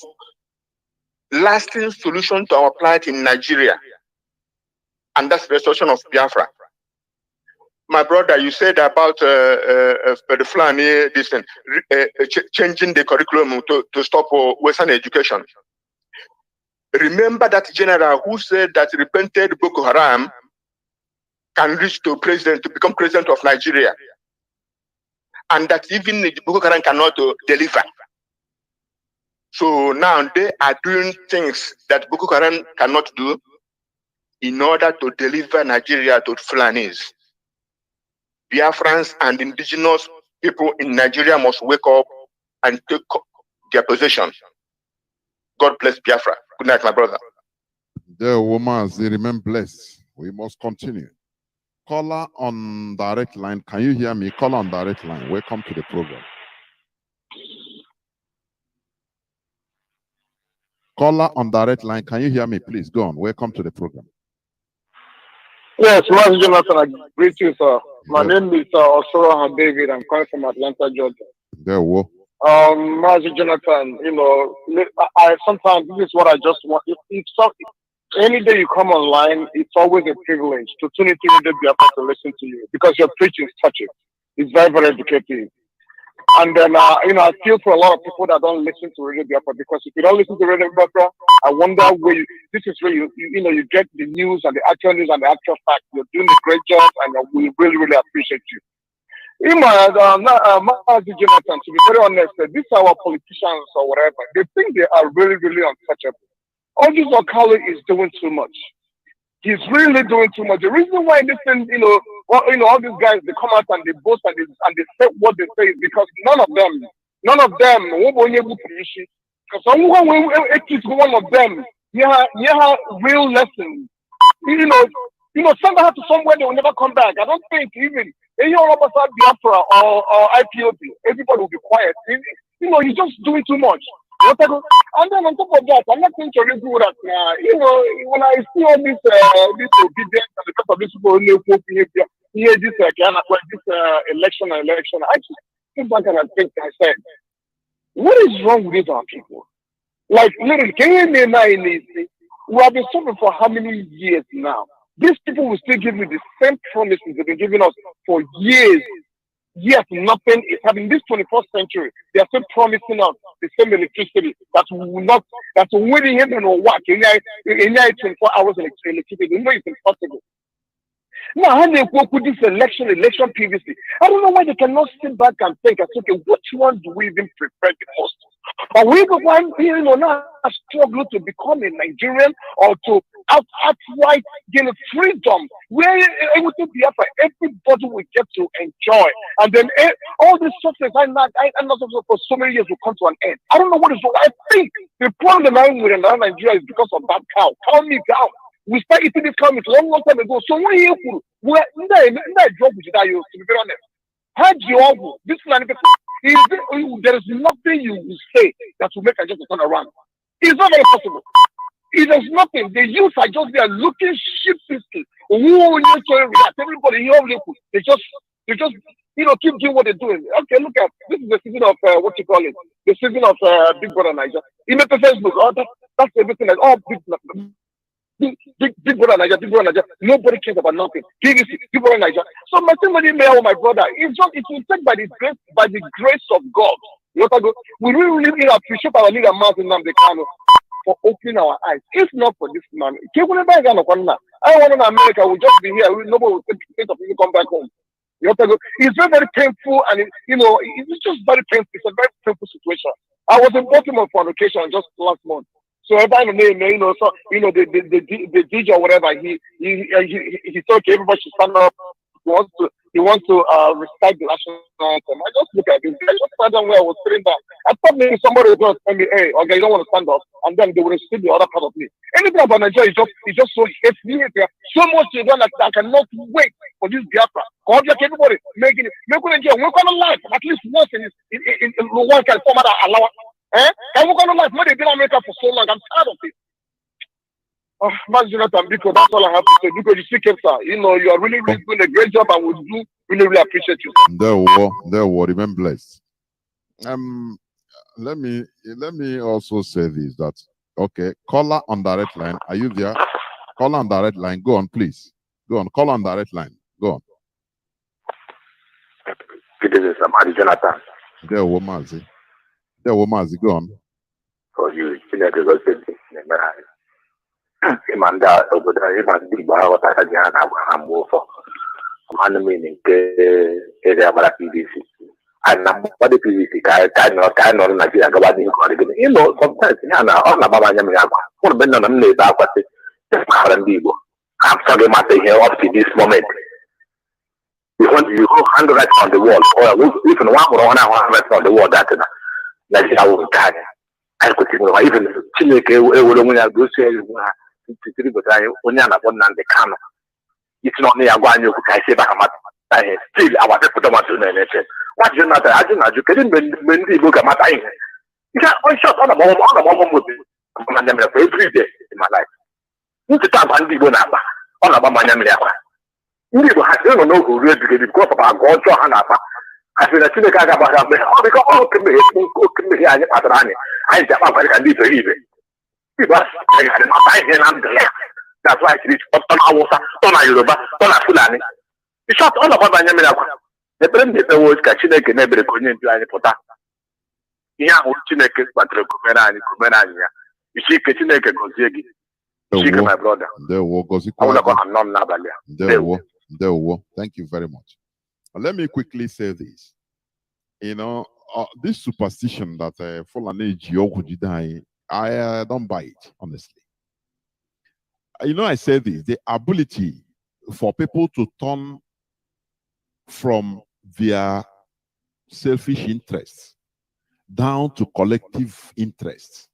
lasting solution to our plight in Nigeria. And that's the restoration of Biafra. My brother, you said about the Fulani, this thing, changing the curriculum to stop Western education. Remember that general who said that repented Boko Haram can reach to become president of Nigeria, and that even Boko Haram cannot deliver. So now they are doing things that Boko Haram cannot do in order to deliver Nigeria to Fulanis. Biafrans and indigenous people in Nigeria must wake up and take their position. God bless Biafra. Good night, my brother. The woman, they remain blessed. We must continue. Caller on direct line. Can you hear me? Caller on direct line. Welcome to the program. Caller on direct line. Can you hear me? Please go on. Welcome to the program. Yes, Mazi Jonathan, I greet you, sir. My name is Osoro David. I'm calling from Atlanta, Georgia. There we go. Mazi Jonathan, you know, I sometimes this is what I just want. If any day you come online, it's always a privilege to tune into Radio Biafra to listen to you because your preaching is touching. It's very, very educative. And then, you know, I feel for a lot of people that don't listen to Radio Biafra because if you don't listen to Radio Biafra, I wonder where this is where you get the news and the actual news and the actual facts. You're doing a great job, and we really, really appreciate you. Mazi Jonathan, to be very honest, these are our politicians or whatever. They think they are really, really untouchable. Ojo Zokalo is doing too much. He's really doing too much. The reason why this thing, all these guys, they come out and they boast and they say what they say is because none of them won't be able to issue. Because one of them, yeah, real lessons. You know, You know, send her to somewhere they will never come back. I don't think even any of us at Biafra or IPOB, everybody will be quiet. You know, you're just doing too much. And then on top of that, I'm not going to review that. You know, when I see all this obedience and the type of this people here, this election, I just sit back and I think, I said, what is wrong with our people? Like, literally, we have been suffering for how many years now? These people will still give me the same promises they've been giving us for years. Yet nothing is happening. This 21st century, they are still promising us the same electricity that will win him and work in 24 hours electricity. You know it's impossible. Now, how they work with this election PVC? I don't know why they cannot sit back and think, okay, which one do we even prefer the most? Are we the one, you know, now struggle to become a Nigerian or to outright gain freedom where everything Biafra, everybody will get to enjoy, and then all this success I'm not for so many years will come to an end. I don't know what is wrong. I think the problem I'm with another Nigeria is because of that cow. Cow me down. We started eating this cow meat long time ago. So when you drop with that, to be very honest, had you this man, there is nothing you will say that will make a just turn around. It's not very possible. There's nothing. The youth are just there looking sheepishly. Everybody here, they just you know, keep doing what they're doing. Okay, look at this is the season of what you call it, the season of Big Brother Niger. You make the Facebook, that's everything. Like, Big Brother Niger, Big Brother Niger. Nobody cares about nothing. Big Brother Niger. So my somebody may or my brother, it will take by the grace of God. You know, we really appreciate our leader Mazi Nnamdi Kanu for opening our eyes. If not for this man, I want in America, we'll just be here. Nobody will think of people come back home. You know, it's very, very painful, and it's just very painful. It's a very painful situation. I was in Baltimore for an occasion just last month. So everybody know, so the DJ or whatever, he said, okay, everybody should stand up. He wants to recite the national anthem. I just look at him. I just sat down where I was sitting down. I thought maybe somebody was going to tell me, hey, okay, you don't want to stand up, and then they would have seen the other part of me. Anything about Nigeria is just so hateful. So much to done that I cannot wait for this Biafra. Everybody making Nigeria work on a life at least once in one can form that allow. Can work on a life? When they've been in America for so long, I'm tired of it. Mazi Jonathan, because that's all I have to say. Because you see, sir, you know, you are really, really doing a great job, and we do really, really appreciate you. There were remain blessed. Let me also say this, that okay, caller on direct line. Are you there? Caller on direct line. Go on, please. Go on. Caller on direct line. Go on. This is Mazi Jonathan. There were Mazi. Go on. For you, Imanda obodo ịma ndị Igbo aghọtara ji ha na-agba ha mgbe ụfọ mmanụ mmiri nke ere agbara PVC na mgbado PVC ka anyị nọrọ Naịjirịa gaba n'ihu ka ọ dịgị ịnọ sometimes ya na ọ na-agbaba anya mmiri agwa ụrụ be nọ na m na-ebe akwasị ghara ndị Igbo amsọghị mata ihe up to this moment you go hand right on the wall or if nwa mụrụ ọhụrụ ahụ right on the wall that na Naịjirịa wụ nke anyị anyị kwesịrị even Chineke ewere onwe ya gosi ewu ha onye a na-akpọ Nnamdi Kanu isi n'ọnụ ya gwa anyị okwu ka isi ebe ha mata ihe still awa depụta masị na-eneche nwa Jonathan ajụ kedu mgbe ndị Igbo ga-amata ihe nke onshot ọ na-agba mobi anya mmiri for every day in my life ncheta agba ndị Igbo na-akpa ọ na-agba m anya mmiri akwa ndị Igbo ha sị nọ n'oge ruo ebighị ebi bikọ ọpapa agwa ọjọọ ha na-akpa asịrị na Chineke agagbaghị mgbe ọ bịka oke mmehie anyị kpatara anyị ji akpa agwa ka ndị iberibe that's why it's turn Hausa, turn Yoruba, turn Fulani. In short, all about Banyamina. The president was Chineke never convenient to any pota. Here, Chineke, but Kumerania. You see, Chineke Gonzegi. She my brother. There were. Thank you very much. Let me quickly say this. You know, this superstition that Fulani Jiyokujidai, I don't buy it, honestly. You know, I say this, the ability for people to turn from their selfish interests down to collective interests,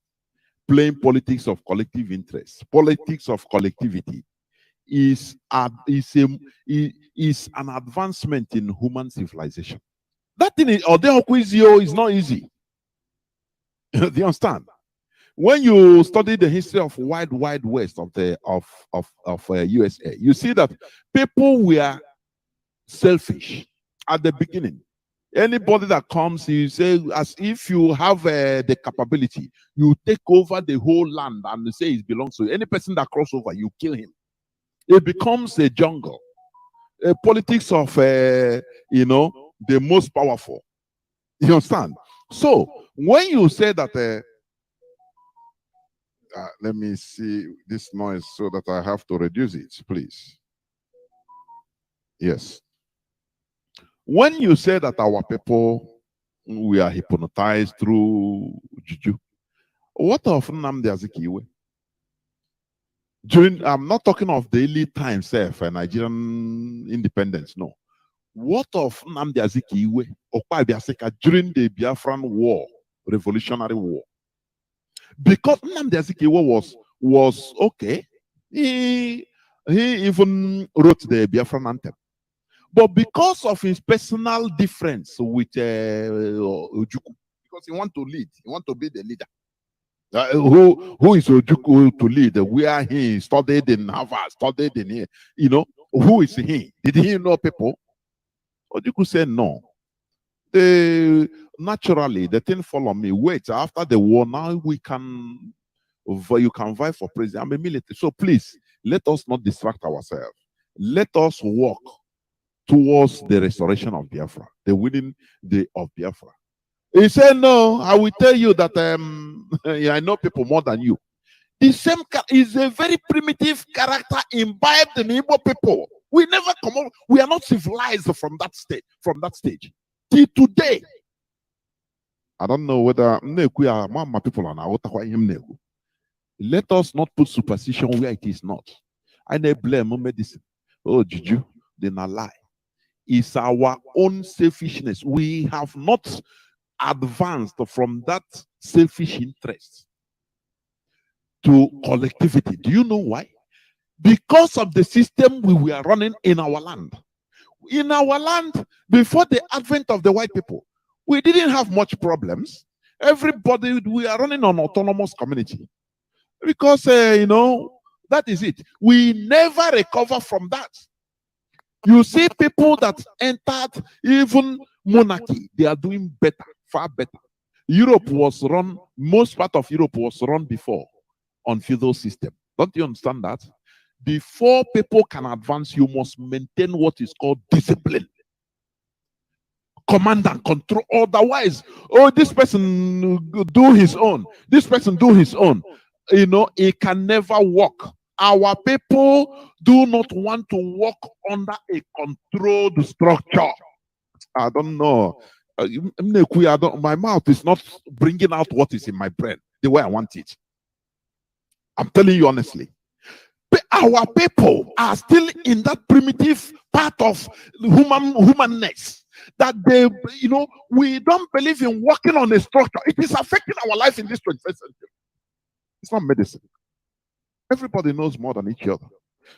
playing politics of collective interests, politics of collectivity, is an advancement in human civilization. That thing is not easy. Do you understand? When you study the history of wide west of the USA, you see that people were selfish at the beginning. Anybody that comes, you say, as if you have the capability, you take over the whole land and say it belongs to you. Any person that crosses over, you kill him. It becomes a jungle. A politics of, the most powerful. You understand? So, when you say that, let me see this noise so that I have to reduce it, please. Yes. When you say that our people, we are hypnotized through juju, what of Nnamdi Azikiwe? I'm not talking of the elite times, Nigerian independence, no. What of Nnamdi Azikiwe during the Biafran war, revolutionary war? Because Nnamdi Azikiwe was okay. He even wrote the Biafran anthem. But because of his personal difference with Ojukwu, because he want to lead, he want to be the leader. Who is Ojukwu to lead? Where he studied in Harvard, studied in here. Who is he? Did he know people? Ojukwu said no. Naturally, the thing follow me. Wait, after the war, now you can vie for president. I'm a military. So please, let us not distract ourselves. Let us work towards the restoration of Biafra, the winning day of Biafra. He said, no, I will tell you that I know people more than you. The same is a very primitive character imbibed in Igbo people. We never come on, we are not civilized from that stage. Till today. I don't know whether my people are now. Let us not put superstition where it is not. I never blame medicine. Oh, juju, they not lie. It's our own selfishness. We have not advanced from that selfish interest to collectivity. Do you know why? Because of the system we were running in our land. In our land, before the advent of the white people, we didn't have much problems. Everybody, we are running on autonomous community. Because, that is it. We never recover from that. You see people that entered even monarchy, they are doing better, far better. Europe was run, most part of Europe was run before on feudal system. Don't you understand that? Before people can advance, you must maintain what is called discipline. Command and control. Otherwise, this person do his own. This person do his own. It can never work. Our people do not want to work under a controlled structure. I don't know. My mouth is not bringing out what is in my brain the way I want it. I'm telling you honestly. But our people are still in that primitive part of humanness that we don't believe in working on a structure. It is affecting our life in this 21st century. It's not medicine. Everybody knows more than each other.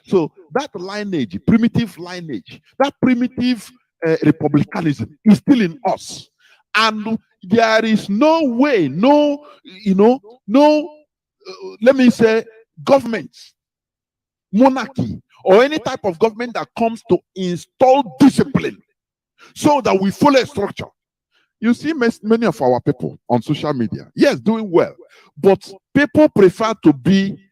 So that lineage, primitive lineage, that primitive republicanism is still in us. And there is no way, let me say, government, monarchy, or any type of government that comes to install discipline so that we follow a structure. You see many of our people on social media, yes, doing well, but people prefer to be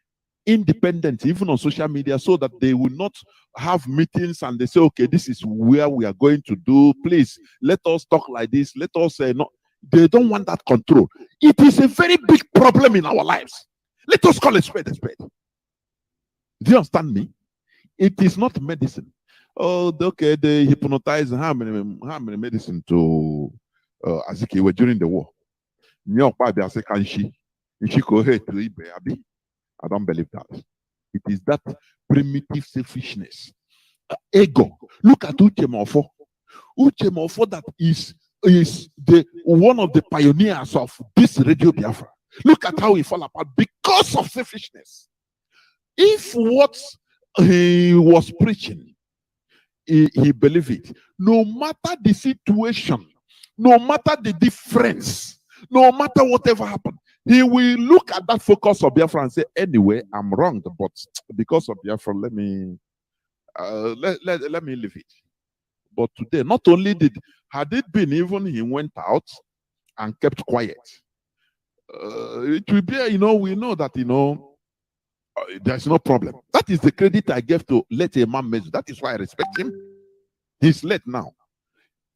independent, even on social media, so that they will not have meetings and they say, okay, this is where we are going to do. Please, let us talk like this. Let us say, no. They don't want that control. It is a very big problem in our lives. Let us call it spade a spade. Do you understand me? It is not medicine. Oh, okay, they hypnotize how many medicine to Azikiwe during the war. I don't believe that. It is that primitive selfishness. Ego. Look at Uchemofo. Uchemofo that is one of the pioneers of this Radio Biafra. Look at how he fell apart because of selfishness. If what he was preaching. He believed it. No matter the situation, no matter the difference, no matter whatever happened, he will look at that focus of Biafra and say, anyway, I'm wrong, but because of Biafra, let me leave it. But today, not only had it been even he went out and kept quiet, it will be, we know that, there's no problem. That is the credit I gave to late Imam Mazi. That is why I respect him. He's late now.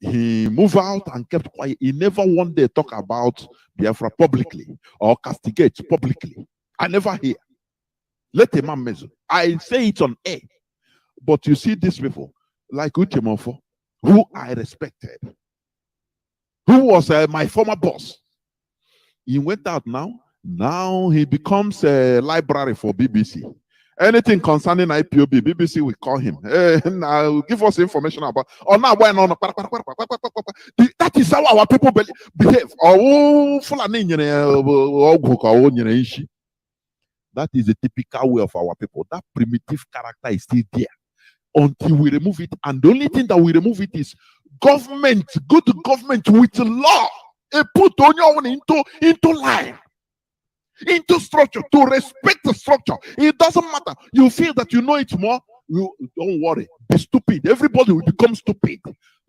He moved out and kept quiet. He never one day talk about Biafra publicly or castigate publicly. I never hear. Let Imam Mazi. I say it on air. But you see these people, like Uchemofo, who I respected, who was my former boss. He went out now. Now he becomes a library for BBC. Anything concerning IPOB, BBC will call him. Now give us information about. Oh, now why no? That is how our people behave. That is the typical way of our people. That primitive character is still there until we remove it. And the only thing that we remove it is government. Go to government with law. Put on into line. Into structure, to respect the structure. It doesn't matter. You feel that you know it more, don't worry. Be stupid. Everybody will become stupid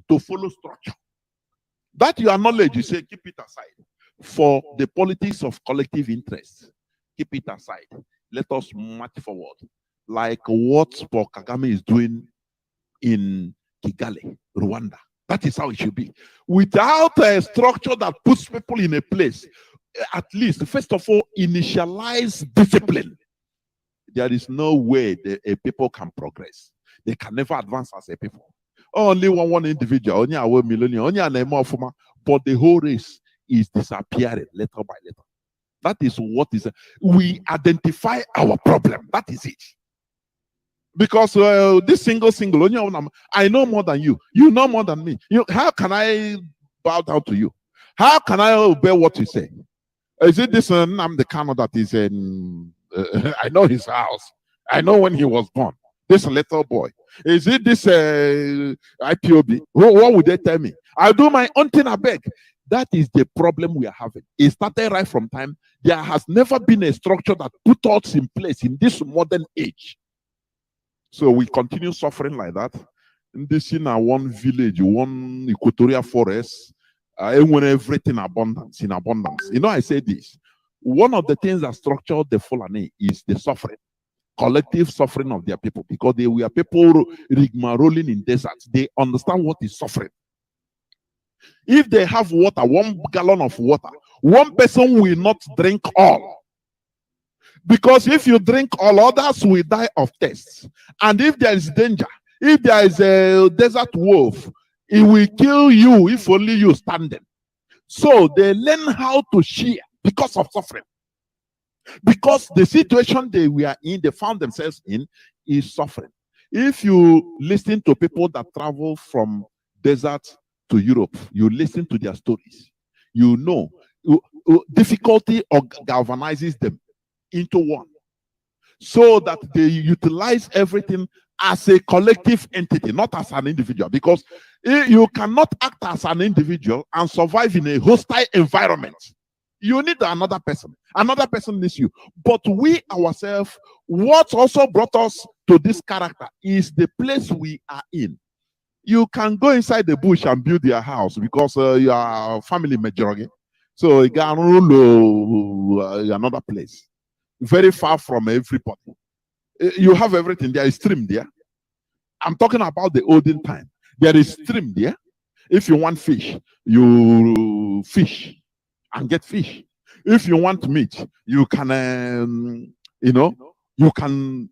to follow structure. That your knowledge, you say, keep it aside. For the politics of collective interest, keep it aside. Let us march forward. Like what Paul Kagame is doing in Kigali, Rwanda. That is how it should be. Without a structure that puts people in a place, at least, first of all, initialize discipline. There is no way a people can progress. They can never advance as a people. Only one individual, only our millennium, only an emofuma, but the whole race is disappearing letter by letter. That is what is. We identify our problem. That is it. Because this single, only I know more than you. You know more than me. How can I bow down to you? How can I obey what you say? Is it this Nnamdi Kanu that is in, I know his house. I know when he was born. This little boy. Is it this IPOB? What would they tell me? I'll do my own thing, I beg. That is the problem we are having. It started right from time. There has never been a structure that put us in place in this modern age. So we continue suffering like that. In this one village, one equatorial forest, when everything in abundance. I say this. One of the things that structured the Fulani is the suffering, collective suffering of their people, because they were people rigmaroling in deserts. They understand what is suffering. If they have water, 1 gallon of water, one person will not drink all. Because if you drink all, others will die of thirst. And if there is danger, if there is a desert wolf, it will kill you if only you standing. So they learn how to share because of suffering. Because the situation they were in, they found themselves in, is suffering. If you listen to people that travel from desert to Europe, you listen to their stories, you know, difficulty galvanizes them into one. So that they utilize everything as a collective entity, not as an individual. Because you cannot act as an individual and survive in a hostile environment. You need another person. Another person needs you. But we ourselves, what also brought us to this character is the place we are in. You can go inside the bush and build your house because you are family majority. So you can rule another place. Very far from everybody. You have everything. There is stream there. I'm talking about the olden time. There is stream there. If you want fish, you fish and get fish. If you want meat, you can, you can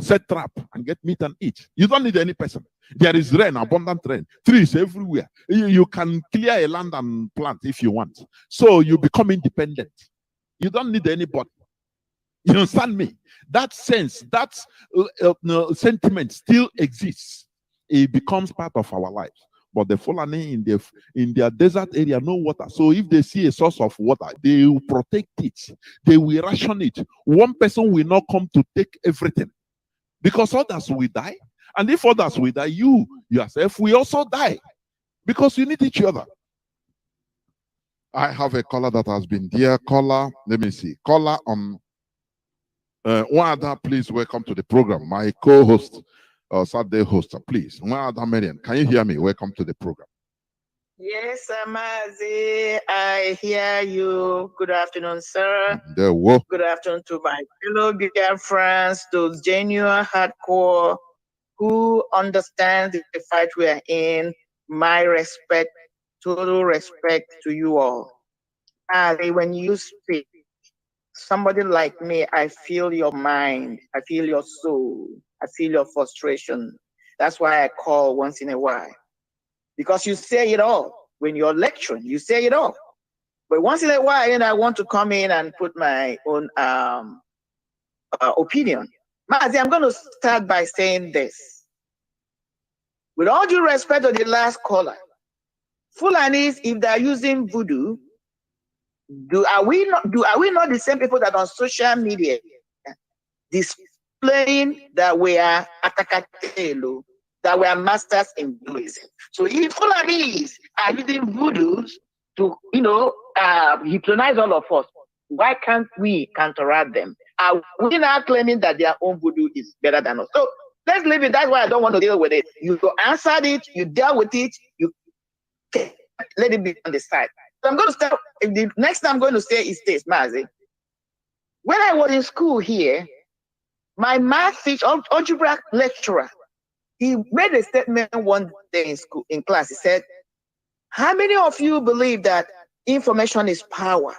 set trap and get meat and eat. You don't need any person. There is rain, abundant rain, trees everywhere. You can clear a land and plant if you want. So you become independent. You don't need anybody. You understand me? That sense, that sentiment still exists. It becomes part of our lives. But the Fulani in their desert area, no water. So if they see a source of water, they will protect it. They will ration it. One person will not come to take everything. Because others will die. And if others will die, you yourself will also die. Because you need each other. I have a caller that has been there. Caller, let me see. Caller on Wada, please welcome to the program. My co-host, Saturday host, please. Wada Marian, can you hear me? Welcome to the program. Yes, Mazi, I hear you. Good afternoon, sir. Good afternoon to my fellow Biafrans, those genuine hardcore who understand the fight we are in. My respect, total respect to you all. Mazi, when you speak, somebody like me, I feel your mind, I feel your soul, I feel your frustration. That's why I call once in a while. Because you say it all. When you're lecturing, you say it all. But once in a while, I want to come in and put my own opinion. Mazi, I'm going to start by saying this. With all due respect to the last caller, Fulanis, if they're using voodoo, are we not the same people that on social media displaying that we are atakatelo, that we are masters in Buddhism? So if Fulanis are using voodoos to, hypnotize all of us, why can't we counteract them? Are we now claiming that their own voodoo is better than us? So let's leave it. That's why I don't want to deal with it. You answered it, you dealt with it, you let it be on the side. So I'm going to start. The next thing I'm going to say is this, Mazi. When I was in school here, my math teacher, algebra lecturer, he made a statement one day in class. He said, how many of you believe that information is power?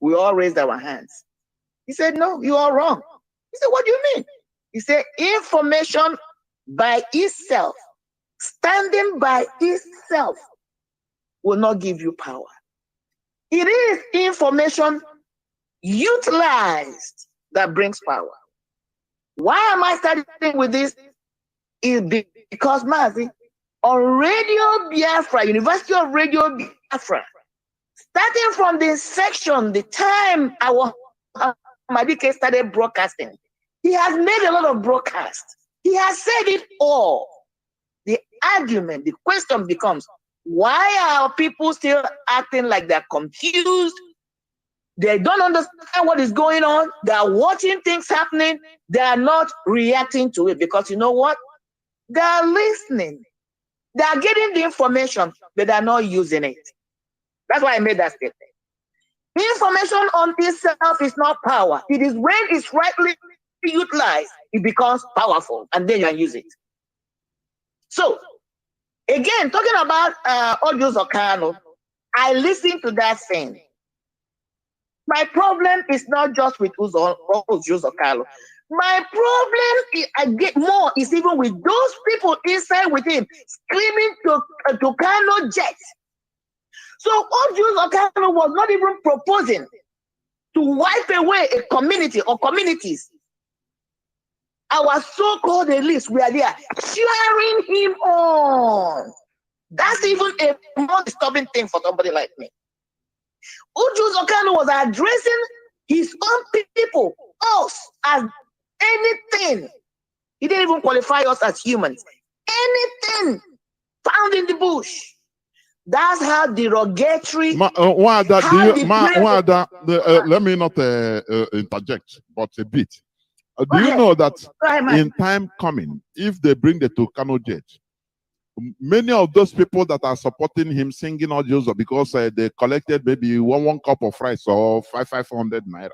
We all raised our hands. He said, no, you are wrong. He said, what do you mean? He said, information by itself, standing by itself, will not give you power. It is information utilized that brings power. Why am I starting with this? Is because, Mazi, on Radio Biafra, University of Radio Biafra, starting from the section, the time Madike started broadcasting, he has made a lot of broadcasts. He has said it all. The argument, the question becomes, why are people still acting like they're confused? They don't understand what is going on. They are watching things happening. They are not reacting to it because you know what? They are listening. They are getting the information, but they are not using it. That's why I made that statement. Information on itself is not power. It is when it's rightly utilized, it becomes powerful, and then you can use it. So, again, talking about Audios Kanu, I listened to that thing. My problem is not just with Audios Kanu. My problem I get more is even with those people inside with him screaming to Kanu jet. So Audios Kanu was not even proposing to wipe away a community or communities. Our so-called elites were there cheering him on. That's even a more disturbing thing for somebody like me. Audios Kanu was addressing his own people, us, as anything. He didn't even qualify us as humans. Anything found in the bush. That's how derogatory. Let me not interject, but a bit. Do you know that in time coming, if they bring the Kanu jet, many of those people that are supporting him singing audios because they collected maybe one cup of rice or 500 naira.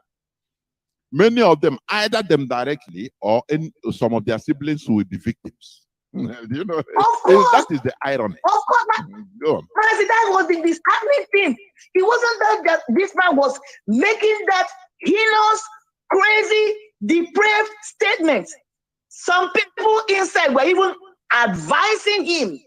Many of them, either them directly or in some of their siblings will be victims. You know, that is the irony. Of course, that was the disheartening thing. It wasn't that this man was making that heinous, crazy, depraved statements. Some people inside were even advising him,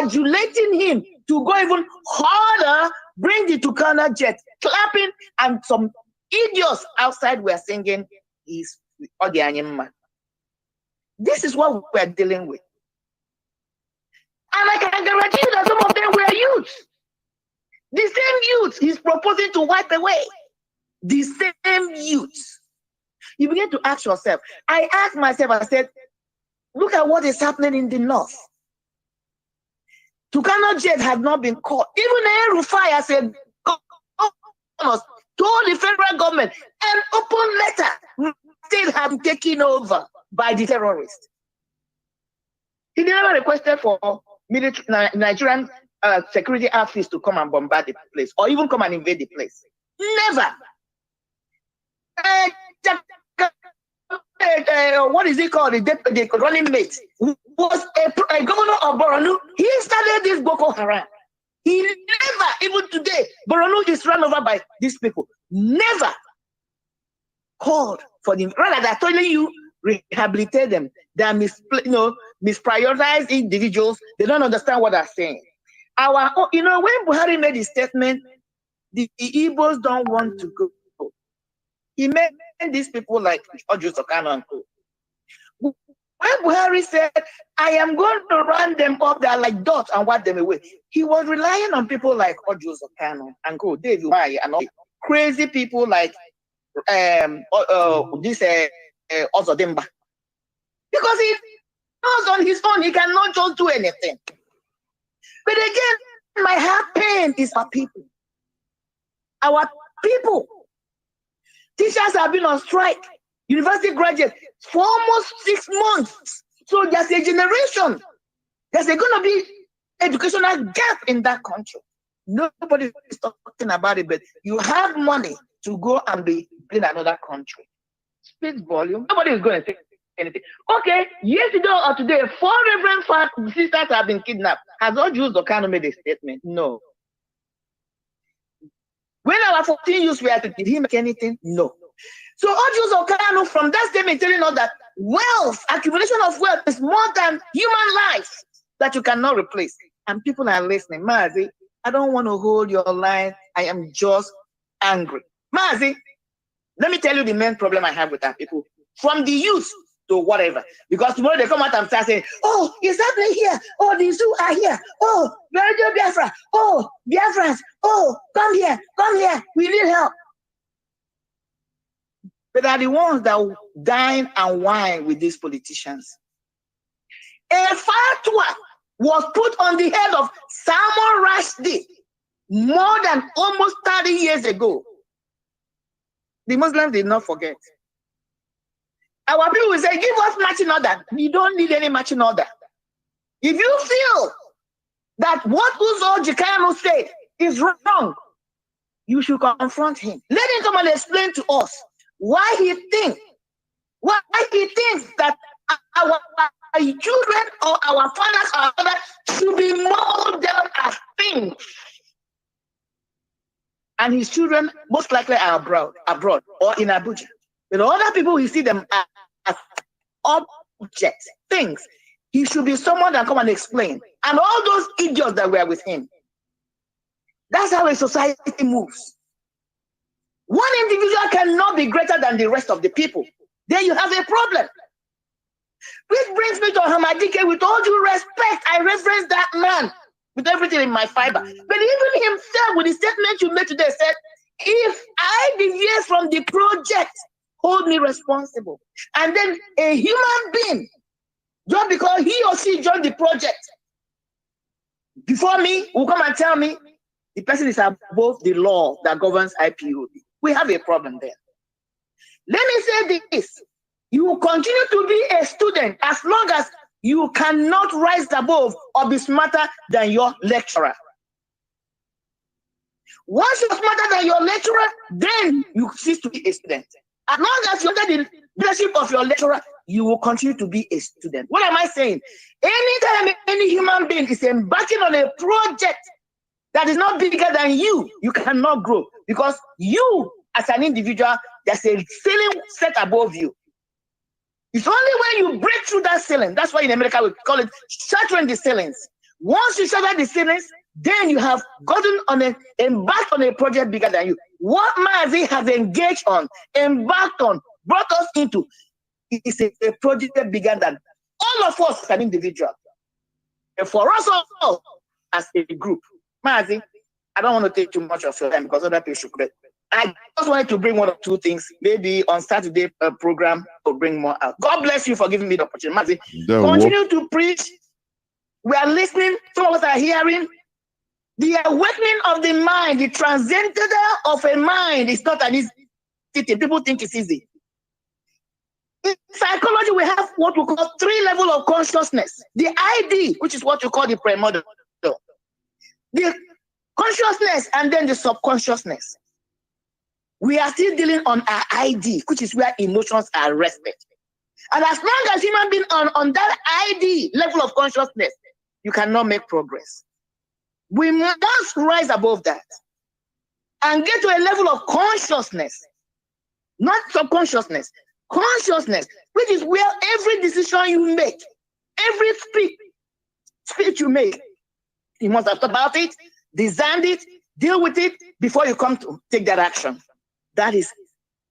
adulating him to go even harder, bring the Tukana jet, clapping, and some idiots outside were singing his Odianyema. This is what we're dealing with. And I can guarantee you that some of them were youths. The same youths he's proposing to wipe away. The same youths. You begin to ask yourself. I asked myself, I said, look at what is happening in the north. Kanu jet had not been caught. Even Rufai as a governor told the federal government an open letter still have been taken over by the terrorists. He never requested for military Nigerian security outfits to come and bombard the place or even come and invade the place. Never. What is it called? The running mate was a governor of Borno. He started this Boko Haram. He never, even today, Borno is run over by these people. Never called for them. Rather, they're telling you rehabilitate them. They are misprioritized individuals. They don't understand what they're saying. When Buhari made his statement, the Igbos don't want to go. He made these people like Kanu and Co. When Buhari said, I am going to run them up there like dots and wipe them away, he was relying on people like Kanu and Co. David Wai and all crazy people like Ozodimba. Because he knows on his own, he cannot just do anything. But again, my heart pain is our people. Our people. Teachers have been on strike. University graduates for almost 6 months. So there's a generation. There's going to be educational gap in that country. Nobody is talking about it, but you have money to go and be in another country. Speaks volume. Nobody is going to say anything. Okay, yesterday or today, 4 reverend sisters have been kidnapped. Has all Jews or Kanu made a statement? No. When our 14 youths were to, did he make anything? No. So all Jews or Kanu from that statement telling us that wealth, accumulation of wealth is more than human life that you cannot replace. And people are listening. Mazi, I don't want to hold your line. I am just angry. Mazi, let me tell you the main problem I have with our people. From the youth to whatever. Because tomorrow they come out and start saying, oh, it's happening here. Oh, the zoo are here. Oh, Radio Biafra. Oh, Biafrans. Oh, come here. We need help. But are the ones that dine and wine with these politicians. A fatwa was put on the head of Salman Rushdie more than almost 30 years ago. The Muslims did not forget. Our people will say, give us marching order. You don't need any marching order. If you feel that what Uzo Kanu said is wrong, you should confront him. Let him come and explain to us why he thinks that our children or our fathers or others should be molded as things. And his children most likely are abroad or in Abuja. But other people, we see them as objects, things. He should be someone that come and explain. And all those idiots that were with him. That's how a society moves. One individual cannot be greater than the rest of the people. Then you have a problem. Which brings me to Hamadike. With all due respect, I reference that man with everything in my fiber. But even himself, with the statement you made today, said, if I deviate from the project, hold me responsible. And then a human being, just because he or she joined the project, before me, will come and tell me the person is above the law that governs IPOB. We have a problem there. Let me say this. You will continue to be a student as long as you cannot rise above or be smarter than your lecturer. Once you're smarter than your lecturer, then you cease to be a student. As long as you're under the leadership of your lecturer, you will continue to be a student. What am I saying? Anytime any human being is embarking on a project that is not bigger than you, you cannot grow. Because you, as an individual, there's a ceiling set above you. It's only when you break through that ceiling, that's why in America we call it shattering the ceilings. Once you shatter the ceilings, then you have embarked on a project bigger than you. What Mazi has engaged on, embarked on, brought us into, is a project bigger than all of us as an individual. And for us all, as a group. Mazi, I don't want to take too much of your time because other people should I just wanted to bring one or two things. Maybe on Saturday program to bring more out. God bless you for giving me the opportunity. Mazi, continue to preach. We are listening. Some of us are hearing. The awakening of the mind, the transcendence of a mind is not an easy thing. People think it's easy. In psychology, we have what we call 3 levels of consciousness. The ID, which is what you call the primordial. The consciousness and then the subconsciousness. We are still dealing on our ID, which is where emotions are rested. And as long as human being on that ID level of consciousness, you cannot make progress. We must rise above that and get to a level of consciousness, not subconsciousness, consciousness, which is where every decision you make, every speech you make, you must have thought about it, designed it, deal with it before you come to take that action. That is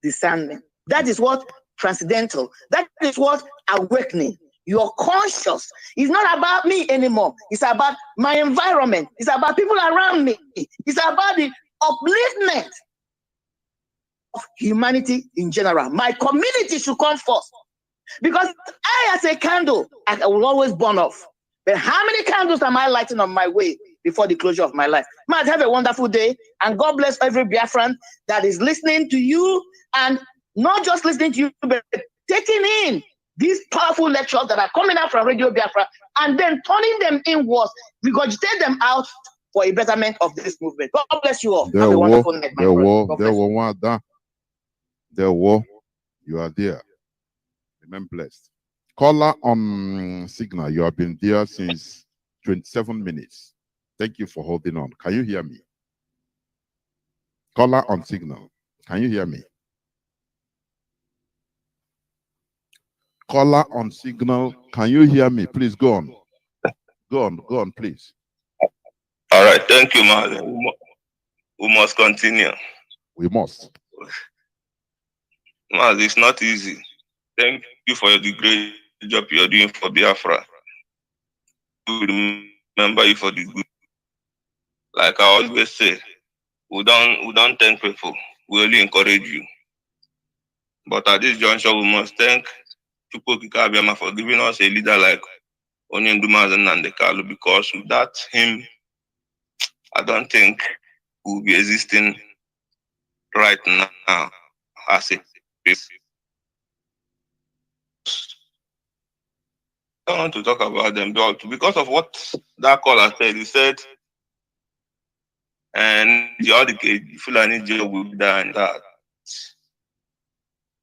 discernment. That is what transcendental. That is what awakening. You're conscious. It's not about me anymore. It's about my environment. It's about people around me. It's about the upliftment of humanity in general. My community should come first. Because I, as a candle, I will always burn off. But how many candles am I lighting on my way before the closure of my life? Might have a wonderful day, and God bless every Biafran that is listening to you, and not just listening to you, but taking in these powerful lectures that are coming out from Radio Biafra and then turning them inwards, regurgitate them out for a betterment of this movement. God bless you all. Have a wonderful night, my brother. You are there. Remain blessed. Caller on Signal, you have been there since 27 minutes. Thank you for holding on. Can you hear me? Caller on Signal, can you hear me? Caller on Signal, can you hear me? Please go on. Go on, please. All right, thank you, Mazi. We must continue. We must. Mazi, it's not easy. Thank you for the great job you're doing for Biafra. We remember you for the good. Like I always say, we don't thank people. We only encourage you. But at this juncture, we must thank Chukwuka for giving us a leader like Nnamdi Kanu, because without him, I don't think we'll be existing right now as a people. I don't want to talk about them, but because of what that caller said, he said, and the other Fulani job will be done that.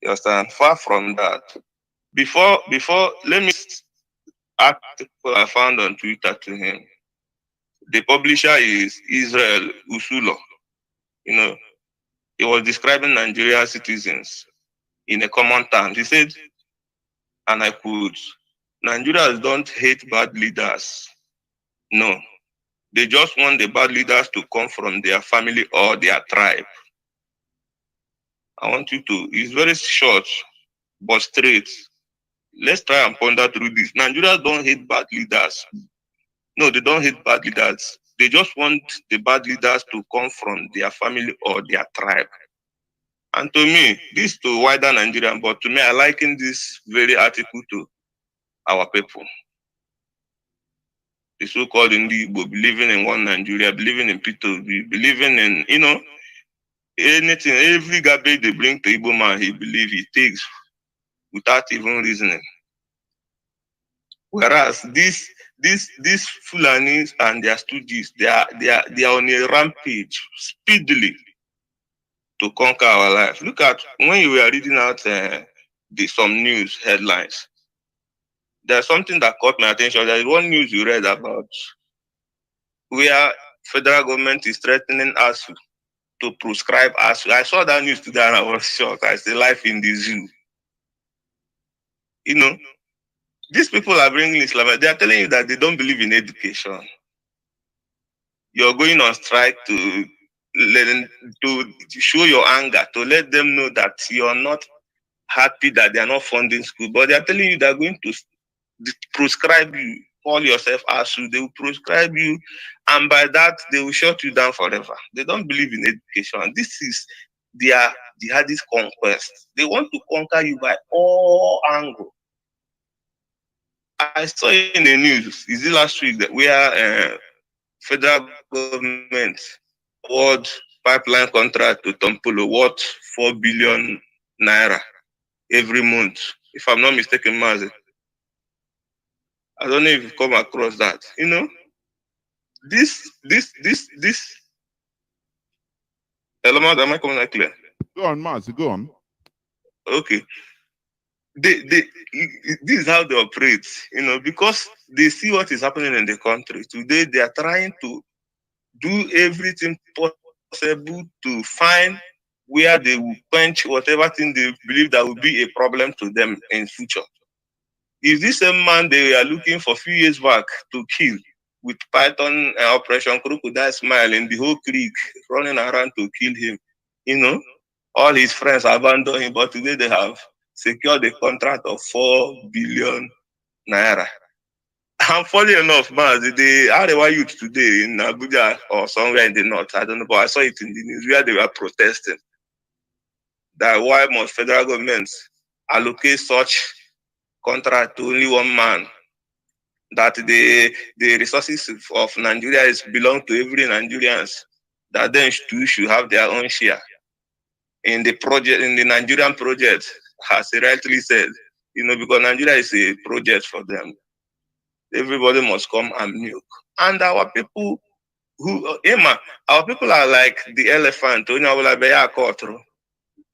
You understand? Far from that. Before, let me article I found on Twitter to him. The publisher is Israel Usulo. You know, he was describing Nigerian citizens in a common terms. He said, and I quote, Nigerians don't hate bad leaders. No. They just want the bad leaders to come from their family or their tribe. I want you to, it's very short, but straight. Let's try and ponder through this. Nigerians don't hate bad leaders. No, they don't hate bad leaders. They just want the bad leaders to come from their family or their tribe. And to me, this to wider Nigerian, but to me, I liken this very article to our people. The so-called Igbo, believing in one Nigeria, believing in people, believing in, you know, anything, every garbage they bring to Igbo man, he believes he takes without even reasoning. Whereas these Fulanis and their stooges, they are on a rampage speedily to conquer our life. Look at when you were reading out some news headlines. There's something that caught my attention. There is one news you read about where federal government is threatening us to prescribe us. I saw that news today and I was shocked. I say, life in the zoo. You know, these people are bringing Islam. They are telling you that they don't believe in education. You're going on strike to show your anger, to let them know that you're not happy that they are not funding school. But they are telling you they're going to prescribe you, call yourself ASU, they will prescribe you, and by that they will shut you down forever. They don't believe in education. This is their jihadist conquest. They want to conquer you by all angles. I saw in the news, is it last week, that where federal government award pipeline contract to Tompolo worth 4 billion naira every month, if I'm not mistaken, Mazi. I don't know if you've come across that. You know, this. Element, am I coming out clear? Go on, Mazi, go on. Okay. This is how they operate, you know, because they see what is happening in the country. Today, they are trying to do everything possible to find where they will quench whatever thing they believe that will be a problem to them in future. Is this a man they are looking for a few years back to kill with Python Operation Crocodile Smile in the whole creek running around to kill him? You know, all his friends abandoned him, but today they have secured a contract of 4 billion naira. And funny enough, man, the Arewa youth today in Abuja or somewhere in the north, I don't know, but I saw it in the news where they were protesting that why must federal governments allocate such contract to only one man, that the resources of Nigeria belong to every Nigerians, that then too should have their own share in the project, in the Nigerian project, as he rightly said, you know, because Nigeria is a project for them. Everybody must come and milk. And our people who, Emma, our people are like the elephant.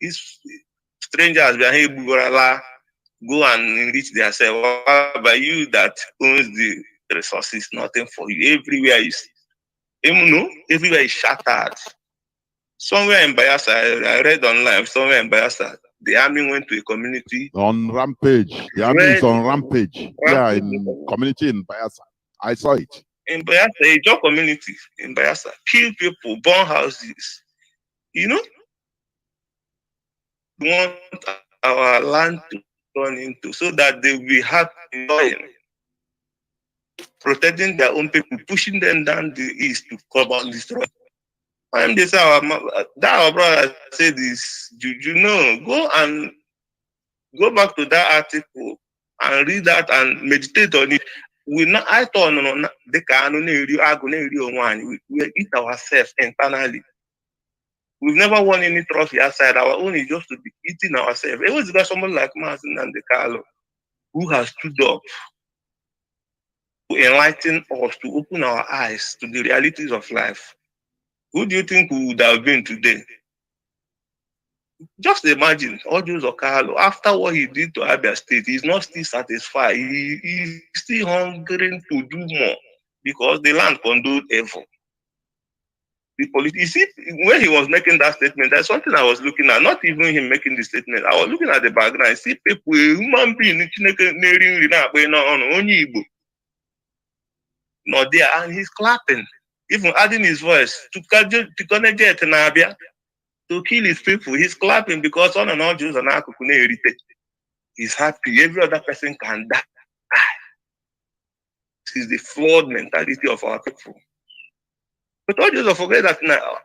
It's strangers go and enrich themselves. By you that owns the resources, nothing for you. Everywhere is, everywhere is shattered. Somewhere in Bayelsa, I read online, somewhere in Bayelsa, the army went to a community. On rampage. The army is on rampage. Yeah, in community in Bayelsa. I saw it. In Bayelsa, a job community in Bayelsa, kill people, burn houses. You know? We want our land to turn into so that they will be happy, protecting their own people, pushing them down the east to come and destroy. When they say our brother said this, you know, go back to that article and read that and meditate on it. I thought we eat ourselves internally. We've never won any trophy outside. Our own is just to be eating ourselves. It was someone like Mazi Nnamdi who has stood up to enlighten us, to open our eyes to the realities of life. Who do you think we would have been today? Just imagine, Ojus Okalo, after what he did to Abia State, he's not still satisfied. He's still hungering to do more because the land condoned evil. You see, when he was making that statement, there's something I was looking at, not even him making the statement. I was looking at the background. See people, human being, not there, and he's clapping, even adding his voice to kill his people. He's clapping because on and all Jews are now he's happy. Every other person can die. This is the flawed mentality of our people. But all Jews forget that now.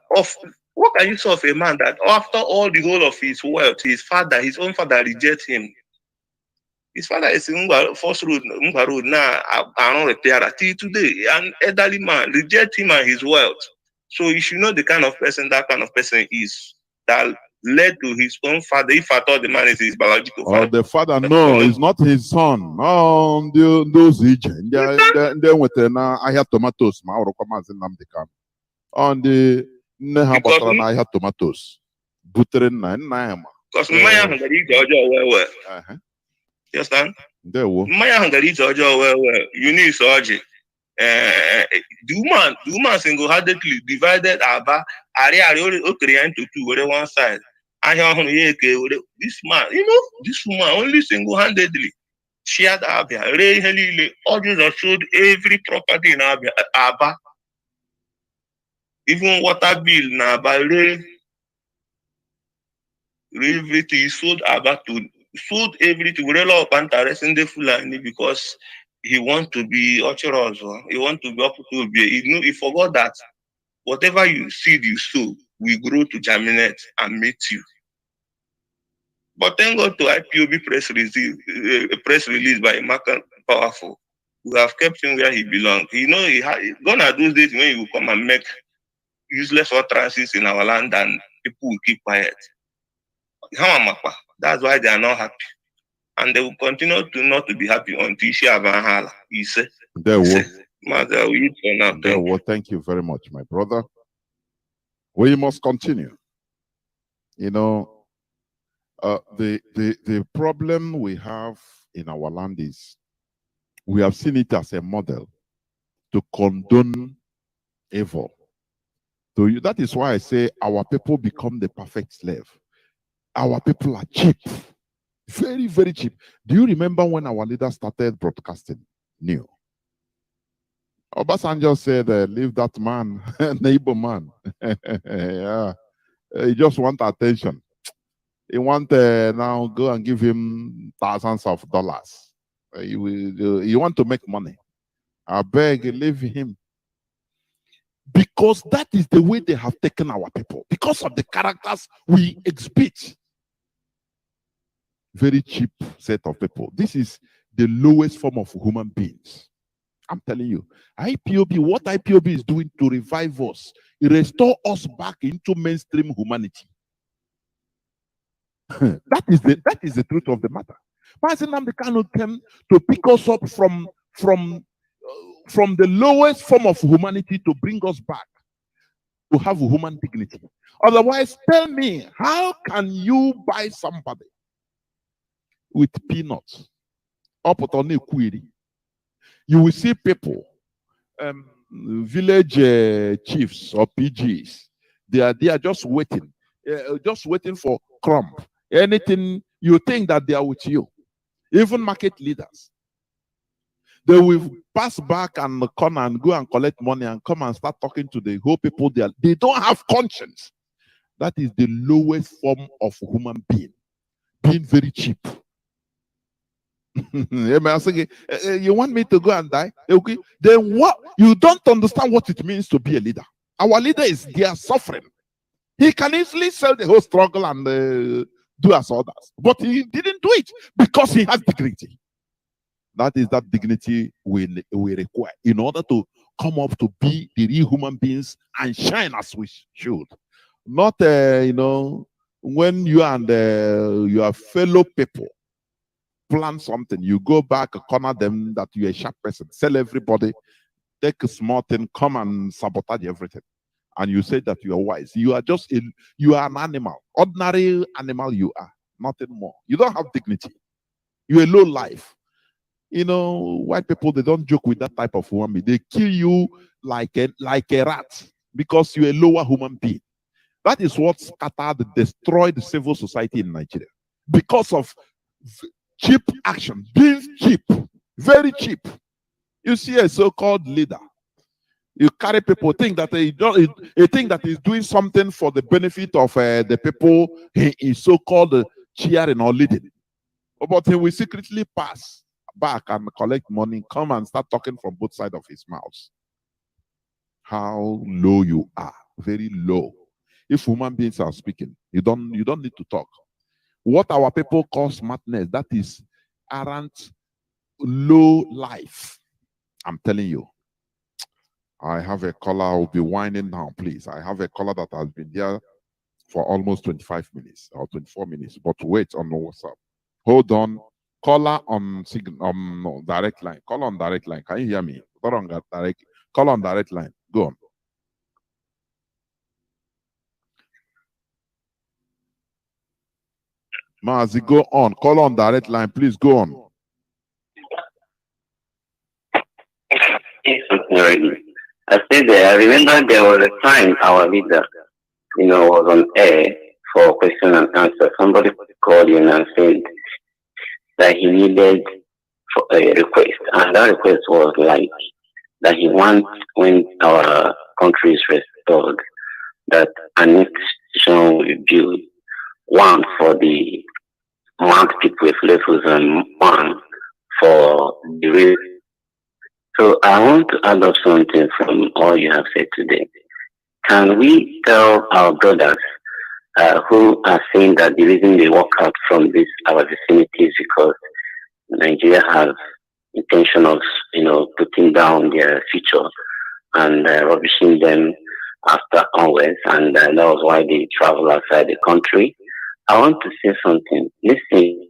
What can you say of a man that after all the whole of his wealth, his own father rejects him? His father is in first road now. I don't repair till today. An elderly man rejects him and his wealth. So you should know the kind of person that kind of person is, that led to his own father. If I thought the man is his biological father. Oh, the father, no, it's not his son. No, those agents. They went there. I have tomatoes. On the I have tomatoes. Because Maya Hungary Georgia well. You understand? Maya Hungary Georgia well. You need surgery. The woman single-handedly divided Aba into two with one side. This man, you know, this woman only single-handedly shared Abia. All these showed every property in Aba. Even water bill now by everything he sold everything. We all interested in Fulani because he want to be Ocherozo. He want to be up to be. He forgot that whatever you seed you sow, will grow to germinate and meet you. But thank God to IPOB press release by Mark Powerful, who have kept him where he belongs. You know, gone are those days when he will come and make useless utterances in our land and people will keep quiet. That's why they are not happy. And they will continue to not to be happy until she have a he said. Thank you very much, my brother. We must continue. You know, the problem we have in our land is we have seen it as a model to condone evil. So that is why I say our people become the perfect slave. Our people are cheap. Very, very cheap. Do you remember when our leader started broadcasting new? Obasanjo said, leave that man, neighbor man. Yeah. He just want attention. He want now go and give him thousands of dollars. You want to make money. I beg, leave him. Because that is the way they have taken our people. Because of the characters we exhibit. Very cheap set of people. This is the lowest form of human beings. I'm telling you. IPOB, what IPOB is doing to revive us, restore us back into mainstream humanity. That is the truth of the matter. Mazi Nnamdi Kanu came to pick us up from the lowest form of humanity to bring us back to have human dignity. Otherwise, tell me, how can you buy somebody with peanuts? You will see people, village chiefs or PGs, they are just waiting for crumb. Anything you think that they are with you, even market leaders, they will pass back and come and go and collect money and come and start talking to the whole people. They don't have conscience. That is the lowest form of human being, being very cheap. You want me to go and die? Okay. Then what? You don't understand what it means to be a leader. Our leader is there suffering. He can easily sell the whole struggle and do as others. But he didn't do it because he has dignity. That is that dignity we require in order to come up to be the real human beings and shine as we should. Not, when you and your fellow people plan something, you go back, corner them that you're a sharp person, sell everybody, take a small thing, come and sabotage everything. And you say that you are wise. You are an animal, ordinary animal you are, nothing more. You don't have dignity. You're a low life. White people, they don't joke with that type of human being. They kill you like a rat because you're a lower human being. That is what scattered, destroyed civil society in Nigeria. Because of cheap action, being cheap, very cheap. You see a so-called leader. You carry people, think that he think that he's doing something for the benefit of the people he is so-called cheering or leading. But he will secretly pass back and collect money, come and start talking from both sides of his mouth. How low you are, very low. If human beings are speaking, you don't need to talk. What our people call smartness, that is arrant, low life. I'm telling you. I have a caller. I'll be whining now, please. I have a caller that has been here for almost 25 minutes or 24 minutes, but wait on WhatsApp. Hold on. Caller on direct line. Call on direct line. Can you hear me? Call on direct line. Go on. Mazi, go on. Call on direct line. Please go on. I said I remember there was a time our leader, was on air for question and answer. Somebody called in and said that he needed a request, and that request was like that he wants, when our country is restored, that an institution will be built, one for the marked people with levels and one for the race. So I want to add up something from all you have said today. can we tell our brothers who are saying that the reason they walk out from this our vicinity is because Nigeria has intention of, putting down their future and rubbishing them after onwards, and that was why they travel outside the country. I want to say something. Listening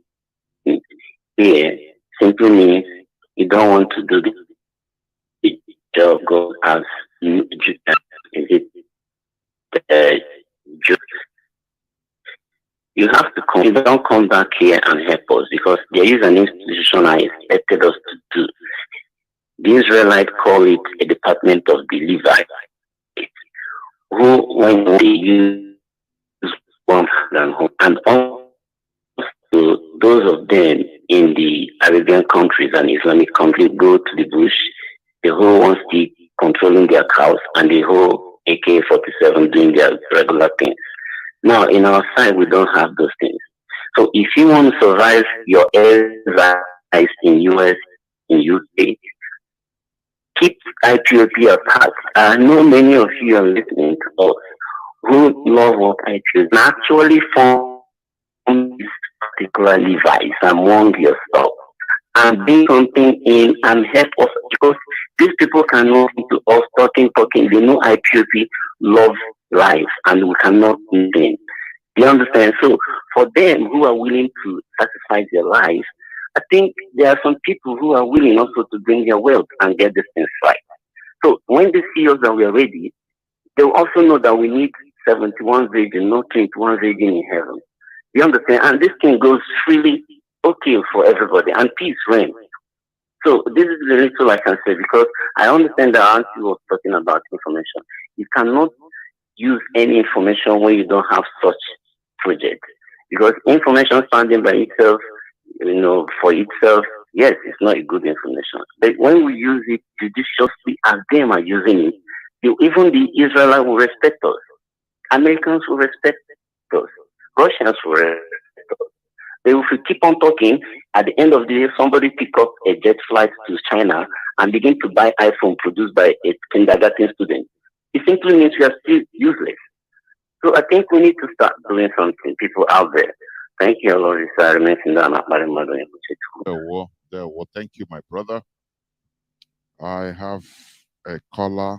here simply means you don't want to do the job go as just you have to come. You don't come back here and help us because there is an institution I expected us to do. The Israelites call it a department of the Levites, who when they use one and also those of them in the Arabian countries and Islamic countries go to the bush, the whole one stick controlling their cows and the whole AK-47 doing their regular things. Now, in our side, we don't have those things. So if you want to survive your lives in US, in UK, keep IPOB apart. I know many of you are listening to us who love what IPOB actually form these particular Levites among yourself and bring something in and help us because these people can know to us talking. They know IPOB loves life and we cannot complain. You understand? So for them who are willing to sacrifice their lives, I think there are some people who are willing also to bring their wealth and get this thing right. So when they see us that we are ready, they will also know that we need 71 virgin, not 21 virgin in heaven. You understand? And this thing goes freely okay for everybody and peace reigns. So this is the little I can say because I understand that Auntie was talking about information. You cannot use any information when you don't have such project. Because information standing by itself, for itself, yes, it's not a good information. But when we use it judiciously as them are using it, even the Israelites will respect us. Americans will respect us. Russians will respect us. If we keep on talking, at the end of the day, somebody pick up a jet flight to China and begin to buy iPhone produced by a kindergarten student. It simply means we are still useless. So I think we need to start doing something, people out there. Thank you, Lord. There were. Thank you, my brother. I have a caller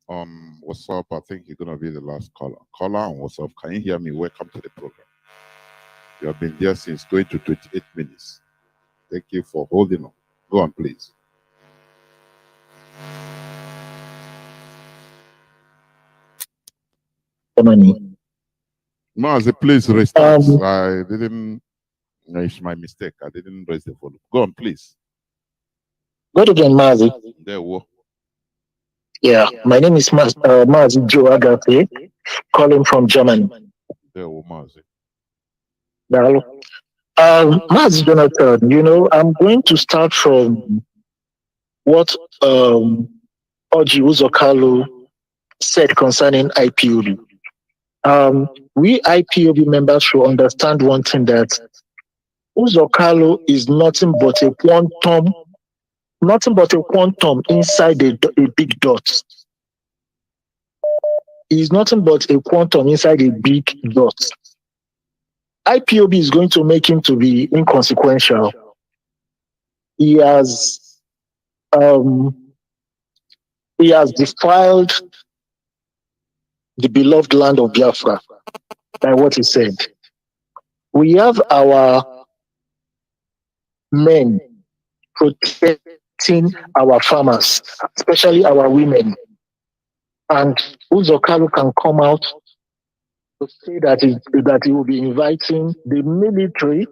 on WhatsApp. I think you're going to be the last caller. Caller on WhatsApp. Can you hear me? Welcome to the program. You have been there since going to 28 minutes. Thank you for holding on. Go on, please. Mazi, please restart. I didn't. It's my mistake. I didn't raise the volume. Go on, please. Good again, Mazi. There were. Yeah, my name is Mazi Joe Agape, calling from Germany. There were, Mazi. Mazi Jonathan, I'm going to start from what Oji Uzokalo said concerning IPOB. We IPOB members should understand one thing, that Uzokalo is nothing but a quantum inside a big dot. He is nothing but a quantum inside a big dot. IPOB is going to make him to be inconsequential. He has defiled the beloved land of Biafra by what he said. We have our men protecting our farmers, especially our women. And Uzokalo can come out to say that he will be inviting the military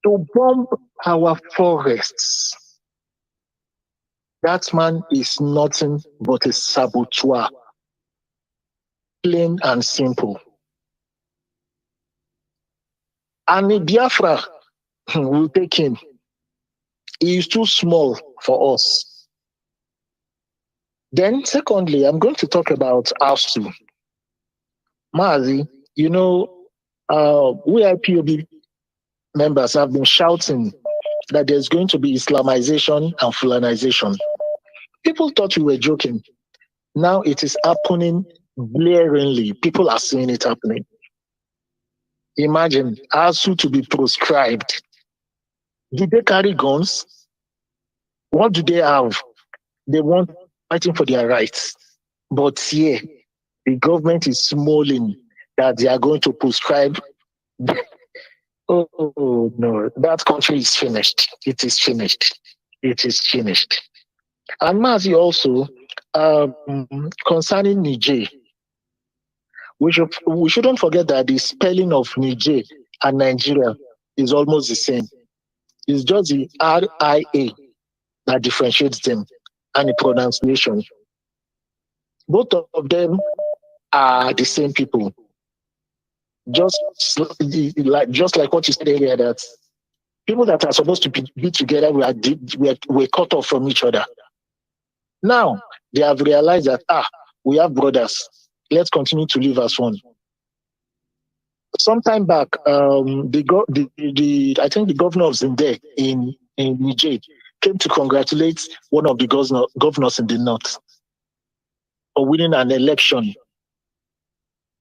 to bomb our forests. That man is nothing but a saboteur. Plain and simple. And in Biafra will take him. He is too small for us. Then, secondly, I'm going to talk about ASU. Mazi, we IPOB members have been shouting that there's going to be Islamization and Fulanization. People thought we were joking. Now it is happening Blaringly, people are seeing it happening. Imagine ASU to be proscribed. Do they carry guns? What do they have? They want fighting for their rights. But here, the government is smalling that they are going to prescribe. Oh, no, that country is finished. It is finished. It is finished. And Mazi also, concerning Niger, we shouldn't forget that the spelling of Niger and Nigeria is almost the same. It's just the RIA that differentiates them and the pronunciation. Both of them are the same people. Just like what you said earlier, that people that are supposed to be together were cut off from each other. Now they have realized that we have brothers. Let's continue to live as one. Sometime back, I think the governor of Zinde in Niger came to congratulate one of the governors in the north for winning an election.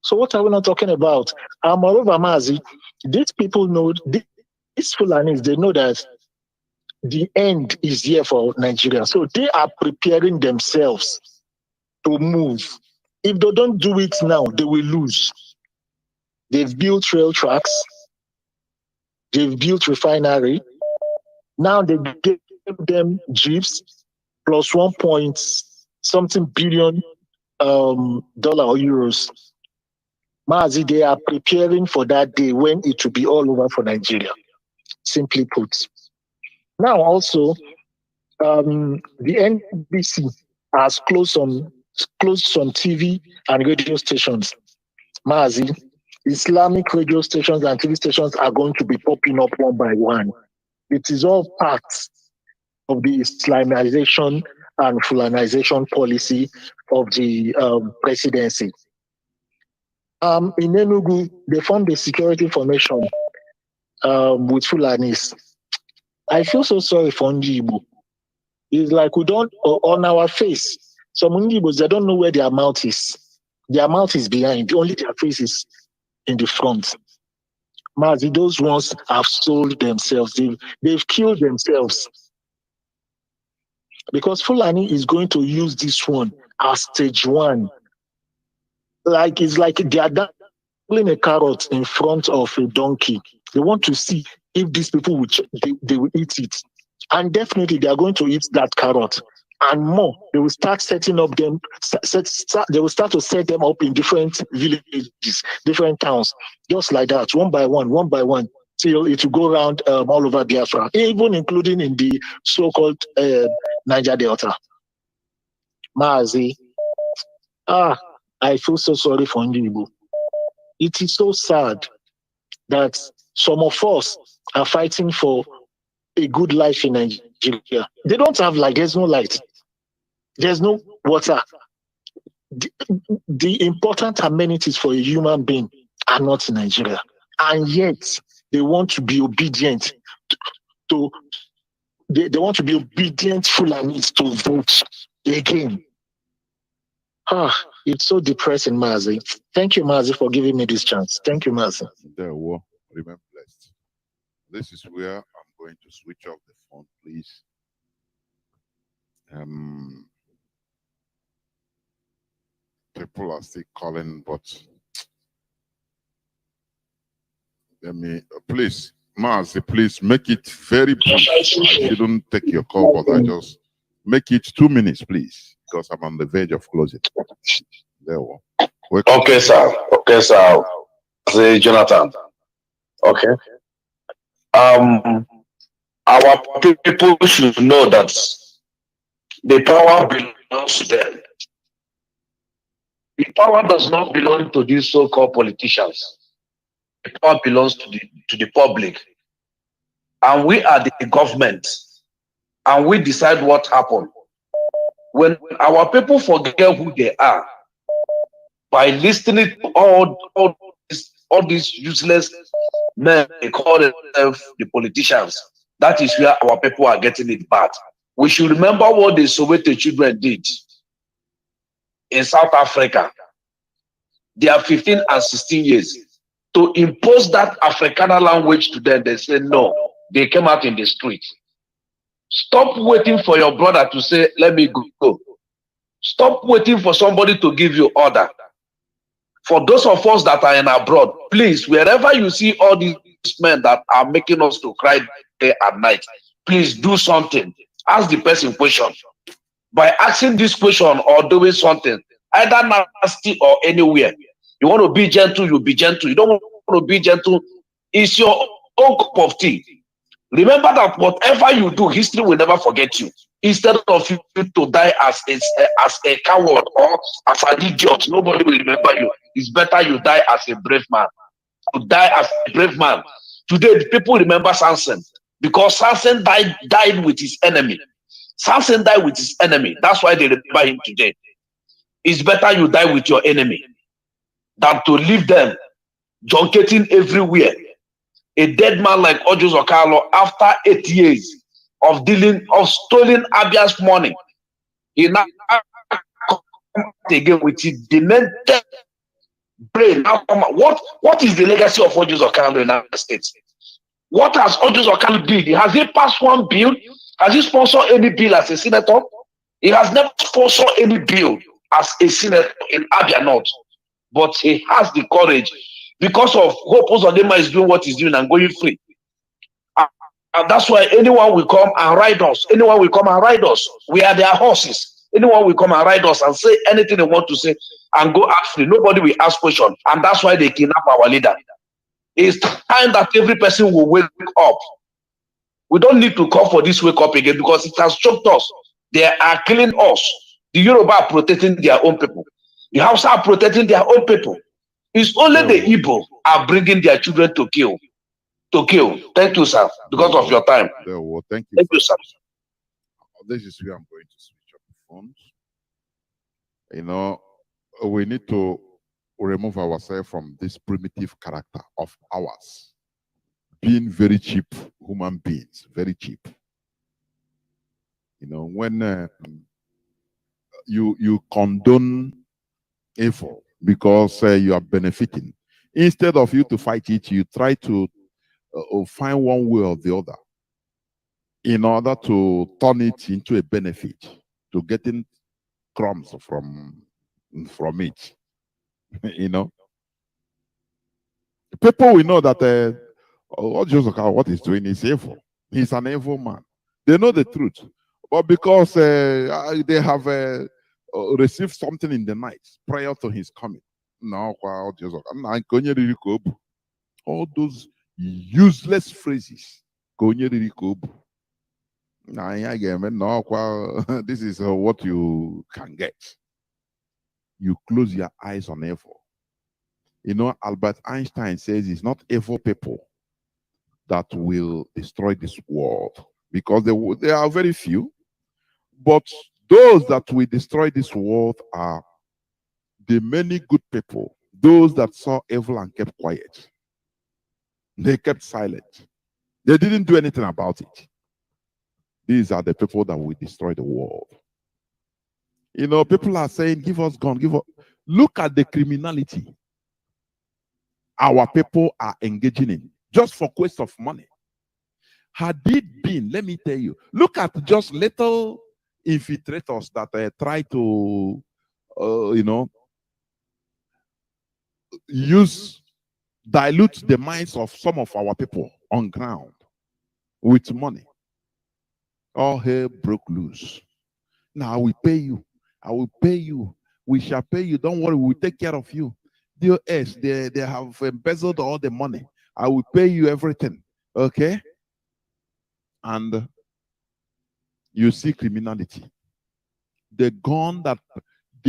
So what are we not talking about? Moreover, Mazi, these people know, these Fulanis, they know that the end is here for Nigeria. So they are preparing themselves to move. If they don't do it now, they will lose. They've built rail tracks. They've built refinery. Now they give them jeeps plus 1 point something billion dollar or euros. Mazi, they are preparing for that day when it will be all over for Nigeria. Simply put. Now also, the NBC has closed some TV and radio stations. Mazi, Islamic radio stations and TV stations are going to be popping up one by one. It is all part of the Islamization and Fulanization policy of the presidency. In Enugu, they formed a security formation with Fulanis. I feel so sorry for Njibo. It's like we don't, on our face, some Njibos, they don't know where their mouth is. Their mouth is behind, only their face is in the front. Mazi, those ones have sold themselves. They've killed themselves. Because Fulani is going to use this one as stage one. It's like they are dangling a carrot in front of a donkey. They want to see if these people they will eat it. And definitely they are going to eat that carrot. And more, they will start setting up them, they will start to set them up in different villages, different towns, just like that, one by one, till it will go around all over Biafra, even including in the so-called Niger Delta. Mazi, I feel so sorry for Ndibo. It is so sad that some of us are fighting for a good life in Nigeria. They don't have light. There's no light. There's no water. The important amenities for a human being are not in Nigeria. And yet, they want to be obedient to they want to be obedient Fulanis to vote again. It's so depressing, Mazi. Thank you, Mazi, for giving me this chance. Thank you, Mazi. There were. Remain blessed. This is where I'm going to switch off the phone, please. People are still calling, but let me, please, Mazi, please make it very brief. I shouldn't take your call, but I just make it 2 minutes, please, because I'm on the verge of closing. There we go. Okay, sir. Okay, sir. Say Jonathan. Okay. Our people should know that the power belongs to them. The power does not belong to these so-called politicians. The power belongs to the public. And we are the government. And we decide what happened. When our people forget who they are, by listening to all these useless men, they call themselves the politicians, that is where our people are getting it bad. We should remember what the Soweto children did in South Africa. they are 15 and 16 years. To impose that Afrikaner language to them, they say no. They came out in the street. Stop waiting for your brother to say, let me go. Stop waiting for somebody to give you order. For those of us that are in abroad, please, wherever you see all these men that are making us to cry day and night, please do something. Ask the person question. By asking this question or doing something, either nasty or anywhere, you want to be gentle, you be gentle. You don't want to be gentle, it's your own cup of tea. Remember that whatever you do, history will never forget you. Instead of you to die as a coward or as an idiot, nobody will remember you. It's better you die as a brave man. To die as a brave man. Today, the people remember Samson because Samson died with his enemy. Samson died with his enemy. That's why they remember him today. It's better you die with your enemy than to leave them junketing everywhere. A dead man like Ojo Zokalo, after 8 years of stolen Abia's money, he now comes again with his demented brain. What is the legacy of Ojo Zokalo in the States? What has Ojo Zokalo did? Has he passed one bill? Has he sponsored any bill as a senator? He has never sponsored any bill as a senator in Abia North. But he has the courage because of Hope Uzodinma is doing what he's doing and going free. And that's why anyone will come and ride us. Anyone will come and ride us. We are their horses. Anyone will come and ride us and say anything they want to say and go out free. Nobody will ask questions. And that's why they kidnap our leader. It's time that every person will wake up. We don't need to call for this wake up again because it has choked us. They are killing us. The Yoruba are protecting their own people. The Hausa are protecting their own people. It's only the Igbo are bringing their children to kill. Thank you, sir, because of your time. Thank you. Thank you, sir. This is where I'm going to switch up the phones. You know, we need to remove ourselves from this primitive character of ours. Being very cheap human beings, very cheap. You know, when you condone evil because you are benefiting, instead of you to fight it, you try to find one way or the other in order to turn it into a benefit, to getting crumbs from it. You know, people will know that what he's doing is evil. He's an evil man. They know the truth, but because they have received something in the night prior to his coming, all those useless phrases. This is what you can get. You close your eyes on evil. You know, Albert Einstein says it's not evil people that will destroy this world, because there are very few, but those that will destroy this world are the many good people, those that saw evil and kept quiet. They kept silent. They didn't do anything about it. These are the people that will destroy the world. You know, people are saying, give us gun, give us. Look at the criminality our people are engaging in, just for quest of money. Had it been, let me tell you, look at just little infiltrators that try to, you know, dilute the minds of some of our people on ground with money. All hell broke loose. Now we pay you. I will pay you. We shall pay you. Don't worry, we will take care of you. DOS, they have embezzled all the money. I will pay you everything. Okay? And you see criminality. The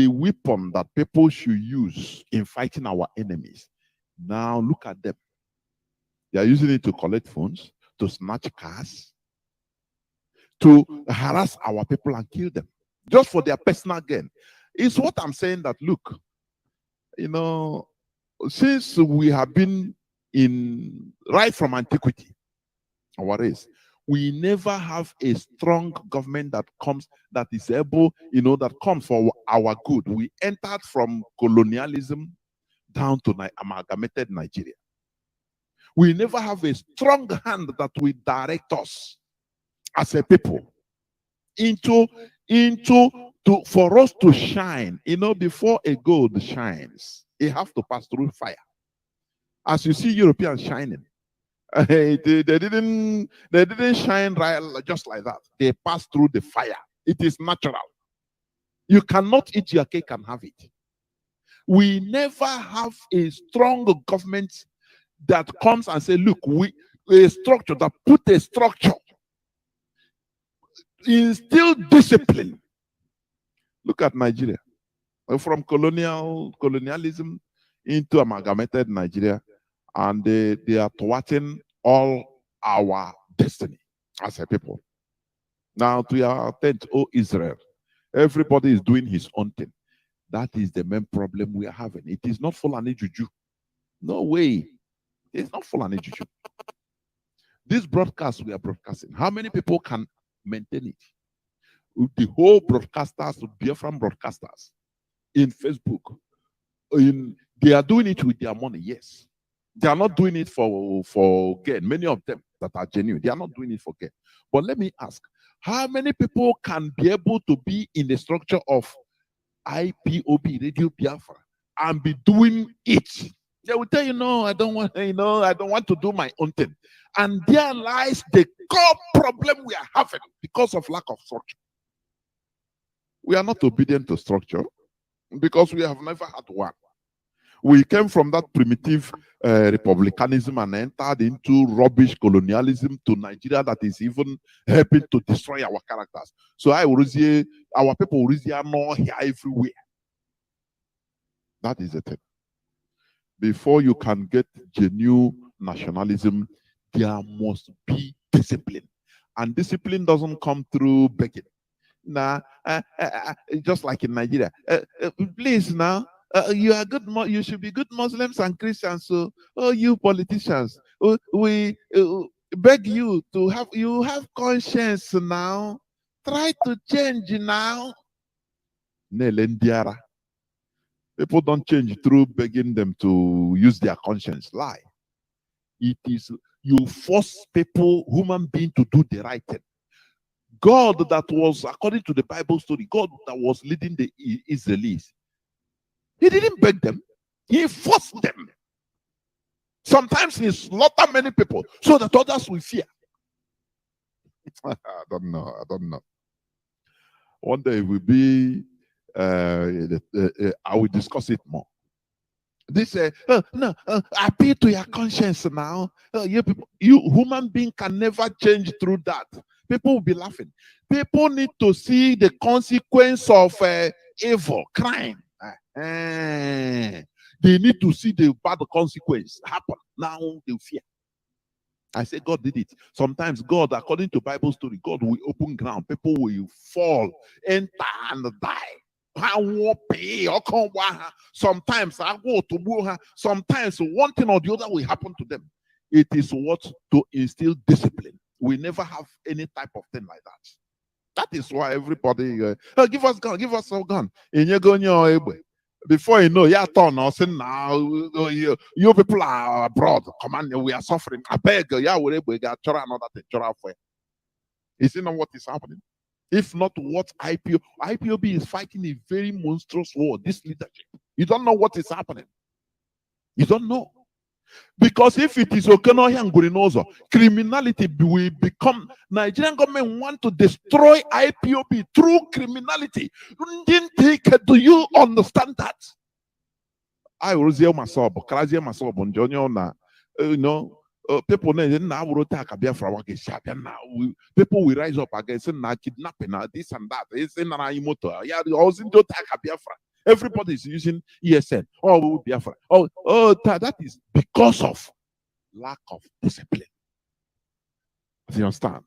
weapon that people should use in fighting our enemies. Now look at them. They are using it to collect phones, to snatch cars, to harass our people and kill them, just for their personal gain. It's what I'm saying, that look, you know, since we have been right from antiquity, our race, we never have a strong government that is able, you know, that comes for our good. We entered from colonialism, down to amalgamated Nigeria. We never have a strong hand that will direct us as a people for us to shine. You know, before a gold shines, it has to pass through fire. As you see Europeans shining, they didn't shine right just like that. They passed through the fire. It is natural. You cannot eat your cake and have it. We never have a strong government that comes and say, look, a structure that put a structure, instill discipline. Look at Nigeria. From colonialism into amalgamated Nigeria, and they are thwarting all our destiny as a people. Now, to your attent, oh Israel, everybody is doing his own thing. That is the main problem we are having. It is not Fulani Juju. No way. It's not Fulani Juju. This broadcast we are broadcasting, how many people can maintain it? The whole broadcasters, Biafran broadcasters in Facebook, they are doing it with their money, yes. They are not doing it for gain. Many of them that are genuine, they are not doing it for gain. But let me ask, how many people can be able to be in the structure of IPOB, Radio Biafra, and be doing it? They will tell you, no, I don't want, I don't want to do my own thing. And there lies the core problem we are having because of lack of structure. We are not obedient to structure because we have never had one. We came from that primitive republicanism and entered into rubbish colonialism to Nigeria that is even helping to destroy our characters. So our people are not here everywhere. That is the thing. Before you can get genuine nationalism, there must be discipline. And discipline doesn't come through begging. Nah, just like in Nigeria. Please now, you are good. You should be good Muslims and Christians. So, you politicians, we beg you to have conscience now. Try to change now. People don't change through begging them to use their conscience. Lie. It is you force people, human beings, to do the right thing. God that was, according to the Bible story, God that was leading the Israelis, he didn't beg them, he forced them. Sometimes he slaughtered many people so that others will fear. I don't know. One day it will be, I will discuss it more. This appeal to your conscience now. You human being can never change through that. People will be laughing. People need to see the consequence of evil, crime. They need to see the bad consequence happen. Now they fear. I say God did it. Sometimes God, according to Bible story, God will open ground. People will fall, enter and die. Sometimes I go to her. Sometimes one thing or the other will happen to them. It is what to instill discipline. We never have any type of thing like that. That is why everybody give us gun, give us a gun. Before you know, now you people are abroad. Come on, we are suffering. I beg you, another thing. Is it not what is happening? If not what IPOB is fighting a very monstrous war, this leadership. You don't know what is happening. You don't know. Because if it is Okenohi and Gurinozo, criminality will become, Nigerian government want to destroy IPOB through criminality. Do you understand that? I was here myself, people people will rise up against kidnapping, this and that. Everybody is using ESN. Oh, Biafra. That is because of lack of discipline. Do you understand?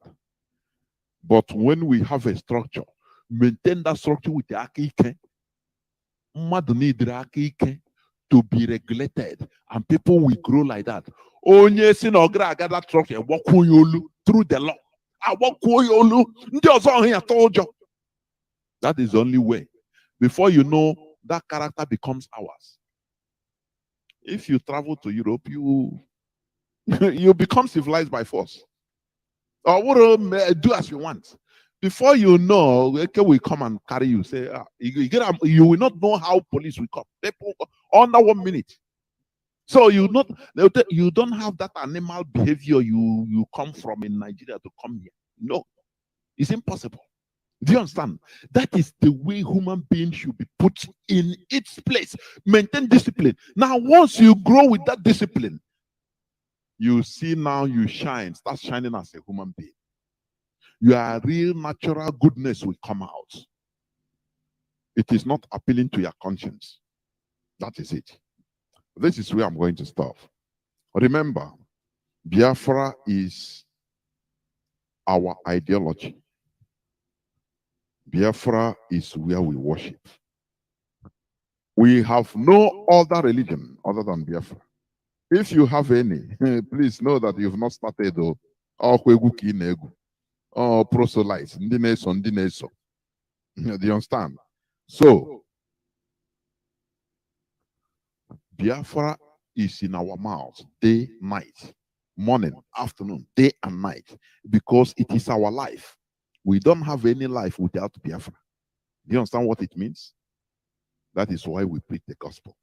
But when we have a structure, maintain that structure with the akike. Mad need the to be regulated, and people will grow like that. Onye sin ogra that structure walk through the law. I walk that is the only way. Before you know, that character becomes ours. If you travel to Europe, you you become civilized by force. Or what do as you want. Before you know, okay, we come and carry you. Say you will not know how police will come. People under 1 minute. So you don't have that animal behavior you come from in Nigeria to come here. No, it's impossible. Do you understand? That is the way human beings should be put in its place. Maintain discipline. Now, once you grow with that discipline, you see now you shine, start shining as a human being. Your real natural goodness will come out. It is not appealing to your conscience. That is it. This is where I'm going to stop. Remember, Biafra is our ideology. Biafra is where we worship. We have no other religion other than Biafra. If you have any, please know that you've not started or proselytes. Do you understand? So, Biafra is in our mouths day, night, morning, afternoon, day and night, because it is our life. We don't have any life without Biafra. Do you understand what it means? That is why we preach the gospel.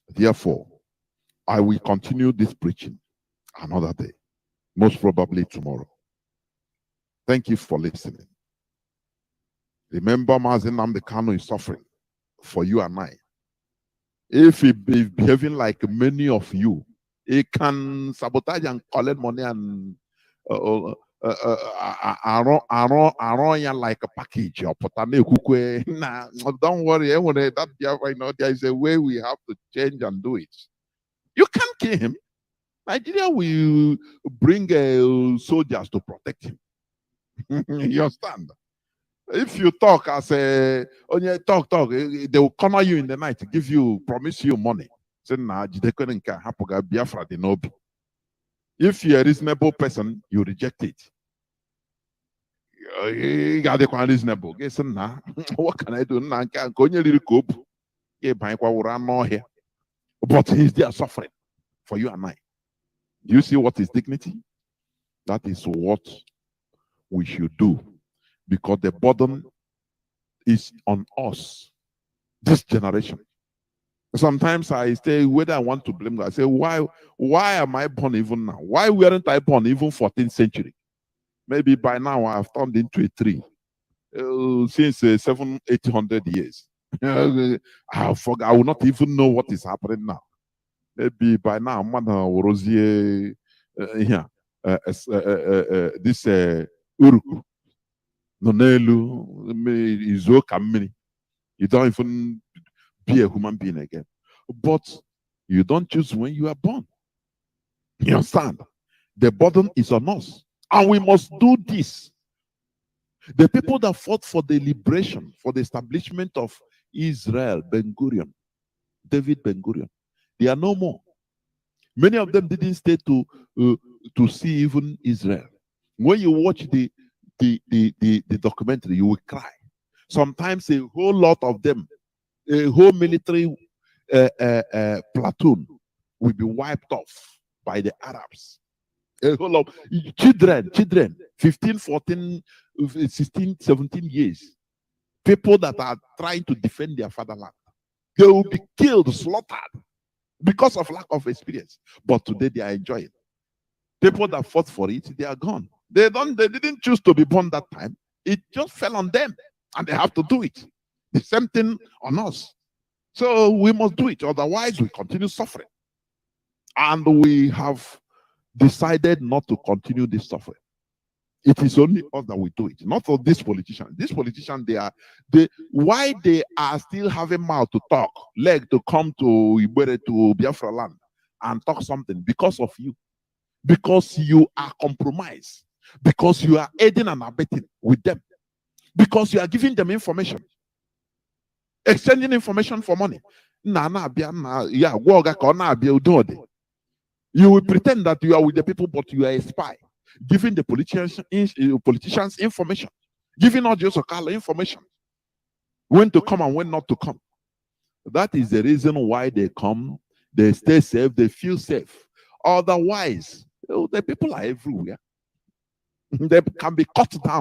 Therefore, I will continue this preaching another day, most probably tomorrow. Thank you for listening. Remember, Mazi Nnamdi Kanu is suffering for you and I. If he is behaving like many of you, he can sabotage and collect money and like a package or nah, don't worry. That there is a way we have to change and do it. You can't kill him. Nigeria will bring soldiers to protect him. You understand? If you talk as a talk, they will corner you in the night, promise you money. Say, nah, Biafra the nobi. If you're a reasonable person, you reject it. You got the reasonable. What can I do? But he's there suffering for you and I. Do you see what is dignity? That is what we should do, because the burden is on us, this generation. Sometimes I say whether I want to blame God. I say, why am I born even now? Why weren't I born even 14th century? Maybe by now I have turned into a tree. Since 700-800 years. I will not even know what is happening now. Maybe by now, this Uruku, Nonelu, Izo Kamini. You don't even be a human being again. But you don't choose when you are born. You understand? The burden is on us. And we must do this. The people that fought for the liberation, for the establishment of Israel, Ben-Gurion, David Ben-Gurion, they are no more. Many of them didn't stay to see even Israel. When you watch the documentary, you will cry. Sometimes a whole lot of them, a whole military platoon will be wiped off by the Arabs. A whole lot of children, 15, 14, 16, 17 years, people that are trying to defend their fatherland, they will be killed, slaughtered because of lack of experience. But today they are enjoying. People that fought for it, they are gone. They didn't choose to be born that time. It just fell on them, and they have to do it. The same thing on us. So we must do it, otherwise we continue suffering. And we have decided not to continue this suffering. It is only us that we do it, not for this politician. This politician, why they are still having mouth to talk, leg to come to Ibere, to Biafra land and talk something, because of you. Because you are compromised. Because you are aiding and abetting with them. Because you are giving them information. Exchanging information for money. You will pretend that you are with the people, but you are a spy. Giving the politicians information. Giving Audio Sokala information. When to come and when not to come. That is the reason why they come they stay safe, they feel safe. Otherwise, the people are everywhere. They can be cut down.